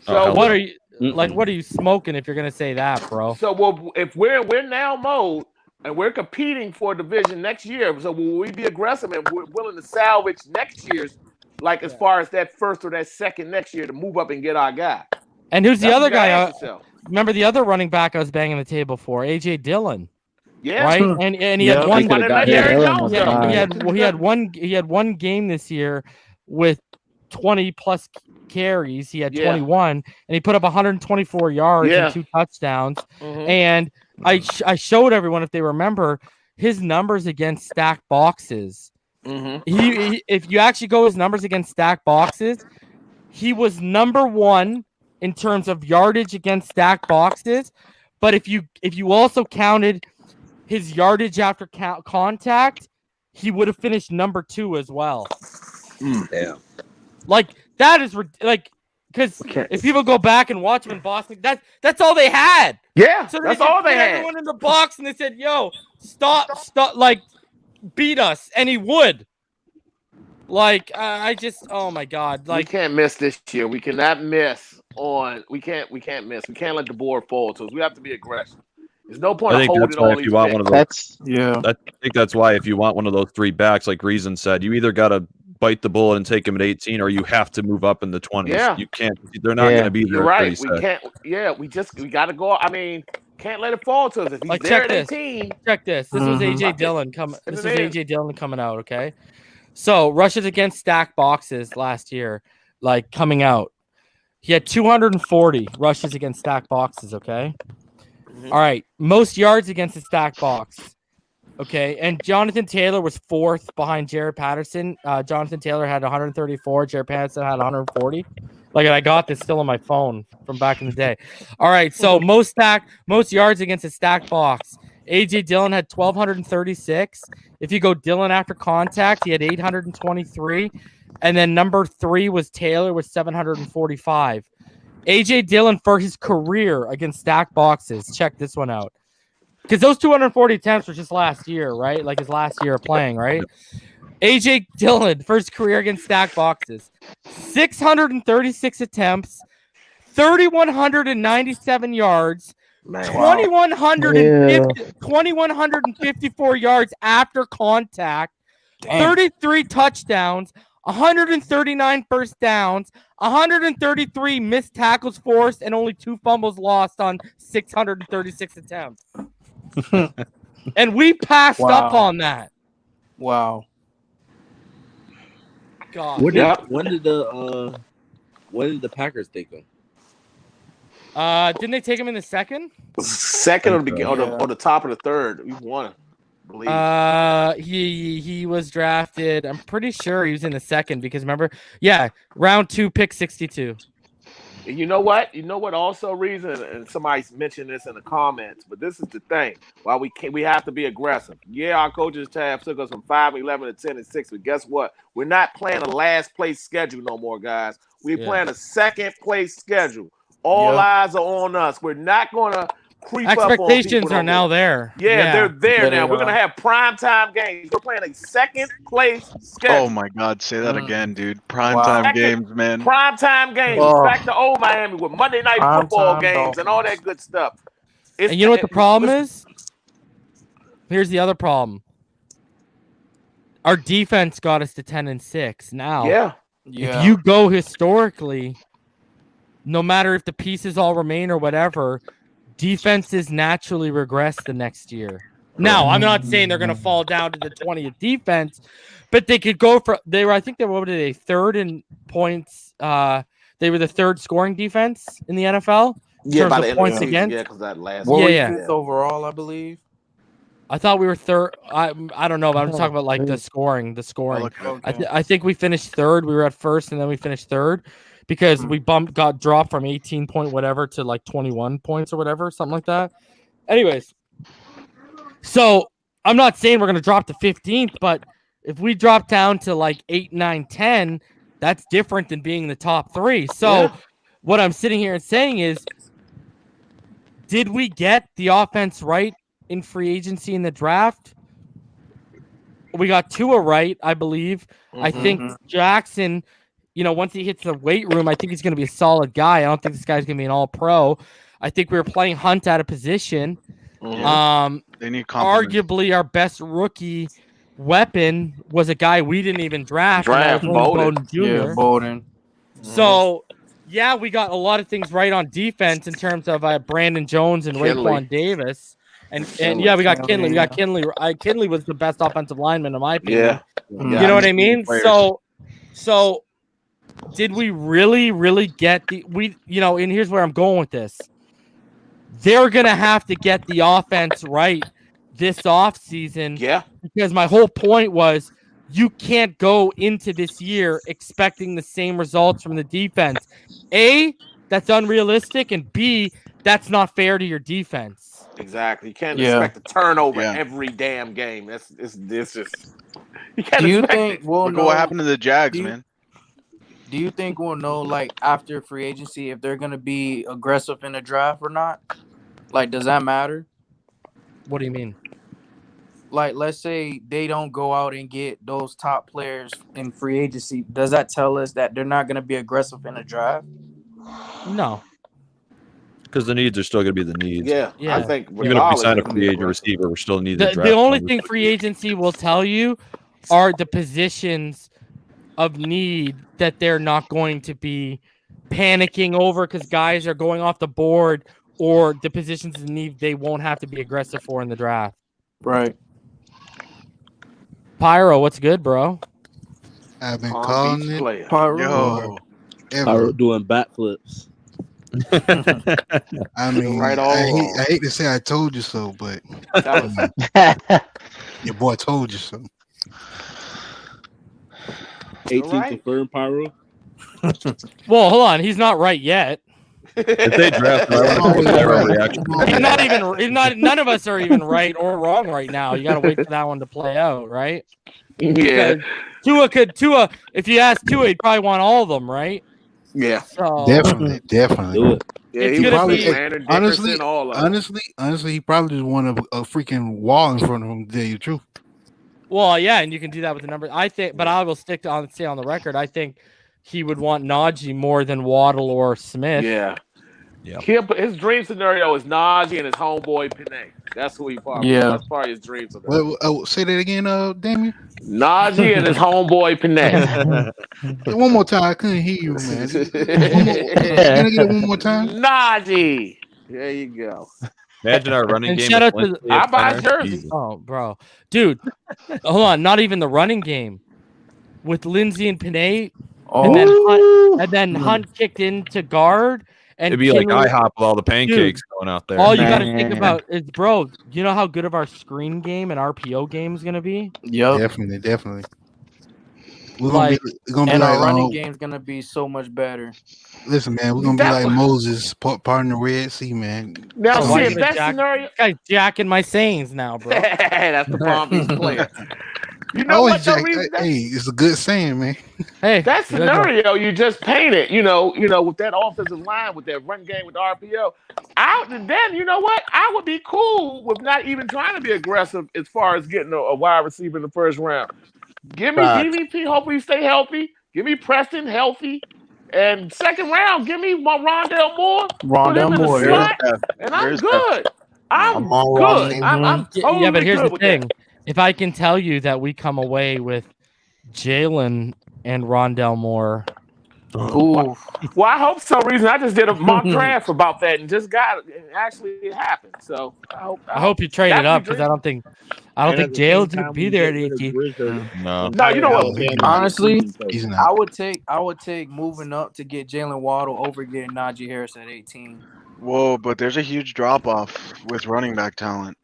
So what are you like? What are you smoking if you're gonna say that, bro? So if we're now mode and we're competing for a division next year, so will we be aggressive and we're willing to salvage next year's like as far as that first or that second next year to move up and get our guy? And who's the other guy? Remember the other running back I was banging the table for, AJ Dillon. Yeah, right. And he had one. He had one game this year with 20 plus carries. He had 21, and he put up 124 yards and 2 touchdowns. And I showed everyone, if they remember, his numbers against stacked boxes. He if you actually go his numbers against stacked boxes, he was number 1 in terms of yardage against stacked boxes. But if you also counted his yardage after contact, he would have finished number 2 as well. Damn. Like that is like because if people go back and watch him in Boston, that's all they had. Yeah, so that's all they had. Everyone in the box and they said, "Yo, stop, like beat us," and he would. Like I just, oh my god! Like we can't miss this year. We cannot miss on. We can't miss. We can't let the board fall to us. We have to be aggressive. There's no point. I think that's why if you want one of those, I think that's why if you want one of those 3 backs, like Reason said, you either got to bite the bullet and take him at 18, or you have to move up in the 20s. Yeah. You can't. They're not going to be there. You're right. We can't. Yeah, we got to go. I mean, can't let it fall to us. If he's like, there at 18. Check this. This was AJ Dillon coming. This was AJ Dillon coming out. Okay. So rushes against stacked boxes last year, like coming out. He had 240 rushes against stacked boxes. Okay. All right. Most yards against a stacked box. Okay. And Jonathan Taylor was 4th behind Jared Patterson. Jonathan Taylor had 134. Jared Patterson had 140. Like, I got this still on my phone from back in the day. All right. So most yards against a stacked box. AJ Dillon had 1,236. If you go Dillon after contact, he had 823. And then number 3 was Taylor with 745. AJ Dillon for his career against stacked boxes. Check this one out. Because those 240 attempts were just last year, right? Like his last year of playing, right? AJ Dillon for his career against stacked boxes. 636 attempts, 3,197 yards, 2,154 yards after contact, 33 touchdowns, 139 first downs, 133 missed tackles forced, and only 2 fumbles lost on 636 attempts. And we passed up on that. Wow. God. When did the Packers take him? Didn't they take him in the second? Second or the top of the third? We won. He was drafted. I'm pretty sure he was in the second because remember, round 2, pick 62. You know what? Also, Reason, and somebody mentioned this in the comments, but this is the thing. Why we have to be aggressive. Yeah, our coaches tab took us from 5-11 to 10-6, but guess what? We're not playing a last place schedule no more, guys. We're playing a second place schedule. All eyes are on us. We're not going to creep up on people. Expectations are now there. Yeah, they're there now. We're going to have primetime games. We're playing a second place schedule. Oh, my God. Say that again, dude. Primetime games, man. Primetime games. Back to old Miami with Monday night football games and all that good stuff. And you know what the problem is? Here's the other problem. Our defense got us to 10-6 now. If you go historically, no matter if the pieces all remain or whatever, defenses naturally regress the next year. Now, I'm not saying they're going to fall down to the 20th defense, but they could go for I think they were third in points. They were the 3rd scoring defense in the NFL. Yeah, by the points against. Yeah, because that last. Fifth overall, I believe. I thought we were third. I don't know, but I'm talking about like the scoring. The scoring. Okay. I think we finished third. We were at first, and then we finished third because we got dropped from 18 point whatever to like 21 points or whatever, something like that. Anyways, so I'm not saying we're gonna drop to 15th, but if we drop down to like 8, 9, 10, that's different than being in the top 3. So what I'm sitting here and saying is, did we get the offense right in free agency in the draft? We got Tua right, I believe. I think Jackson, once he hits the weight room, I think he's going to be a solid guy. I don't think this guy's going to be an all-pro. I think we were playing Hunt out of position. They need compliments. Arguably our best rookie weapon was a guy we didn't even draft. Bowden Jr. Yeah, Bowden. So, yeah, we got a lot of things right on defense in terms of Brandon Jones and Raekwon Davis. And yeah, we got Kinley. We got Kinley. Kinley was the best offensive lineman, in my opinion. You know what I mean? So did we really get and here's where I'm going with this. They're going to have to get the offense right this offseason. Yeah. Because my whole point was you can't go into this year expecting the same results from the defense. A, that's unrealistic, and B, that's not fair to your defense. Exactly. You can't expect a turnover every damn game. It's just you can't. Do you expect think it. Look at what happened to the Jags, man. Do you think we'll know, like, after free agency, if they're going to be aggressive in the draft or not? Like, does that matter? What do you mean? Like, let's say they don't go out and get those top players in free agency. Does that tell us that they're not going to be aggressive in the draft? No. Because the needs are still going to be the needs. Yeah. I think even if we sign a free agent receiver, we're still needing the draft. The only thing free agency will tell you are the positions of need that they're not going to be panicking over because guys are going off the board, or the positions of need they won't have to be aggressive for in the draft. Right. Pyro, what's good, bro? I've been calling it. Pyro. Pyro doing backflips. I mean, I hate to say I told you so, but your boy told you so. 18 confirmed, Pyro. Well, hold on, he's not right yet. If they draft, none of us are even right or wrong right now. You got to wait for that one to play out, right? Yeah. Because Tua, if you ask Tua, he'd probably want all of them, right? Yeah. So, Definitely. Yeah, It's he gonna probably be- Honestly, he probably just wanted a freaking wall in front of him. To tell you the truth. Well, yeah, and you can do that with the numbers. I think, but I will say on the record, I think he would want Najee more than Waddle or Smith. Yeah. Yeah. His dream scenario is Najee and his homeboy Penei. That's who he probably. Yeah. That's probably his dream scenario. Well, say that again, Damien. Najee and his homeboy Penei. One more time, I couldn't hear you, man. Can I get it one more time? Najee. There you go. Imagine our running And game. shout out with to Lindsay I at buy center. jersey. Jesus. Oh, bro, dude, hold on. Not even the running game with Lindsay and Penei, and then Hunt kicked into guard. And It'd be like Kinley- IHOP with all the pancakes going out there. All you got to think about is, bro, you know how good of our screen game and RPO game is going to be? Yep. Definitely. We're Like- gonna be And like our running game's going to be so much better. Listen, man, we're gonna be like Moses parting the Red Sea, man. Now, Oh, see, why if you that jack- scenario. This guy's jacking my sayings now, bro. That's the Palm Beach player. You know what? The reason Hey, it's a good saying, man. Hey, that scenario you just painted, with that offensive line, with that run game, with the RPO, then you know what? I would be cool with not even trying to be aggressive as far as getting a wide receiver in the first round. Give me DVP, hopefully stay healthy. Give me Preston healthy. And second round, give me my Rondell Moore. Put him in the slot, and I'm good. I'm good. I'm totally yeah, but here's good the with thing. that. If I can tell you that we come away with Jalen and Rondell Moore. Ooh. Well, I hope so. Reason I just did a mock draft about that and just got it. And actually, it happened. So I hope you trade it up because I don't think Jalen's gonna be there at 18. No, you know what? Honestly, He's not. I would take moving up to get Jalen Waddle over getting Najee Harris at 18. Whoa, but there's a huge drop off with running back talent.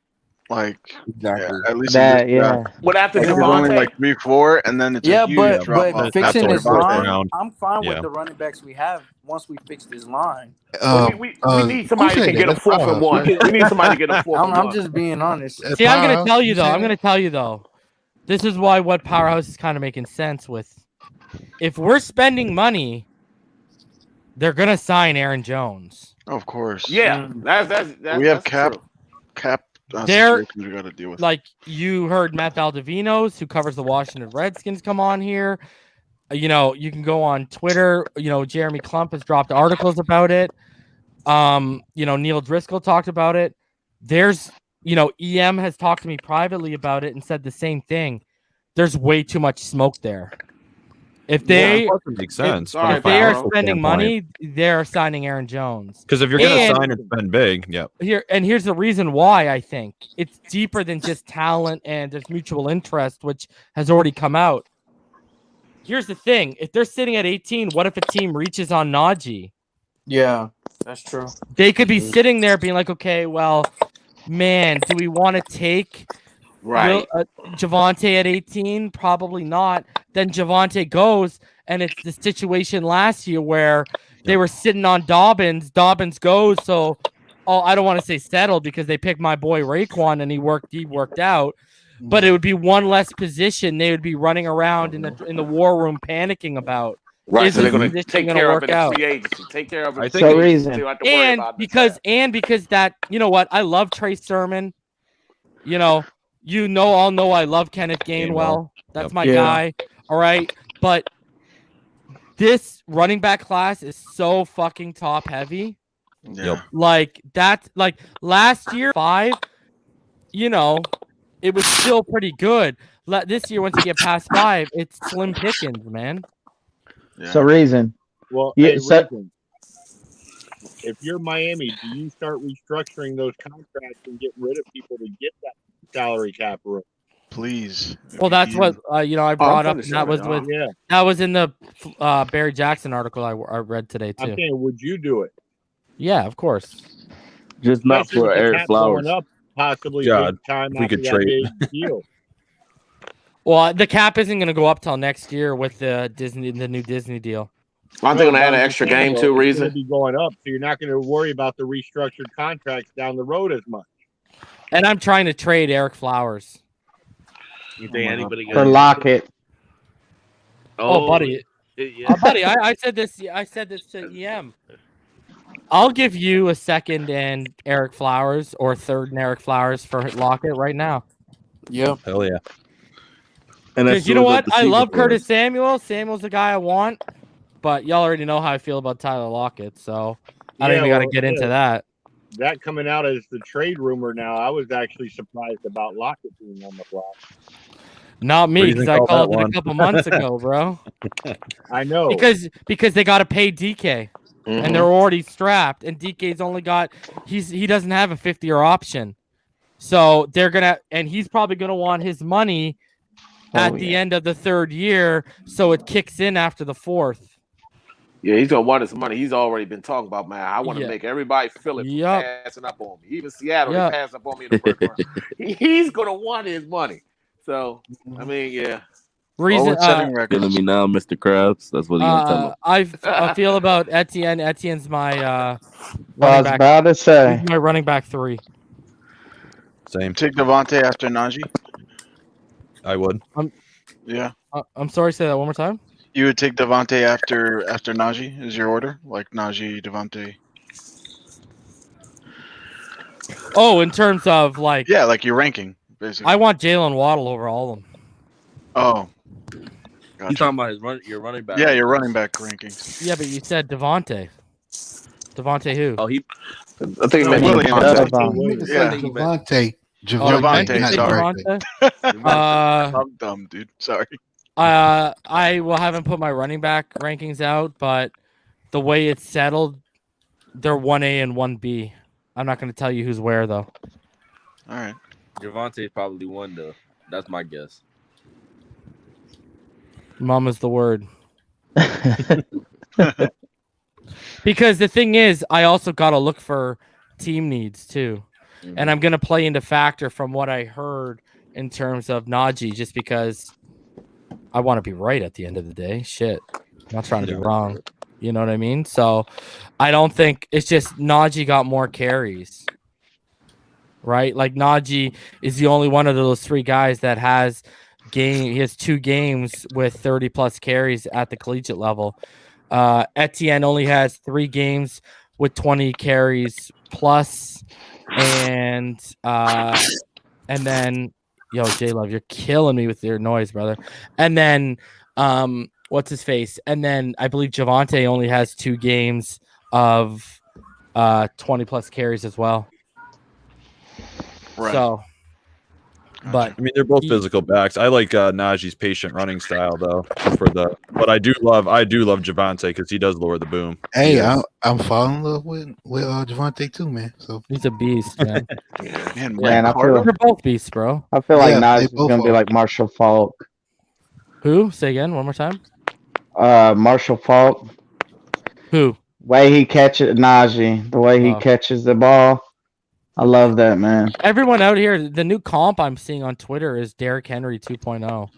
Like, Exactly. at least That in this draft. yeah. What after Like, it's only Devontae? like 3-4, and then it's a Yeah, huge drop off. but fixing only his first line, round. I'm fine Yeah. with the running backs we have once we fixed his line. But we need somebody who that said can get a That's 4th and Powerhouse. 1. We need somebody to get a 4th and 1. I'm just being honest. That's See, I'm gonna Powerhouse. tell you You though. said I'm gonna that? tell you though. This is why what Powerhouse is kind of making sense with. If we're spending money, they're gonna sign Aaron Jones. Of course. Yeah, that's We have true. cap They're situations we got to deal with. like you heard Matt Valdivinos, who covers the Washington Redskins, come on here. You know, you can go on Twitter. You know, Jeremy Klump has dropped articles about it. You know, Neil Driscoll talked about it. There's, you know, EM has talked to me privately about it and said the same thing. There's way too much smoke there. If they makes sense. Sorry, if they are Powerhouse. spending money, they're signing Aaron Jones. Because if you're going to And- sign and spend big, yeah. Here's the reason why I think it's deeper than just talent and there's mutual interest, which has already come out. Here's the thing: if they're sitting at 18, what if a team reaches on Najee? Yeah, that's true. They could be sitting there being like, okay, well, man, do we want to take Right. Javonte at 18? Probably not. Then Javonte goes, and it's the situation last year where they were sitting on Dobbins. Dobbins goes, so I don't want to say settled because they picked my boy Raekwon and he worked out. But it would be one less position they would be running around in the war room panicking about. Right. Is So they're this going to position take gonna care of work it in out? free agency. Take care of it. I in think free So agency. reason. So you don't have to worry And about this because that, you know what, I love Trey Sermon. You know I'll know I love Kenneth Gainwell. That's my guy. All right. But this running back class is so fucking top heavy. Yeah. Like that's like last year 5, you know, it was still pretty good. This year, once you get past 5, it's slim pickings, man. Yeah. So reason. Well, Yeah, hey, so- Reason, if you're Miami, do you start restructuring those contracts and get rid of people to get that salary cap room? Please. Well, that's what I brought up. And that was with Yeah, that was in the Barry Jackson article I read today I'm too. saying, would you do it? Yeah, of course. Just not Especially for with the Eric cap Flowers. going up possibly God, big time if we after could that trade. big deal. Well, the cap isn't going to go up till next year with the new Disney deal. Aren't they going to add Well, an I'm extra just saying, game though, too, it's gonna Reason? be going up, so you're not going to worry about the restructured contracts down the road as much. And I'm trying to trade Eric Flowers. You think anybody For Lockett. Oh, buddy. Yeah. Buddy, I said this. I said this to EM. I'll give you a second and Eric Flowers or third and Eric Flowers for Lockett right now. Yep. Hell yeah. And Because you know what? I love Curtis Samuel. Samuel's the guy I want. But y'all already know how I feel about Tyler Lockett, so I don't even got to get into that. That coming out as the trade rumor now, I was actually surprised about Lockett being on the block. Not me, because I call called that it one? a couple months ago, bro. I know. Because they got to pay DK, and they're already strapped, and DK's only got he doesn't have a 5th-year option, so they're gonna and he's probably gonna want his money at the end of the 3rd year, so it kicks in after the 4th. Yeah, he's going to want his money. He's already been talking about, man, I want to make everybody feel it for passing up on me. Even Seattle, they passed up on me in the 1st round. He's going to want his money. So, I mean, yeah. Reason killing me now, Mr. Krabs. That's what he's gonna I feel about Etienne. Etienne's my I was about to say. He's my running back 3. Same. Take Devontae after Najee. I would. Yeah. I'm sorry. Say that one more time. You would take Devontae after Najee is your order, like Najee, Devontae. Oh, in terms of like like your ranking, basically. I want Jalen Waddle over all of them. Oh, You talking about your running back? yeah, your running back rankings. Yeah, but you said Devontae. Devontae who? Oh, he. I think he meant Williams. Yeah. Yeah. Javonte. Sorry. Uh, I'm dumb, dude. Sorry. I will haven't put my running back rankings out, but the way it's settled, they're 1A and 1B. I'm not going to tell you who's where though. All right. Javonte probably won though. That's my guess. Mama's the word. Because the thing is, I also got to look for team needs too. And I'm going to play into factor from what I heard in terms of Najee, just because I want to be right at the end of the day. Shit. I'm not trying to be wrong. You know what I mean? So I don't think it's just Najee got more carries, right? Like Najee is the only one of those three guys that has he has 2 games with 30 plus carries at the collegiate level. Etienne only has 3 games with 20 carries plus, and then J Love, you're killing me with your noise, brother. And then what's his face? And then I believe Javonte only has 2 games of 20 plus carries as well. Right. So, but I mean, they're both physical backs. I like Najee's patient running style though. But I do love Javonte because he does lower the boom. Hey, I'm falling in love with Javonte too, man. So he's a beast, man. Man, I feel they're both beasts, bro. I feel like Najee is gonna be like Marshall Falk. Who? Say again, one more time. Marshall Falk. Who? Way he catches Najee, the way he catches the ball. I love that, man. Everyone out here, the new comp I'm seeing on Twitter is Derrick Henry 2.0.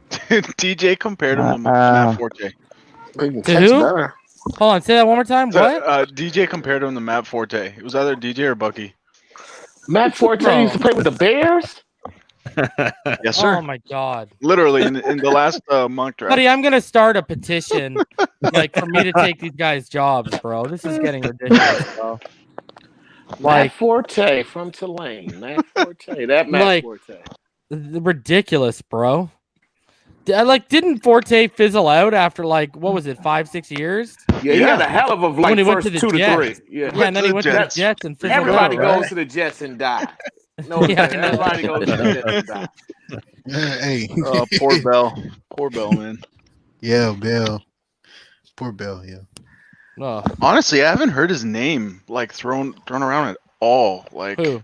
DJ compared him to Matt Forte. To who? Hold on, say that one more time. What? DJ compared him to Matt Forte. It was either DJ or Bucky. Matt Forte used to play with the Bears? Yes, sir. Oh my God! Literally in the last mock draft. Buddy, I'm gonna start a petition, like for me to take these guys' jobs, bro. This is getting ridiculous, bro. Matt Forte from Tulane. Matt Forte. That Matt Forte. Ridiculous, bro. Didn't Forte fizzle out after what was it, 5-6 years? Yeah, he had a hell of a when he first went to the 2 to Jets. 3. Yeah, and then he went to the Jets and fizzled everybody out, goes to the Jets and die. No, everybody goes to the Jets and die. Hey, poor Bell. Poor Bell, man. Yeah, Bell. Poor Bell. Yeah. Oh. Honestly, I haven't heard his name thrown around at all. Who?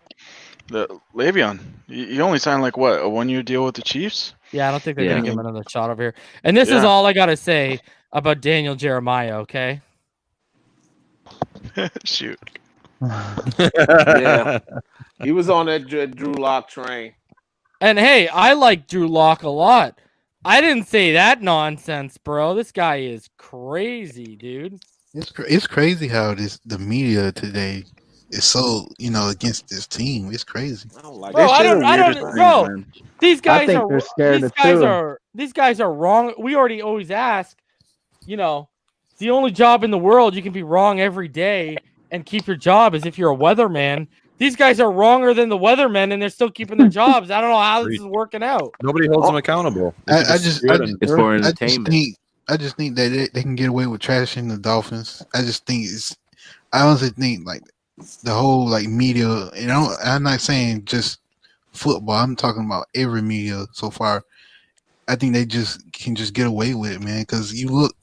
The Le'Veon. He only signed a 1-year deal with the Chiefs. Yeah, I don't think they're gonna give him another shot over here. And this is all I gotta say about Daniel Jeremiah. Okay. Shoot. Yeah, he was on that Drew Lock train. And hey, I like Drew Lock a lot. I didn't say that nonsense, bro. This guy is crazy, dude. It's crazy how the media today is so against this team. It's crazy. Bro. These guys I think they're scared these guys are wrong. We always ask, the only job in the world you can be wrong every day and keep your job is if you're a weatherman. These guys are wronger than the weathermen, and they're still keeping their jobs. I don't know how this is working out. Nobody holds them accountable. It's for entertainment. I just think that they can get away with trashing the Dolphins. I honestly think the whole media. I'm not saying just football. I'm talking about every media so far. I think they can get away with it, man. Because you look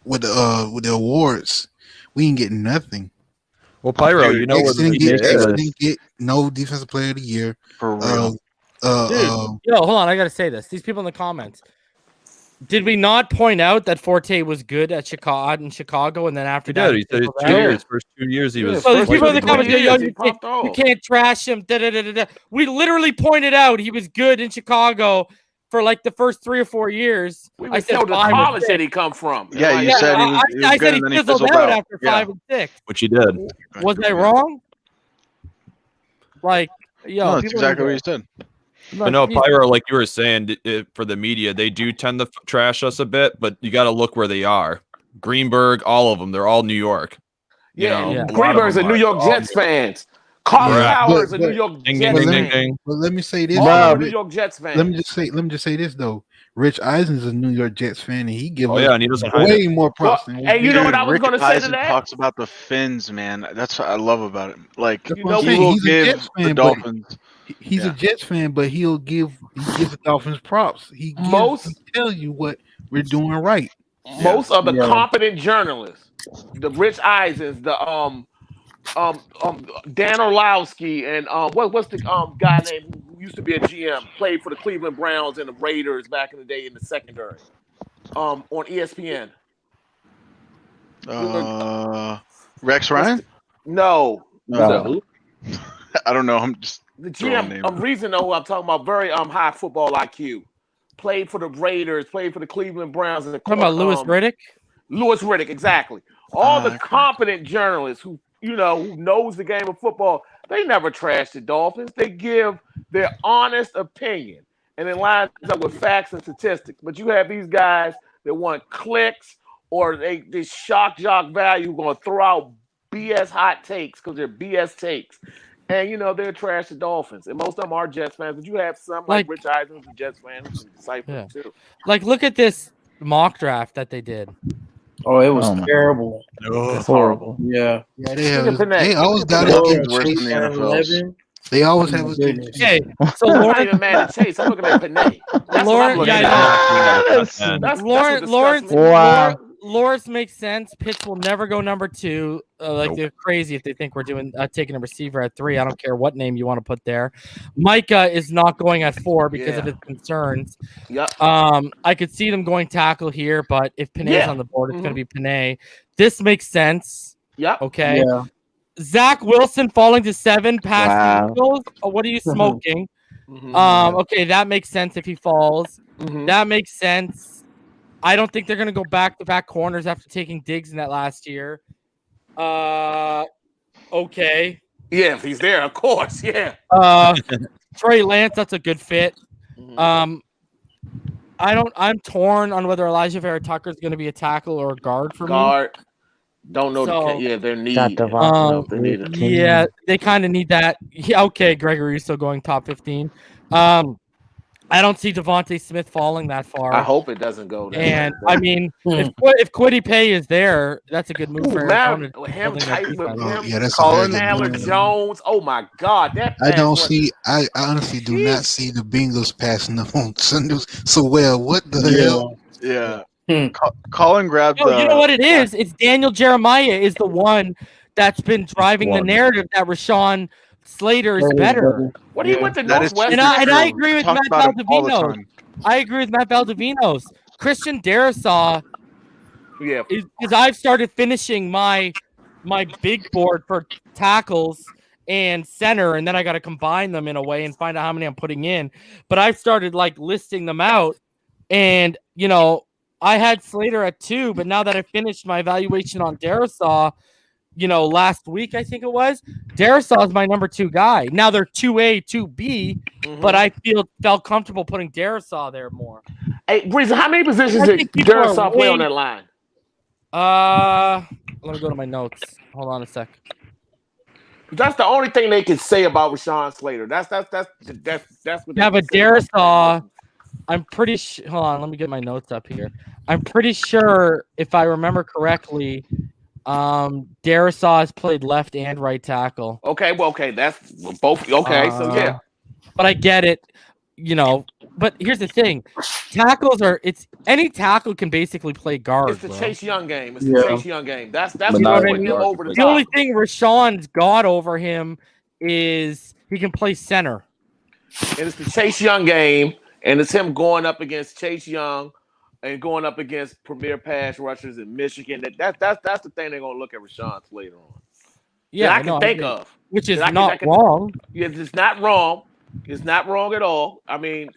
with the awards, we ain't getting nothing. Well, Pyro, you know what didn't get no defensive player of the year for real. Yo, hold on, I gotta say this. These people in the comments. Did we not point out that Forte was good at Chicago, and then after that, he said 2 years. First 2 years, he was. So these people in the comments, you can't trash him. We literally pointed out he was good in Chicago for the first 3 or 4 years. I said the college that he come from. Yeah, you said he was I good, said he fizzled out after 5 and 6. Which he did. Was I wrong? No, that's exactly what you said. But no, Pyro, like you were saying, for the media, they do tend to trash us a bit, but you got to look where they are. Greenberg, all of them, they're all New York. Greenberg's a New York Jets fans. Carl Howard's a New York Jets fan. Well, let me say this. New York Jets fans. Let me just say this though. Rich Eisen's a New York Jets fan, and he gives and he doesn't way more props. Hey, you know what I was going to say to that? Talks about the Fins, man. That's what I love about it. He will he's give a Jets fan, the Dolphins. He's a Jets fan, but he gives the Dolphins props. He tell you what we're doing right. Most of the competent journalists, the Rich Eisens, the Dan Orlowski, and what's the guy named who used to be a GM, played for the Cleveland Browns and the Raiders back in the day in the secondary, on ESPN. Rex Ryan? No. I don't know. I'm just The throwing GM, names. Reason know who I'm talking about. Very high football IQ. Played for the Raiders. Played for the Cleveland Browns. And Talking about Louis Riddick. Louis Riddick, exactly. All the okay. competent journalists who knows the game of football, they never trash the Dolphins. They give their honest opinion, and it lines up with facts and statistics. But you have these guys that want clicks, or they shock jock value, going to throw out BS hot takes because they're BS takes. And they're trash the Dolphins, and most of them are Jets fans. But you have some like Rich Eisen, who's a Jets fan, who can decipher it too. Like, look at this mock draft that they did. Oh, it was terrible. It's horrible. Yeah. Yeah, they always got it. Worse than the NFL. They always have a Okay, so I'm not Lawrence, even mad at Chase. I'm looking at Penei. That's Lawrence, what I'm looking at. Lawrence, Wow. Lawrence makes sense. Pitts will never go number 2. They're crazy if they think we're taking a receiver at 3. I don't care what name you want to put there. Micah is not going at 4 because of his concerns. Yep. I could see them going tackle here, but if Penei's on the board, it's going to be Penei. This makes sense. Yep. Okay. Yeah. Zach Wilson falling to 7 past the Eagles. Oh, what are you smoking? Okay, that makes sense if he falls. That makes sense. I don't think they're going to go back-to-back corners after taking Diggs in that last year. Okay. Yeah, if he's there, of course. Yeah. Trey Lance, that's a good fit. I'm torn on whether Elijah Vera Tucker is going to be a tackle or a guard for me. Don't know. Their need. Yeah, they kind of need that. Yeah, okay, Gregory, you're still going top 15. I don't see Devontae Smith falling that far. I hope it doesn't go there. And I mean, if Kwity Paye is there, that's a good move for Arizona. Colin Handler Jones. Oh my God, I honestly do not see the Bengals passing up on Sundays so well. What the hell? Yeah. Colin grabbed. You know what it is? It's Daniel Jeremiah is the one that's been driving the narrative that Rashawn Slater is better. What do you went to Northwestern? And I agree with Matt Valdivinos. I agree with Matt Valdivinos. Christian Darrisaw. Yeah. Because I've started finishing my big board for tackles and center, and then I got to combine them in a way and find out how many I'm putting in. But I've started listing them out, and I had Slater at 2, but now that I finished my evaluation on Darrisaw, last week, I think it was, Darrisaw is my number 2 guy. Now they're 2A, 2B, but I felt comfortable putting Darrisaw there more. Hey, Breezy, how many positions did Darrisaw play on that line? Let me go to my notes. Hold on a sec. That's the only thing they can say about Rashawn Slater. That's what. Yeah, but Darrisaw, I'm pretty sure. Hold on, let me get my notes up here. I'm pretty sure, if I remember correctly, Darrisaw has played left and right tackle. Okay, that's both. Okay, so yeah. But I get it, But here's the thing: any tackle can basically play guard. It's the Chase Young game. Chase Young game. That's what put him over the top. The only thing Rashawn's got over him is he can play center. And it's the Chase Young game, and it's him going up against Chase Young and going up against premier pass rushers in Michigan. That's the thing they're gonna look at Rashawn Slater on. Yeah, I can think of, which is not wrong. Yeah, it's not wrong. It's not wrong at all. I mean,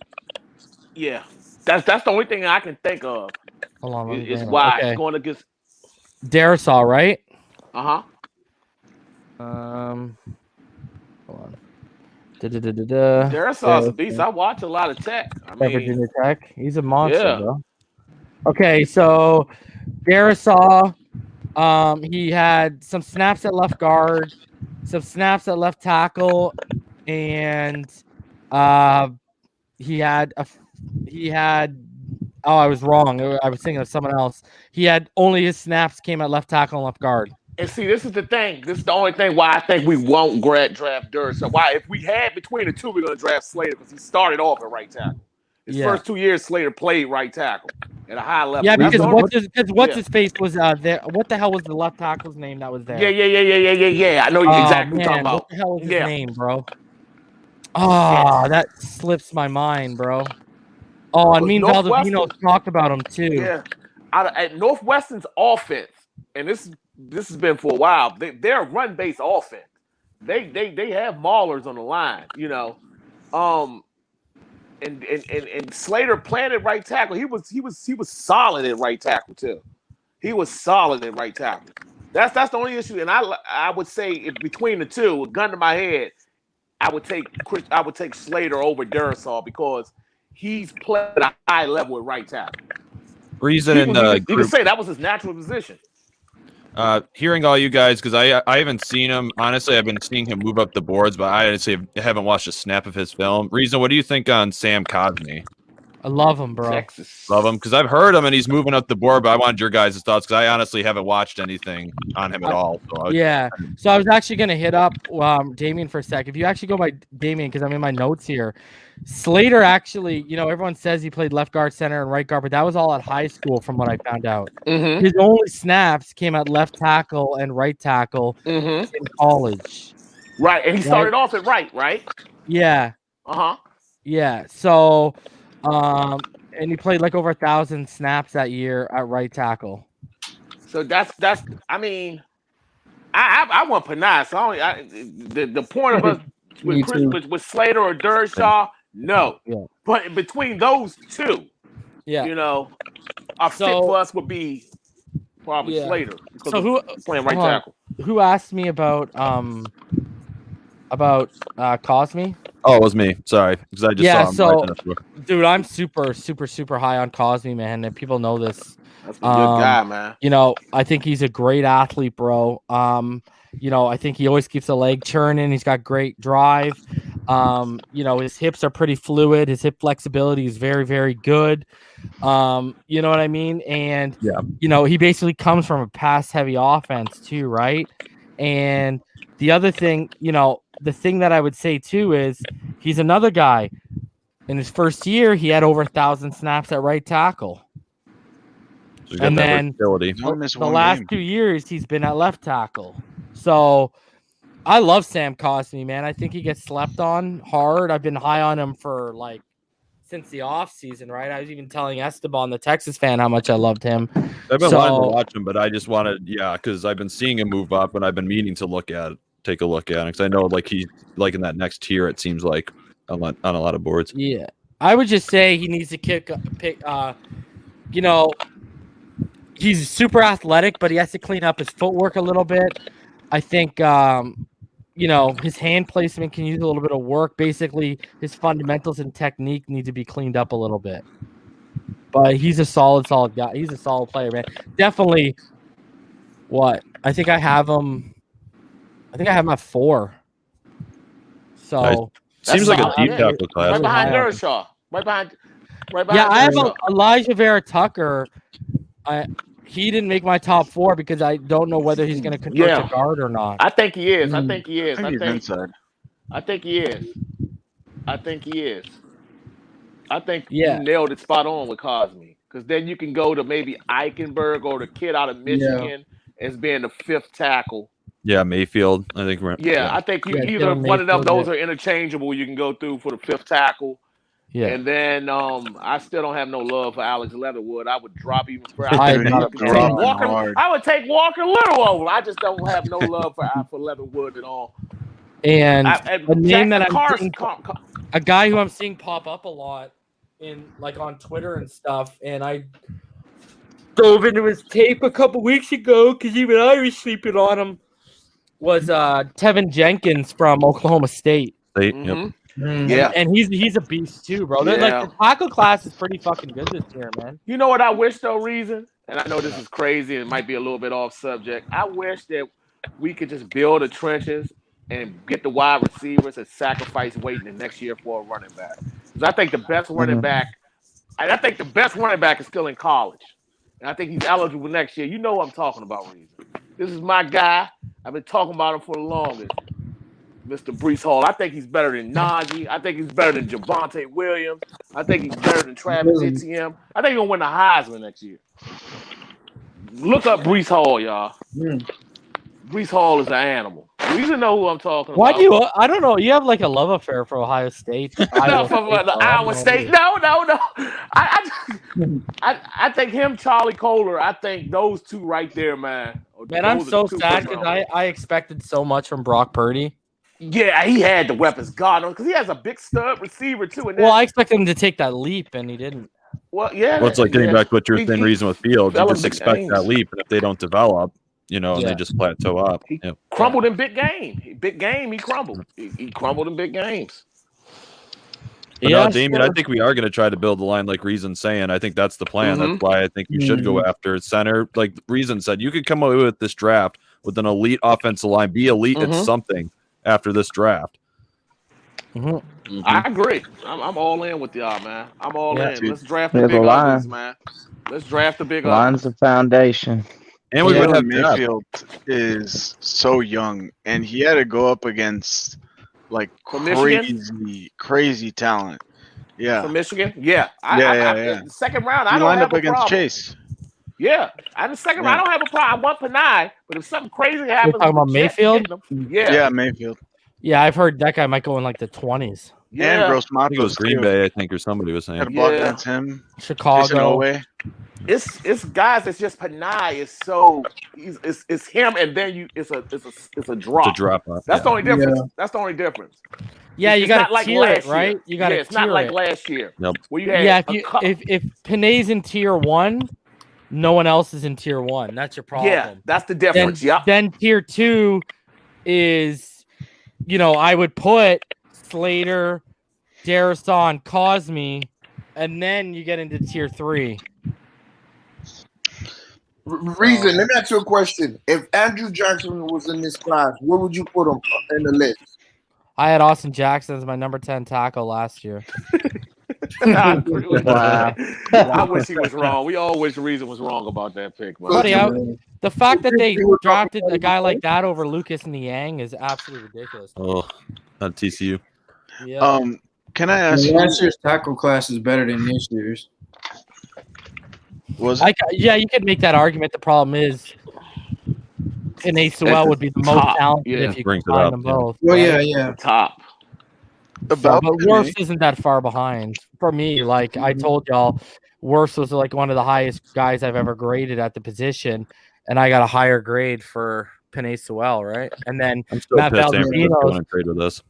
yeah, that's the only thing I can think of. Hold on, is why it's going against Darrisaw, right? Hold on. Darrisaw's a beast. I watch a lot of Tech. Virginia Tech. He's a monster, bro. Okay, so Darrisaw, he had some snaps at left guard, some snaps at left tackle, and he had I was wrong. I was thinking of someone else. He had only his snaps came at left tackle and left guard. And see, this is the thing. This is the only thing why I think we won't draft Darrisaw. Why, if we had between the two, we're going to draft Slater because he started off at right tackle. His first 2 years, Slater played right tackle at a high level. Yeah, because what's his face was there. What the hell was the left tackle's name that was there? Yeah. I know exactly what you're talking about. What the hell was his name, bro? Oh, that slips my mind, bro. Oh, and me and Valdivino talked about him too. Yeah, at Northwestern's offense, and this has been for a while. They're a run-based offense. they have maulers on the line, you know. And Slater playing at right tackle. He was solid at right tackle too. He was solid at right tackle. That's the only issue. And I would say if between the two, with gun to my head, I would take Slater over Durasaw because he's played at a high level at right tackle. Reason in you the can group, say that was his natural position. hearing all you guys, because I haven't seen him. Honestly, I've been seeing him move up the boards, but I honestly haven't watched a snap of his film. Reason, what do you think on Sam Cosmi? I love him, bro. Texas. Love him because I've heard him and he's moving up the board, but I wanted your guys' thoughts because I honestly haven't watched anything on him at all. Yeah. So I was actually going to hit up Damien for a sec. If you actually go by Damien, because I'm in my notes here, Slater actually, you know, everyone says he played left guard, center, and right guard, but that was all at high school from what I found out. Mm-hmm. His only snaps came at left tackle and right tackle in college. Right. And he started off at right? Yeah. Uh-huh. Yeah. So, and he played like over 1,000 snaps that year at right tackle. So that's. I mean, I want Penei. So the point of us with Slater or Dershaw, no. Yeah. But between those two, yeah, you know, our fit for us would be probably Slater. So who playing right tackle? Who asked me about Cosmi? Oh, it was me. Sorry, because I just saw him. So, dude, I'm super high on Cosmi, man, and people know this. That's a good guy, man. You know, I think he's a great athlete, bro. You know, I think he always keeps the leg churning. He's got great drive. You know, his hips are pretty fluid. His hip flexibility is very, very good. You know what I mean? And you know, he basically comes from a pass-heavy offense too, right? And the other thing, you know, the thing that I would say too is he's another guy. In his first year, he had over 1,000 snaps at right tackle. So and then the last 2 years, he's been at left tackle. So I love Sam Cosmi, man. I think he gets slept on hard. I've been high on him for like since the off season, right? I was even telling Esteban, the Texas fan, how much I loved him. I've been wanting to watch him, but I just wanted, because I've been seeing him move up, and I've been meaning to take a look at him because I know like he's like in that next tier. It seems like on a lot of boards. Yeah, I would just say he needs to pick. You know, he's super athletic, but he has to clean up his footwork a little bit. I think, you know, his hand placement can use a little bit of work. Basically, his fundamentals and technique need to be cleaned up a little bit. But he's a solid guy. He's a solid player, man. Definitely. What? I think I have him at 4. So nice. Seems like a deep tackle class. Right behind Dershaw. Right behind. Yeah, I have Elijah Vera Tucker. He didn't make my top 4 because I don't know whether he's going to convert to guard or not. I think he is. I think he is. I think he's inside. I think he is. I think he is. I think you nailed it spot on with Cosmi. Because then you can go to maybe Eichenberg or the kid out of Michigan as being the 5th tackle. Yeah, Mayfield. I think. I think you either one of them. Those are interchangeable. You can go through for the 5th tackle. Yeah. And then I still don't have no love for Alex Leatherwood. I would drop even for I would take Walker Little over. I just don't have no love for Leatherwood at all. And a name that I'm seeing, a guy who I'm seeing pop up a lot in like on Twitter and stuff, and I dove into his tape a couple weeks ago because even I was sleeping on him, was Tevin Jenkins from Oklahoma State. Yep. Yeah, and he's a beast too, bro. Like the tackle class is pretty fucking good this year, man. You know what I wish though, Reason? And I know this is crazy and it might be a little bit off subject. I wish that we could just build the trenches and get the wide receivers and sacrifice waiting the next year for a running back. Because I think the best running back, is still in college. And I think he's eligible next year. You know what I'm talking about, Reason. This is my guy. I've been talking about him for the longest. Mr. Breece Hall. I think he's better than Najee. I think he's better than Javonte Williams. I think he's better than Travis Etienne. I think he's going to win the Heisman next year. Look up Breece Hall, y'all. Breece Hall is an animal. You should know who I'm talking about. Why do you? I don't know. You have like a love affair for Ohio State. Iowa State. No. I think him, Charlie Kohler. I think those two right there, man. Man, I'm so sad because I expected so much from Brock Purdy. Yeah, he had the weapons. God, because he has a big stud receiver too. And Well, I expected him to take that leap, and he didn't. well, yeah. Well, it's like getting back to what you're saying, reason with Fields. You fell in just big expect games. that leap, and if they don't develop, and Yeah. they just plateau up. He crumbled in big game. Big game, he crumbled. He crumbled in big games. But Yeah, no, Damien, sure. I think we are going to try to build the line like Reason's saying. I think that's the plan. Mhm. That's why I think you should go after center. Like Reason said, you could come away with this draft with an elite offensive line, be elite at something after this draft. I agree. I'm all in with y'all, man. I'm all in. dude. Let's draft the Yeah, big the line. uglies, man. Let's draft the big Line's uglies. the foundation. And we would have depth. Mayfield is so young, and he had to go up against like From Michigan? crazy talent. Yeah, From Michigan? Yeah. Yeah. The second round, I he don't lined have up a against problem. Chase. Yeah. In the second round, I don't have a problem. I want Penei, but if something crazy happens, talking about with the Jets Mayfield? getting him, yeah. Yeah, Mayfield. Yeah, I've heard that guy might go in like the 20s. Yeah. And Gross I think it was Matos Green too. Bay, I think, or somebody was saying. Had a block Yeah. against him. Jason Chicago. Owe. It's guys. It's just Penei is so. It's him, and then it's a drop. It's a drop off. That's the only difference. That's the only difference. Yeah, you It's got not to like tier it, last year. right? You got to It's not tier like it. last year. Nope. Where you had Yeah, if Penei's in tier 1, no one else is in tier 1. That's your problem. yeah, that's the difference. Yep. Then tier 2 is, I would put Slater, Darisaw, Cosme, and then you get into tier 3. Reason, let me ask you a question. If Andrew Jackson was in this class, where would you put him in the list? I had Austin Jackson as my number 10 tackle last year. I agree with Wow. that. I wish he was wrong. We all wish Reason was wrong about that pick, man. Buddy, the fact that they drafted a guy like that over Lucas Niang is absolutely ridiculous. Oh, not TCU. Yeah. Can I ask you? Last year's tackle class is better than this year's. Was it? Yeah, you could make that argument. The problem is Penei Sewell would be the most Top, talented yeah. if you Brings it combine up, them yeah. both. Well, right? yeah. Top. About But Penei, Worst isn't that far behind for me. Like I told y'all, Worst was like one of the highest guys I've ever graded at the position, and I got a higher grade for Penei Sewell, right? And then I'm still Matt pissed San Francisco Valdivino's, went trade with us.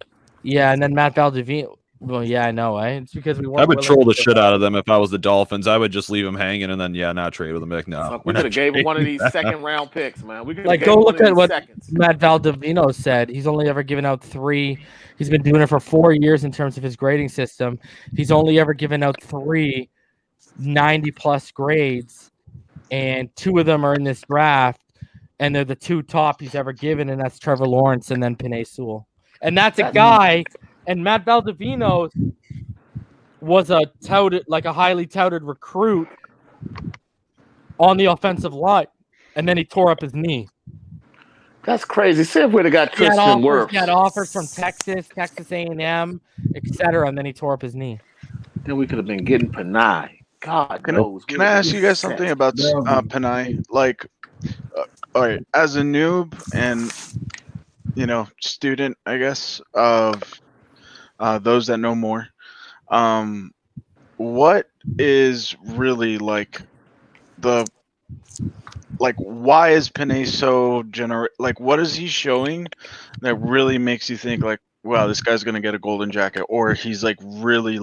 yeah, and then Matt Valdivino. Well, yeah, I know, right? It's because we weren't. I would willing troll the to- shit out of them if I was the Dolphins. I would just leave them hanging and then, not trade with them. Like, no, Fuck, we're we not could have gave him one of trading these that. second round picks, man. We could Like, go look at what Matt Valdivino said. He's only ever given out 3. He's been doing it for 4 years in terms of his grading system. He's only ever given out 3 90-plus grades, and 2 of them are in this draft, and they're the 2 top he's ever given, and that's Trevor Lawrence and then Penei Sewell. And that's a guy, and Matt Valdivino was a highly touted recruit on the offensive line, and then he tore up his knee. That's crazy. See if we'd have got He had Tristan Wirfs. He had offers from Texas A&M, etc., and then he tore up his knee. Then we could have been getting Penei. God knows. Can I ask you guys something about Penei? Like, all right, as a noob and student, I guess, of those that know more, what is really why is Penei so what is he showing that really makes you think like, wow, this guy's gonna get a golden jacket, or he's like really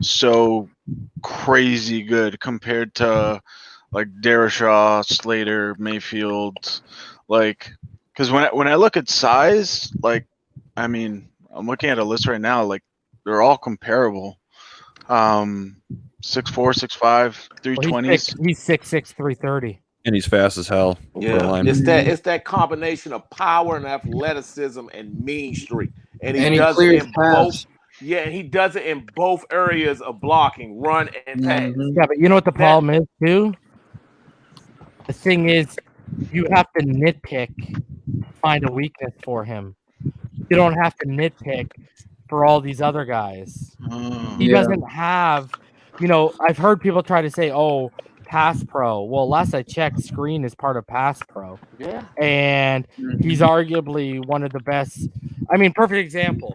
so crazy good compared to like Darashaw, Slater, Mayfield, because when I look at size, I'm looking at a list right now, they're all comparable. 6'4", 6'5", 320s. He's 6'6", 330. And he's fast as hell. Yeah, it's that combination of power and athleticism and mean streak, and he does it in both. Yeah, and he does it in both areas of blocking, run and pass. Yeah, but you know what the problem is too? The thing is, you have to nitpick, find a weakness for him. You don't have to nitpick for all these other guys. He doesn't have, I've heard people try to say, oh, pass pro. Well, last I checked, screen is part of pass pro. Yeah. And he's arguably one of the best. Perfect example.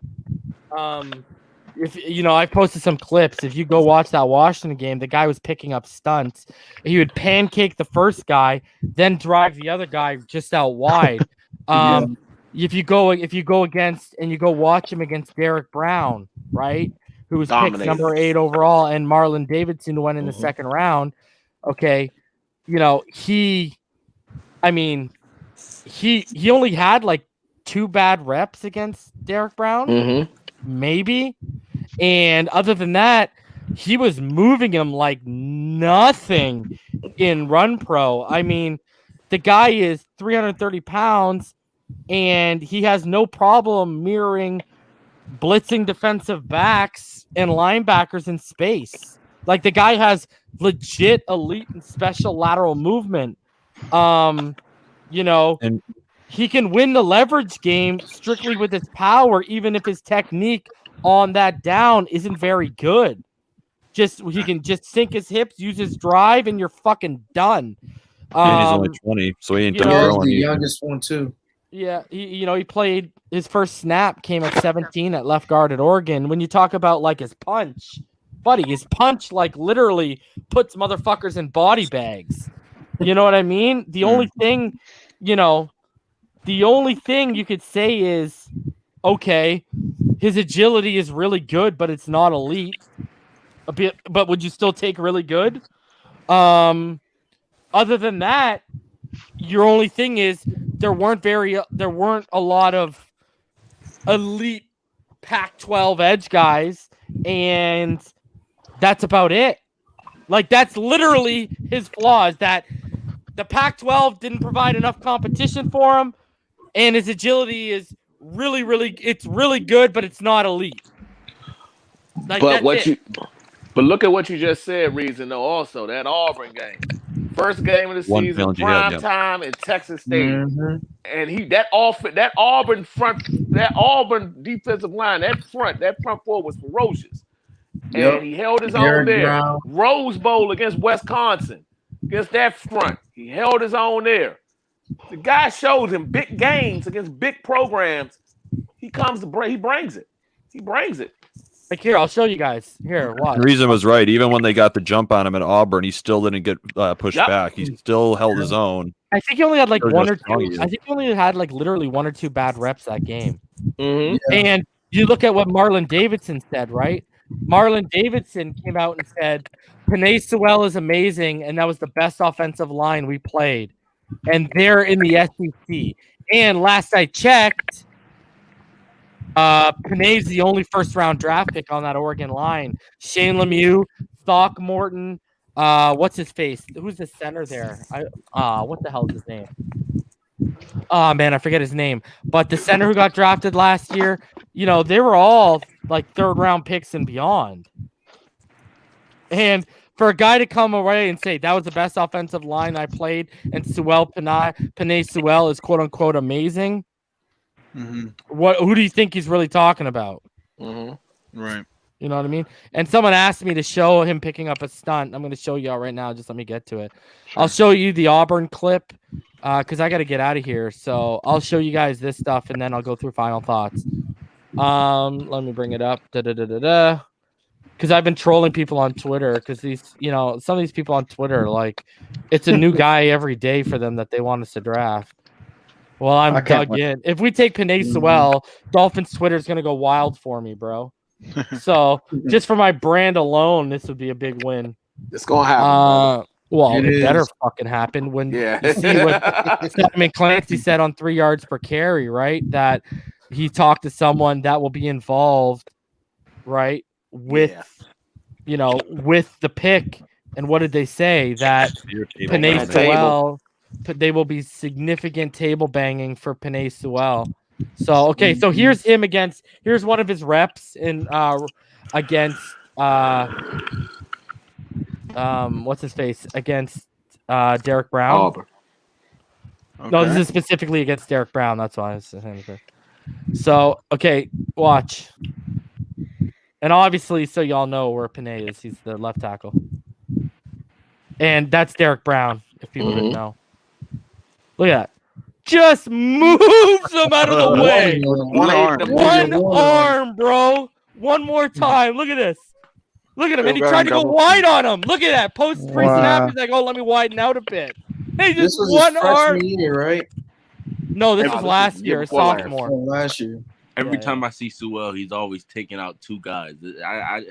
If I posted some clips. If you go watch that Washington game, the guy was picking up stunts. He would pancake the first guy, then drive the other guy just out wide. if you go against and you go watch him against Derek Brown, right? Who was picked number 8 overall, and Marlon Davidson went in the second round. Okay, he only had like 2 bad reps against Derek Brown, maybe. And other than that, he was moving him like nothing in Run Pro. I mean, the guy is 330 pounds, and he has no problem mirroring blitzing defensive backs and linebackers in space. Like, the guy has legit elite and special lateral movement. And he can win the leverage game strictly with his power, even if his technique on that down isn't very good. He can just sink his hips, use his drive, and you're fucking done. And he's only 20, so he ain't done He's growing. the youngest one too. Yeah, he played his first snap came at 17 at left guard at Oregon. When you talk about like his punch, buddy, his punch like literally puts motherfuckers in body bags. You know what I mean? The only thing you could say is, okay, his agility is really good, but it's not elite. But would you still take really good? Other than that, your only thing is there weren't a lot of elite Pac-12 edge guys, and that's about it. Like, that's literally his flaws, that the Pac-12 didn't provide enough competition for him, and his agility is really, it's really good, but it's not elite. Like, but look at what you just said, Reason, though, also, that Auburn game. First game of the season, prime time in Texas Stadium. And that Auburn defensive line, that front four was ferocious. And he held his own there. Brown. Rose Bowl against Wisconsin. Against that front. He held his own there. The guy shows him big games against big programs. He brings it. He brings it. Like, here, I'll show you guys. Here, watch. Reason was right. Even when they got the jump on him at Auburn, he still didn't get pushed back. He still held his own. I think he only had like one or two. I think he only had like literally 1 or 2 bad reps that game. And you look at what Marlon Davidson said, right? Marlon Davidson came out and said, Penei Sewell is amazing, and that was the best offensive line we played. And they're in the SEC. And last I checked, Penei's the only first-round draft pick on that Oregon line. Shane Lemieux, Throckmorton, what's his face? Who's the center there? What the hell is his name? Oh, man, I forget his name. But the center who got drafted last year, they were all like third-round picks and beyond. And for a guy to come away and say that was the best offensive line I played, and Penei Sewell is quote-unquote amazing, who do you think he's really talking about? Right. You know what I mean? And someone asked me to show him picking up a stunt. I'm going to show you all right now. Just let me get to it. Sure. I'll show you the Auburn clip because I got to get out of here. So I'll show you guys this stuff, and then I'll go through final thoughts. Let me bring it up. Because I've been trolling people on Twitter because some of these people on Twitter, like, it's a new guy every day for them that they want us to draft. Well, I'm dug in. If we take Penei Sewell, Dolphins Twitter is going to go wild for me, bro. So just for my brand alone, this would be a big win. It's going to happen. It better fucking happen when you see what Simon Clancy said on 3 yards per carry, right? That he talked to someone that will be involved, right? With the pick. And what did they say? That Penei Sewell, they will be significant table banging for Penei Sewell. So, okay, so here's one of his reps against what's his face? Against Derek Brown. Auburn. Okay. No, this is specifically against Derek Brown. That's why I was saying it. So, okay, watch. And obviously, so y'all know where Penei is. He's the left tackle. And that's Derek Brown, if people didn't know. Look at that. Just moves him out of the way. One arm, bro. One more time. Look at this. Look at him. And he tried to go wide on him. Look at that. Pre-snap, he's like, let me widen out a bit. Hey, just one arm. Year, right? No, this Nah, was this last is year, year before last. sophomore. Oh, last year. Every Yeah, time I see Sewell, he's always taking out two guys. I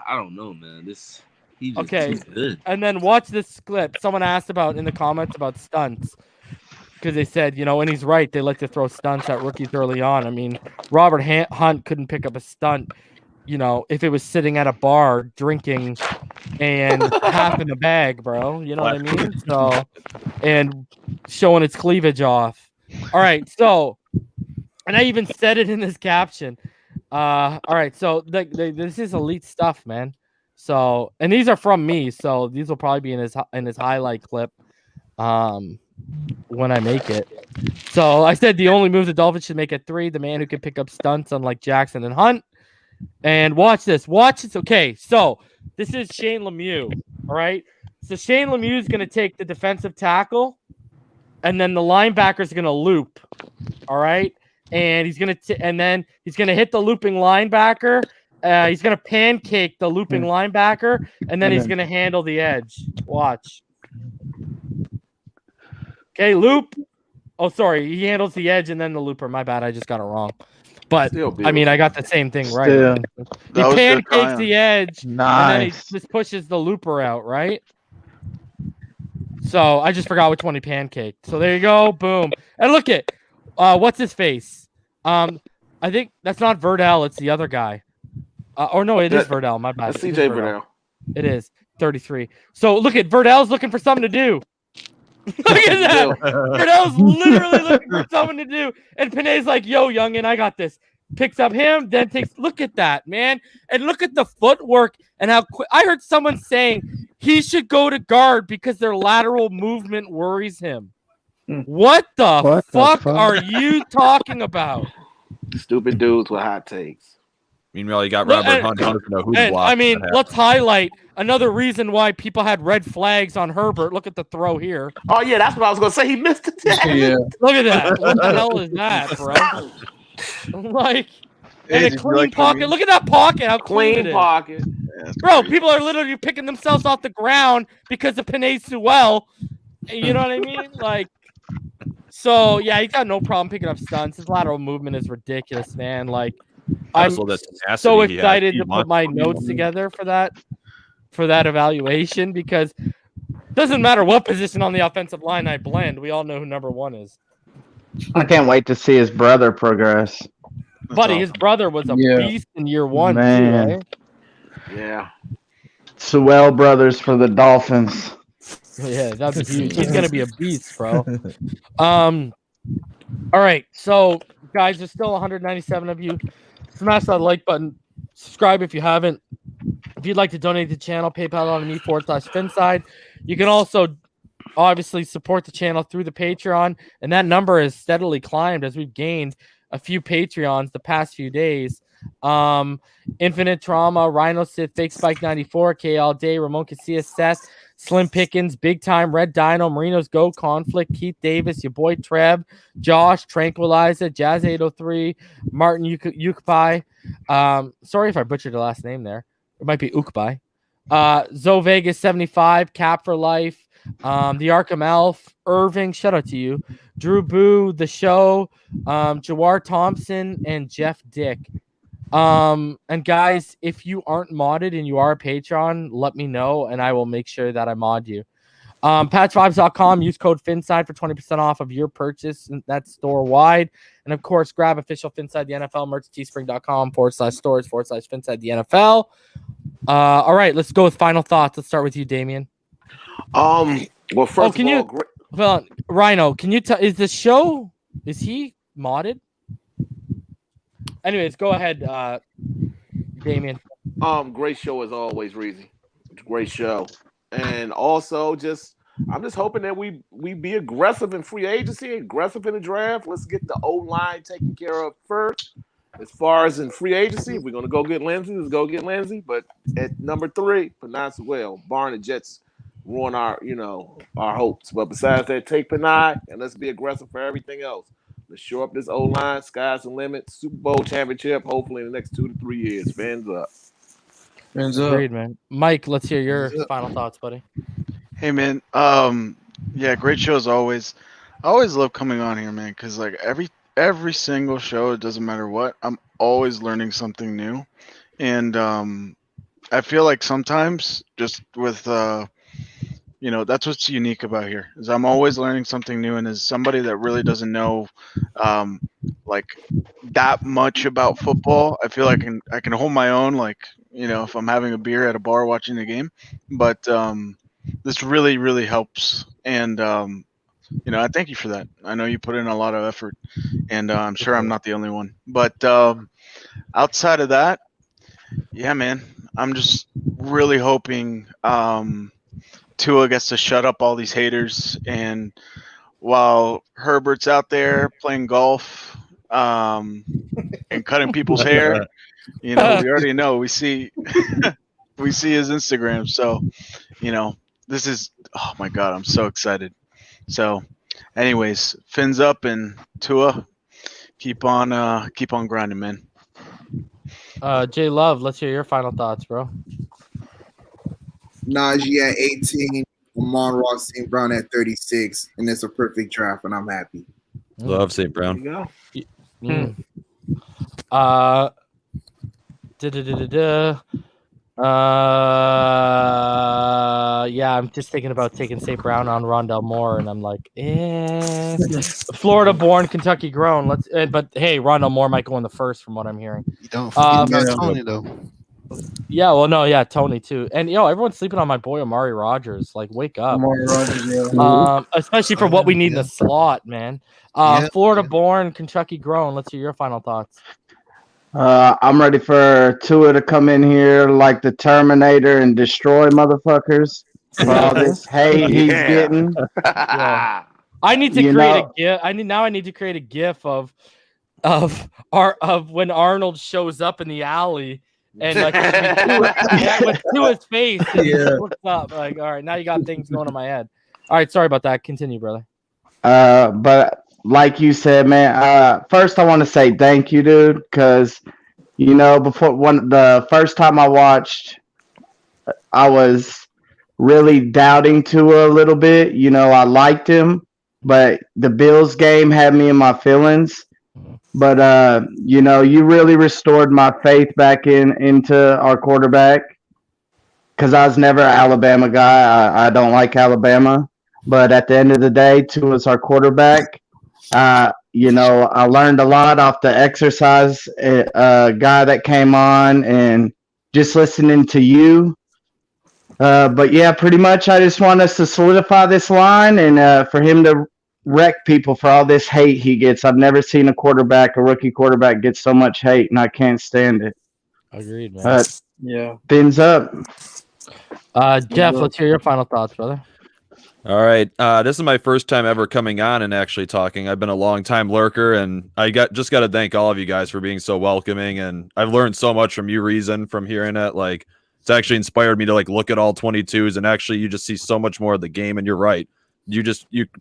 don't know, man. He's just Okay. too good. And then watch this clip. Someone asked about in the comments about stunts because they said, and he's right. They like to throw stunts at rookies early on. I mean, Robert Hunt couldn't pick up a stunt, if it was sitting at a bar drinking and half in the bag, bro. You know what I mean? So, and showing its cleavage off. All right. So, and I even said it in this caption. All right. So this is elite stuff, man. So, and these are from me. So these will probably be in his highlight clip. When I make it. So I said the only move the Dolphins should make at 3, the man who can pick up stunts unlike Jackson and Hunt. And watch this. Watch this. Okay, so this is Shane Lemieux. All right. So Shane Lemieux is going to take the defensive tackle, and then the linebacker is going to loop. All right. And he's going to hit the looping linebacker. He's going to pancake the looping linebacker, and then he's going to handle the edge. Watch. Okay, loop. Oh, sorry. He handles the edge and then the looper. My bad. I just got it wrong. But, I mean, I got the same thing right. He pancakes the edge, and then he just pushes the looper out, right? So I just forgot which one he pancaked. So there you go. Boom. And look at, what's his face? I think that's not Verdell. It's the other guy. Or no, it is Verdell. My bad. That's CJ Verdell. It is 33. So look at Verdell's looking for something to do. Look at that. Verdell's literally looking for something to do. And Penei's like, yo, youngin, I got this. Picks up him, then takes. Look at that, man. And look at the footwork and how quick. I heard someone saying he should go to guard because their lateral movement worries him. What the fuck are you talking about? Stupid dudes with hot takes. Meanwhile, you got Robert Hunt. I don't know who's blocked. I mean, let's highlight another reason why people had red flags on Herbert. Look at the throw here. Oh, yeah, that's what I was going to say. He missed it. Yeah. Look at that. What the hell is that, bro? Like, and a clean pocket. Look at that pocket. How clean it is. Pocket. Yeah, bro, people are literally picking themselves off the ground because of Penei Sewell. You know what I mean? Like, so, yeah, he's got no problem picking up stunts. His lateral movement is ridiculous, man. Like, I'm so excited to put my notes together for that evaluation because it doesn't matter what position on the offensive line I blend. We all know who number 1 is. I can't wait to see his brother progress. Buddy, his brother was a beast in year 1. Man. Too, right? Yeah. Sewell brothers for the Dolphins. Yeah, that's huge. He's gonna be a beast, bro. All right, so guys, there's still 197 of you. Smash that like button. Subscribe if you haven't. If you'd like to donate to the channel, PayPal on me/Finside. You can also obviously support the channel through the Patreon, and that number has steadily climbed as we've gained a few Patreons the past few days. Infinite Trauma, Rhino Sith, Fake Spike 94, K All Day, Ramon Casillas, Seth, Slim Pickens, Big Time, Red Dino, Marinos Go, Conflict, Keith Davis, your boy Trev, Josh, Tranquilizer, Jazz 803, Martin Ukpai. Sorry if I butchered the last name there. It might be Ukpai. Zo Vegas 75, Cap for Life, the Arkham Elf, Irving, shout out to you, Drew Boo, The Show, Jawar Thompson, and Jeff Dick. And guys, if you aren't modded and you are a Patreon, let me know and I will make sure that I mod you. Patchvibes.com, use code FINSIDE for 20% off of your purchase. That's store wide. And of course, grab official Finside the NFL merch, teespring.com/stores/Finside the NFL. All right, let's go with final thoughts. Let's start with you, Damien. Well, first of all, well, Rhino, can you tell, is he modded? Anyways, go ahead, Damien. Great show as always, Reezy. Great show. And also I'm just hoping that we be aggressive in free agency, aggressive in the draft. Let's get the O-line taken care of first. As far as in free agency, if we're gonna go get Lindsey, let's go get Lindsey. But at number 3, Penei Sewell, barring the Jets ruin our hopes. But besides that, take Penei and let's be aggressive for everything else. Let's shore up this O-line, sky's the limit, Super Bowl championship, hopefully in the next 2 to 3 years. Fans up. Agreed, man. Mike, let's hear your final thoughts, buddy. Hey, man. Yeah, great show as always. I always love coming on here, man, because like every single show, it doesn't matter what, I'm always learning something new, and I feel like sometimes just with that's what's unique about here is I'm always learning something new, and as somebody that really doesn't know like that much about football, I feel like I can hold my own, like if I'm having a beer at a bar watching the game, but this really really helps, and I thank you for that. I know you put in a lot of effort, and I'm sure I'm not the only one, but outside of that, yeah, man, I'm just really hoping Tua gets to shut up all these haters, and while Herbert's out there playing golf and cutting people's hair, we already know, we see his Instagram, so this is, oh my god, I'm so excited. So anyways, fins up, and Tua, keep on grinding, man. Jay Love, let's hear your final thoughts, bro. Najee at 18, Amon-Ra St. Brown at 36, and it's a perfect draft, and I'm happy. Love St. Brown. There you go. Yeah, I'm just thinking about taking St. Brown on Rondell Moore, and I'm like, Florida-born, Kentucky-grown. But hey, Rondell Moore might go in the first, from what I'm hearing. You don't forget about Tony though. Yeah, well, no, yeah, Tony too, and everyone's sleeping on my boy Amari Rodgers. Like, wake up, Amari Rodgers, yeah. Especially for what we need in the slot, man. Florida-born, Kentucky-grown. Let's hear your final thoughts. I'm ready for Tua to come in here like the Terminator and destroy motherfuckers for all this hate he's getting. Yeah. I need to create a GIF. I need to create a GIF of when Arnold shows up in the alley. And like with Tua's face, what's up? Like, all right, now you got things going in my head. All right, sorry about that. Continue, brother. But like you said, man. First, I want to say thank you, dude, because before the first time I watched, I was really doubting Tua a little bit. I liked him, but the Bills game had me in my feelings. But you really restored my faith back into our quarterback, because I was never an Alabama guy. I don't like Alabama, but at the end of the day, Tua's our quarterback. I learned a lot off the exercise guy that came on, and just listening to you. But yeah, pretty much, I just want us to solidify this line, and for him to wreck people for all this hate he gets. I've never seen a rookie quarterback get so much hate, and I can't stand it. Agreed, man. Yeah. Fins up. Jeff, let's hear your final thoughts, brother. All right. This is my first time ever coming on and actually talking. I've been a long time lurker, and I just got to thank all of you guys for being so welcoming. And I've learned so much from you, Reason, from hearing it. Like, it's actually inspired me to look at all 22s, and actually you just see so much more of the game. And you're right. You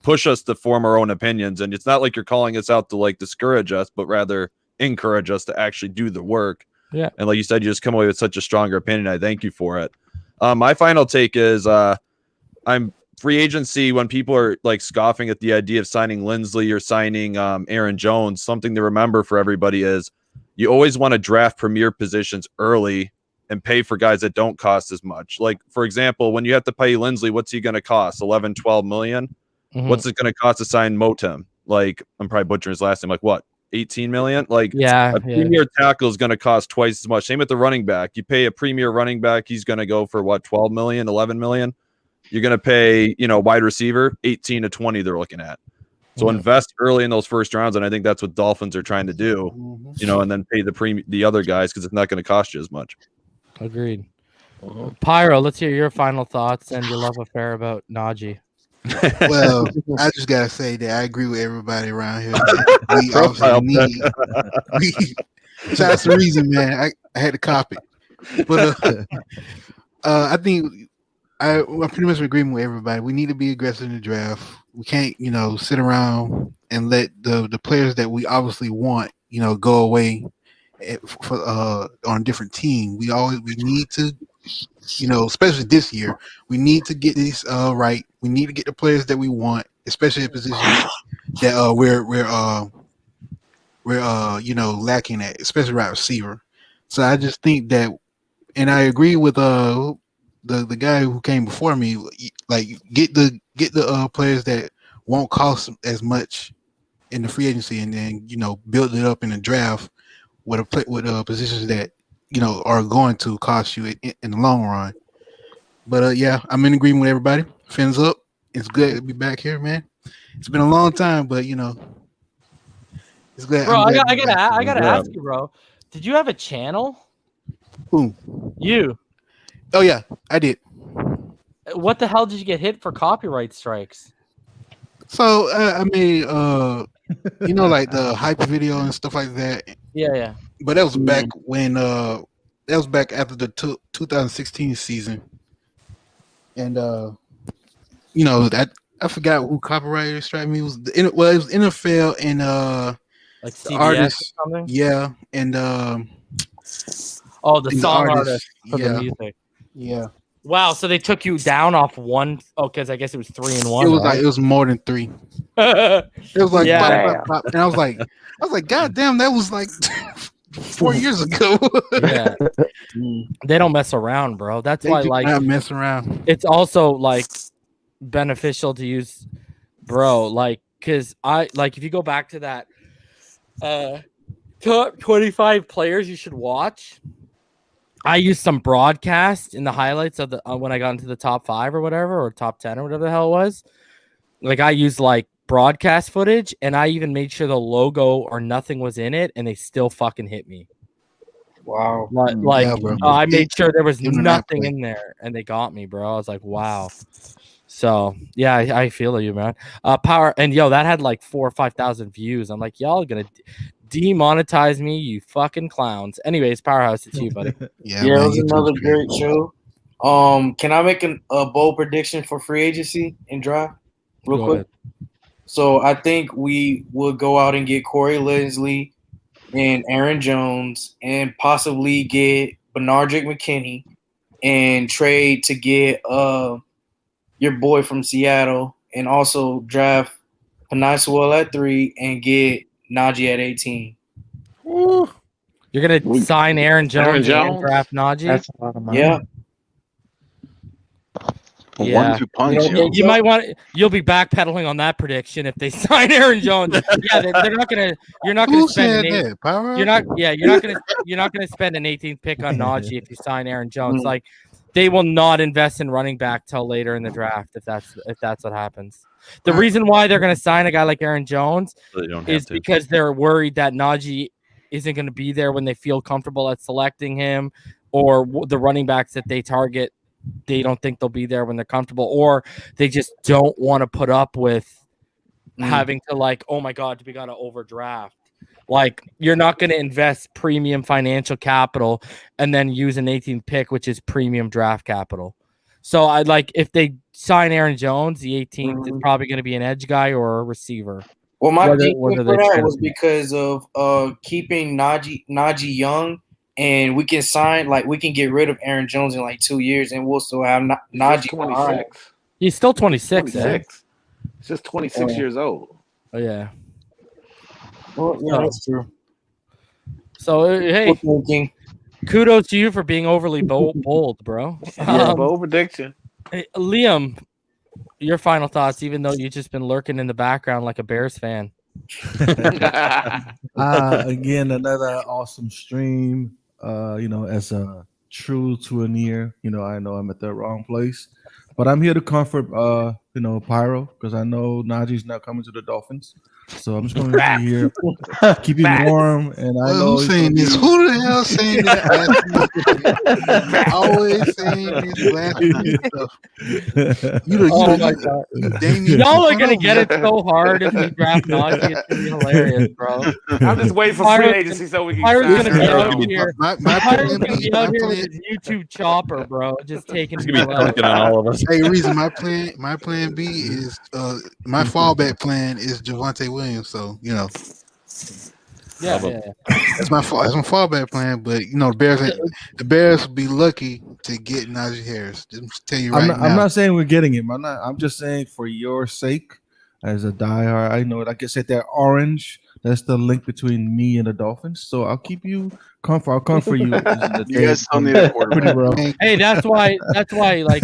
push us to form our own opinions, and it's not like you're calling us out to discourage us, but rather encourage us to actually do the work. Yeah. And like you said, you just come away with such a stronger opinion. I thank you for it. My final take is I'm free agency, when people are scoffing at the idea of signing Lindsley or signing Aaron Jones, something to remember for everybody is you always want to draft premier positions early and pay for guys that don't cost as much. Like, for example, when you have to pay Lindsley, what's he going to cost? 11, 12 million? Mm-hmm. What's it going to cost to sign Motem? I'm probably butchering his last name. What? 18 million? A premier tackle is going to cost twice as much. Same with the running back. You pay a premier running back, he's going to go for 12 million, 11 million. You're going to pay, wide receiver 18 to 20 they're looking at. So invest early in those first rounds, and I think that's what Dolphins are trying to do, and then pay the other guys, because it's not going to cost you as much. Agreed. Pyro, let's hear your final thoughts and your love affair about Najee. Well, I just gotta say that I agree with everybody around here. We obviously need. So that's the reason, man. I had to copy, but I think I pretty much agree with everybody. We need to be aggressive in the draft. We can't, sit around and let the players that we obviously want, go away on a different team. We need to, especially this year, we need to get this right. We need to get the players that we want, especially at positions that we're lacking at, especially right receiver. So I just think that, and I agree with the guy who came before me. Like get the players that won't cost as much in the free agency, and then build it up in the draft with positions that are going to cost you in the long run. But yeah, I'm in agreement with everybody. Fins up. It's good to be back here, man. It's been a long time, but it's glad. Bro, I'm glad I gotta ask you, bro. Did you have a channel? Who? You. Oh yeah, I did. What the hell did you get hit for copyright strikes? So I mean, like the hype video and stuff like that. Yeah. But that was back when that was back after the 2016 season, and I forgot who copyrighted strike me. It was it was NFL and like CBS artists, or something. Yeah, and the song artist for the music. Yeah. Wow, so they took you down off one. Oh, because I guess it was 3 and 1. It was it was more than 3. It was like pop, and I was like, God damn, that was like 4 years ago. Yeah, they don't mess around, bro. That's why, like, not mess around. It's also like beneficial to use, bro. Like, because if you go back to that, top 25 players you should watch. I used some broadcast in the highlights of the when I got into the top 5 or whatever, or top 10 or whatever the hell it was. Like, I used like broadcast footage, and I even made sure the logo or nothing was in it, and they still fucking hit me. Wow. I made sure there was nothing in there, and they got me, bro. I was like, wow. So yeah, I feel you, man. Power and that had like 4,000 or 5,000 views. I'm like, y'all are gonna demonetize me, you fucking clowns. Anyways, Powerhouse, it's you, buddy. Yeah, it was another great show. Can I make a bold prediction for free agency and draft real quick? Ahead. So I think we will go out and get Corey Leslie and Aaron Jones, and possibly get Benardrick McKinney, and trade to get your boy from Seattle, and also draft Penei Sewell at 3 and get Najee at 18. You're gonna sign Aaron Jones and draft Najee? That's a lot of money. Yeah. Yeah. 1-2 punch. You might want. You'll be backpedaling on that prediction if they sign Aaron Jones. Yeah, they're not gonna. You're not gonna spend. You're not. Yeah, you're not gonna. You're not gonna spend an 18th pick on Najee if you sign Aaron Jones. Like, they will not invest in running back till later in the draft if that's what happens. The reason why they're gonna sign a guy like Aaron Jones is because they're worried that Najee isn't gonna be there when they feel comfortable at selecting him, or the running backs that they target. They don't think they'll be there when they're comfortable, or they just don't want to put up with having to, like, oh my God, we got to overdraft. Like, you're not going to invest premium financial capital and then use an 18th pick, which is premium draft capital. So I'd like, if they sign Aaron Jones, the 18th is probably going to be an edge guy or a receiver. Well, my thinking for that was because of keeping Najee young. And we can get rid of Aaron Jones in like 2 years, and we'll still have Najee. 26. He's still 26. 26. He's just 26 years old. Oh yeah. Well, yeah, that's true. So hey, kudos to you for being overly bold, bro. Bold prediction. Hey, Liam, your final thoughts, even though you've just been lurking in the background like a Bears fan. Again, another awesome stream. As a true souvenir, I know I'm at the wrong place, but I'm here to comfort, Pyro, because I know Najee's not coming to the Dolphins. So I'm just going to be here, keep you warm. And I know who's saying this? Who the hell saying that? Always saying this blasphemy stuff. Y'all are gonna get it so hard if we draft Najee. It's gonna be hilarious, bro. I'm just waiting for free agency so we can. Pyro's gonna be out here. Pyro's gonna be out here with his YouTube chopper, bro, just taking. He's gonna be dunking on all of us. Hey, reason my plan B is my fallback plan is Javonte Williams. So Yeah. That's my fallback plan. But the Bears will be lucky to get Najee Harris. Just tell you right now. I'm not saying we're getting him. I'm just saying for your sake, as a diehard. I know, like I said, that orange. That's the link between me and the Dolphins. So I'll keep you comfort. I'll comfort you. You guys still need a quarterback. Hey, that's why like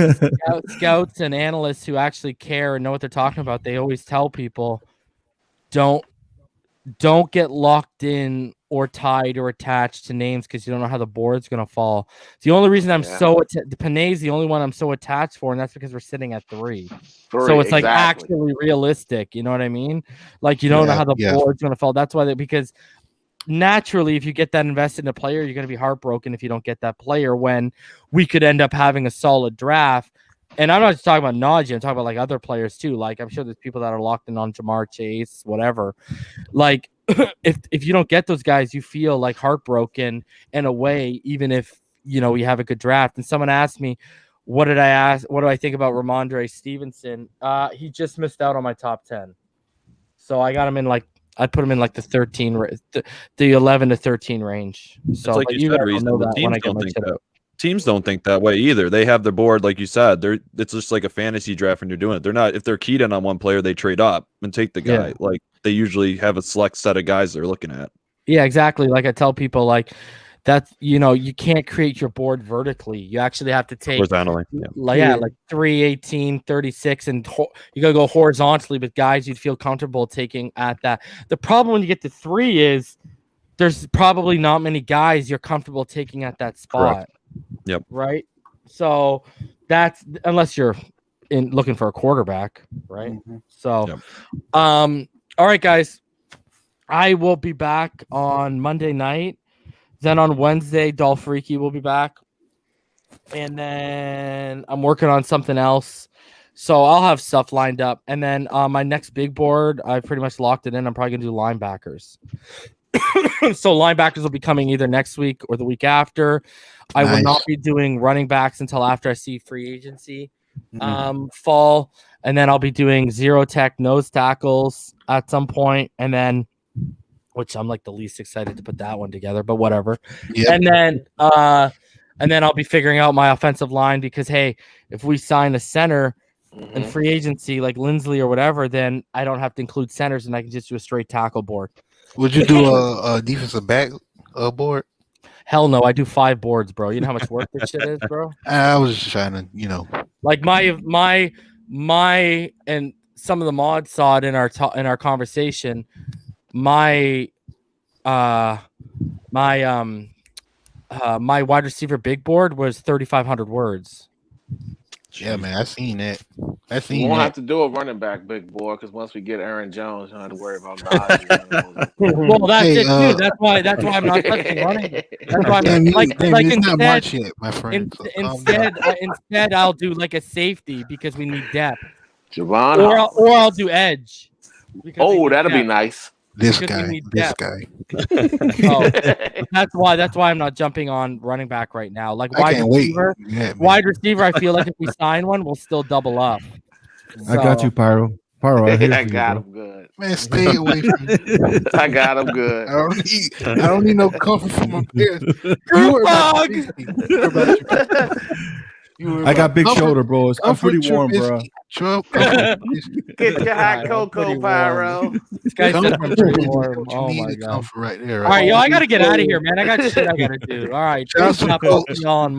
scouts and analysts who actually care and know what they're talking about, they always tell people don't get locked in or tied or attached to names because you don't know how the board's going to fall. The only reason I'm Penei's the only one I'm so attached for, and that's because we're sitting at 3. So it's like actually realistic. You know what I mean? Like you don't know how the board's going to fall. That's why because naturally, if you get that invested in a player, you're going to be heartbroken if you don't get that player when we could end up having a solid draft. And I'm not just talking about Najee. I'm talking about like other players too. Like I'm sure there's people that are locked in on Jamar Chase, whatever. Like if you don't get those guys, you feel like heartbroken in a way, even if you know we have a good draft. And someone asked me, what do I think about Ramondre Stevenson? He just missed out on my top 10. So I got him in I put him in like the 11 to 13 range. So like you said, teams don't think that way either. They have their board, like you said. It's just like a fantasy draft when you're doing it. They're not, if they're keyed in on one player, they trade up and take the guy. Like they usually have a select set of guys they're looking at. Yeah, exactly. Like I tell people, like that's you can't create your board vertically. You actually have to take horizontally. Like 3, 18, 36, and you gotta go horizontally with guys you'd feel comfortable taking at that. The problem when you get to 3 is there's probably not many guys you're comfortable taking at that spot. Correct. Yep. Right. So that's unless you're looking for a quarterback, right? Mm-hmm. So, all right, guys. I will be back on Monday night. Then on Wednesday, Dolph Freaky will be back. And then I'm working on something else. So I'll have stuff lined up. And then my next big board, I've pretty much locked it in. I'm probably going to do linebackers. So linebackers will be coming either next week or the week after. I will not be doing running backs until after I see free agency fall. And then I'll be doing zero tech nose tackles at some point. And then, which I'm like the least excited to put that one together, but whatever. Yep. And then I'll be figuring out my offensive line because, hey, if we sign a center in free agency like Lindsley or whatever, then I don't have to include centers and I can just do a straight tackle board. Would you do a defensive back board? Hell no, I do 5 boards, bro. You know how much work this shit is, bro? I was just trying to, like my and some of the mods saw it in our conversation. My wide receiver big board was 3,500 words. Yeah, man, I seen that. We won't have to do a running back big board because once we get Aaron Jones, you don't have to worry about Najee. Well, that's it too. That's why I'm not touching running. That's why I'm it's not March yet, my friend. Instead, I'll do like a safety because we need depth. Javon, or I'll do edge. That'll be nice. This guy. So that's why I'm not jumping on running back right now. Like wide receiver, I feel like if we sign one, we'll still double up. So, I got you, Pyro. I got him good. Man, stay away from me. I got him good. I don't need no comfort from my peers. I got big shoulder, bro. I'm pretty warm, bro. Get your hot cocoa, Pyro. This guy's pretty warm. Oh my god! Right there. All right, yo, I gotta get out of here, man. I got shit I gotta do. All right, y'all on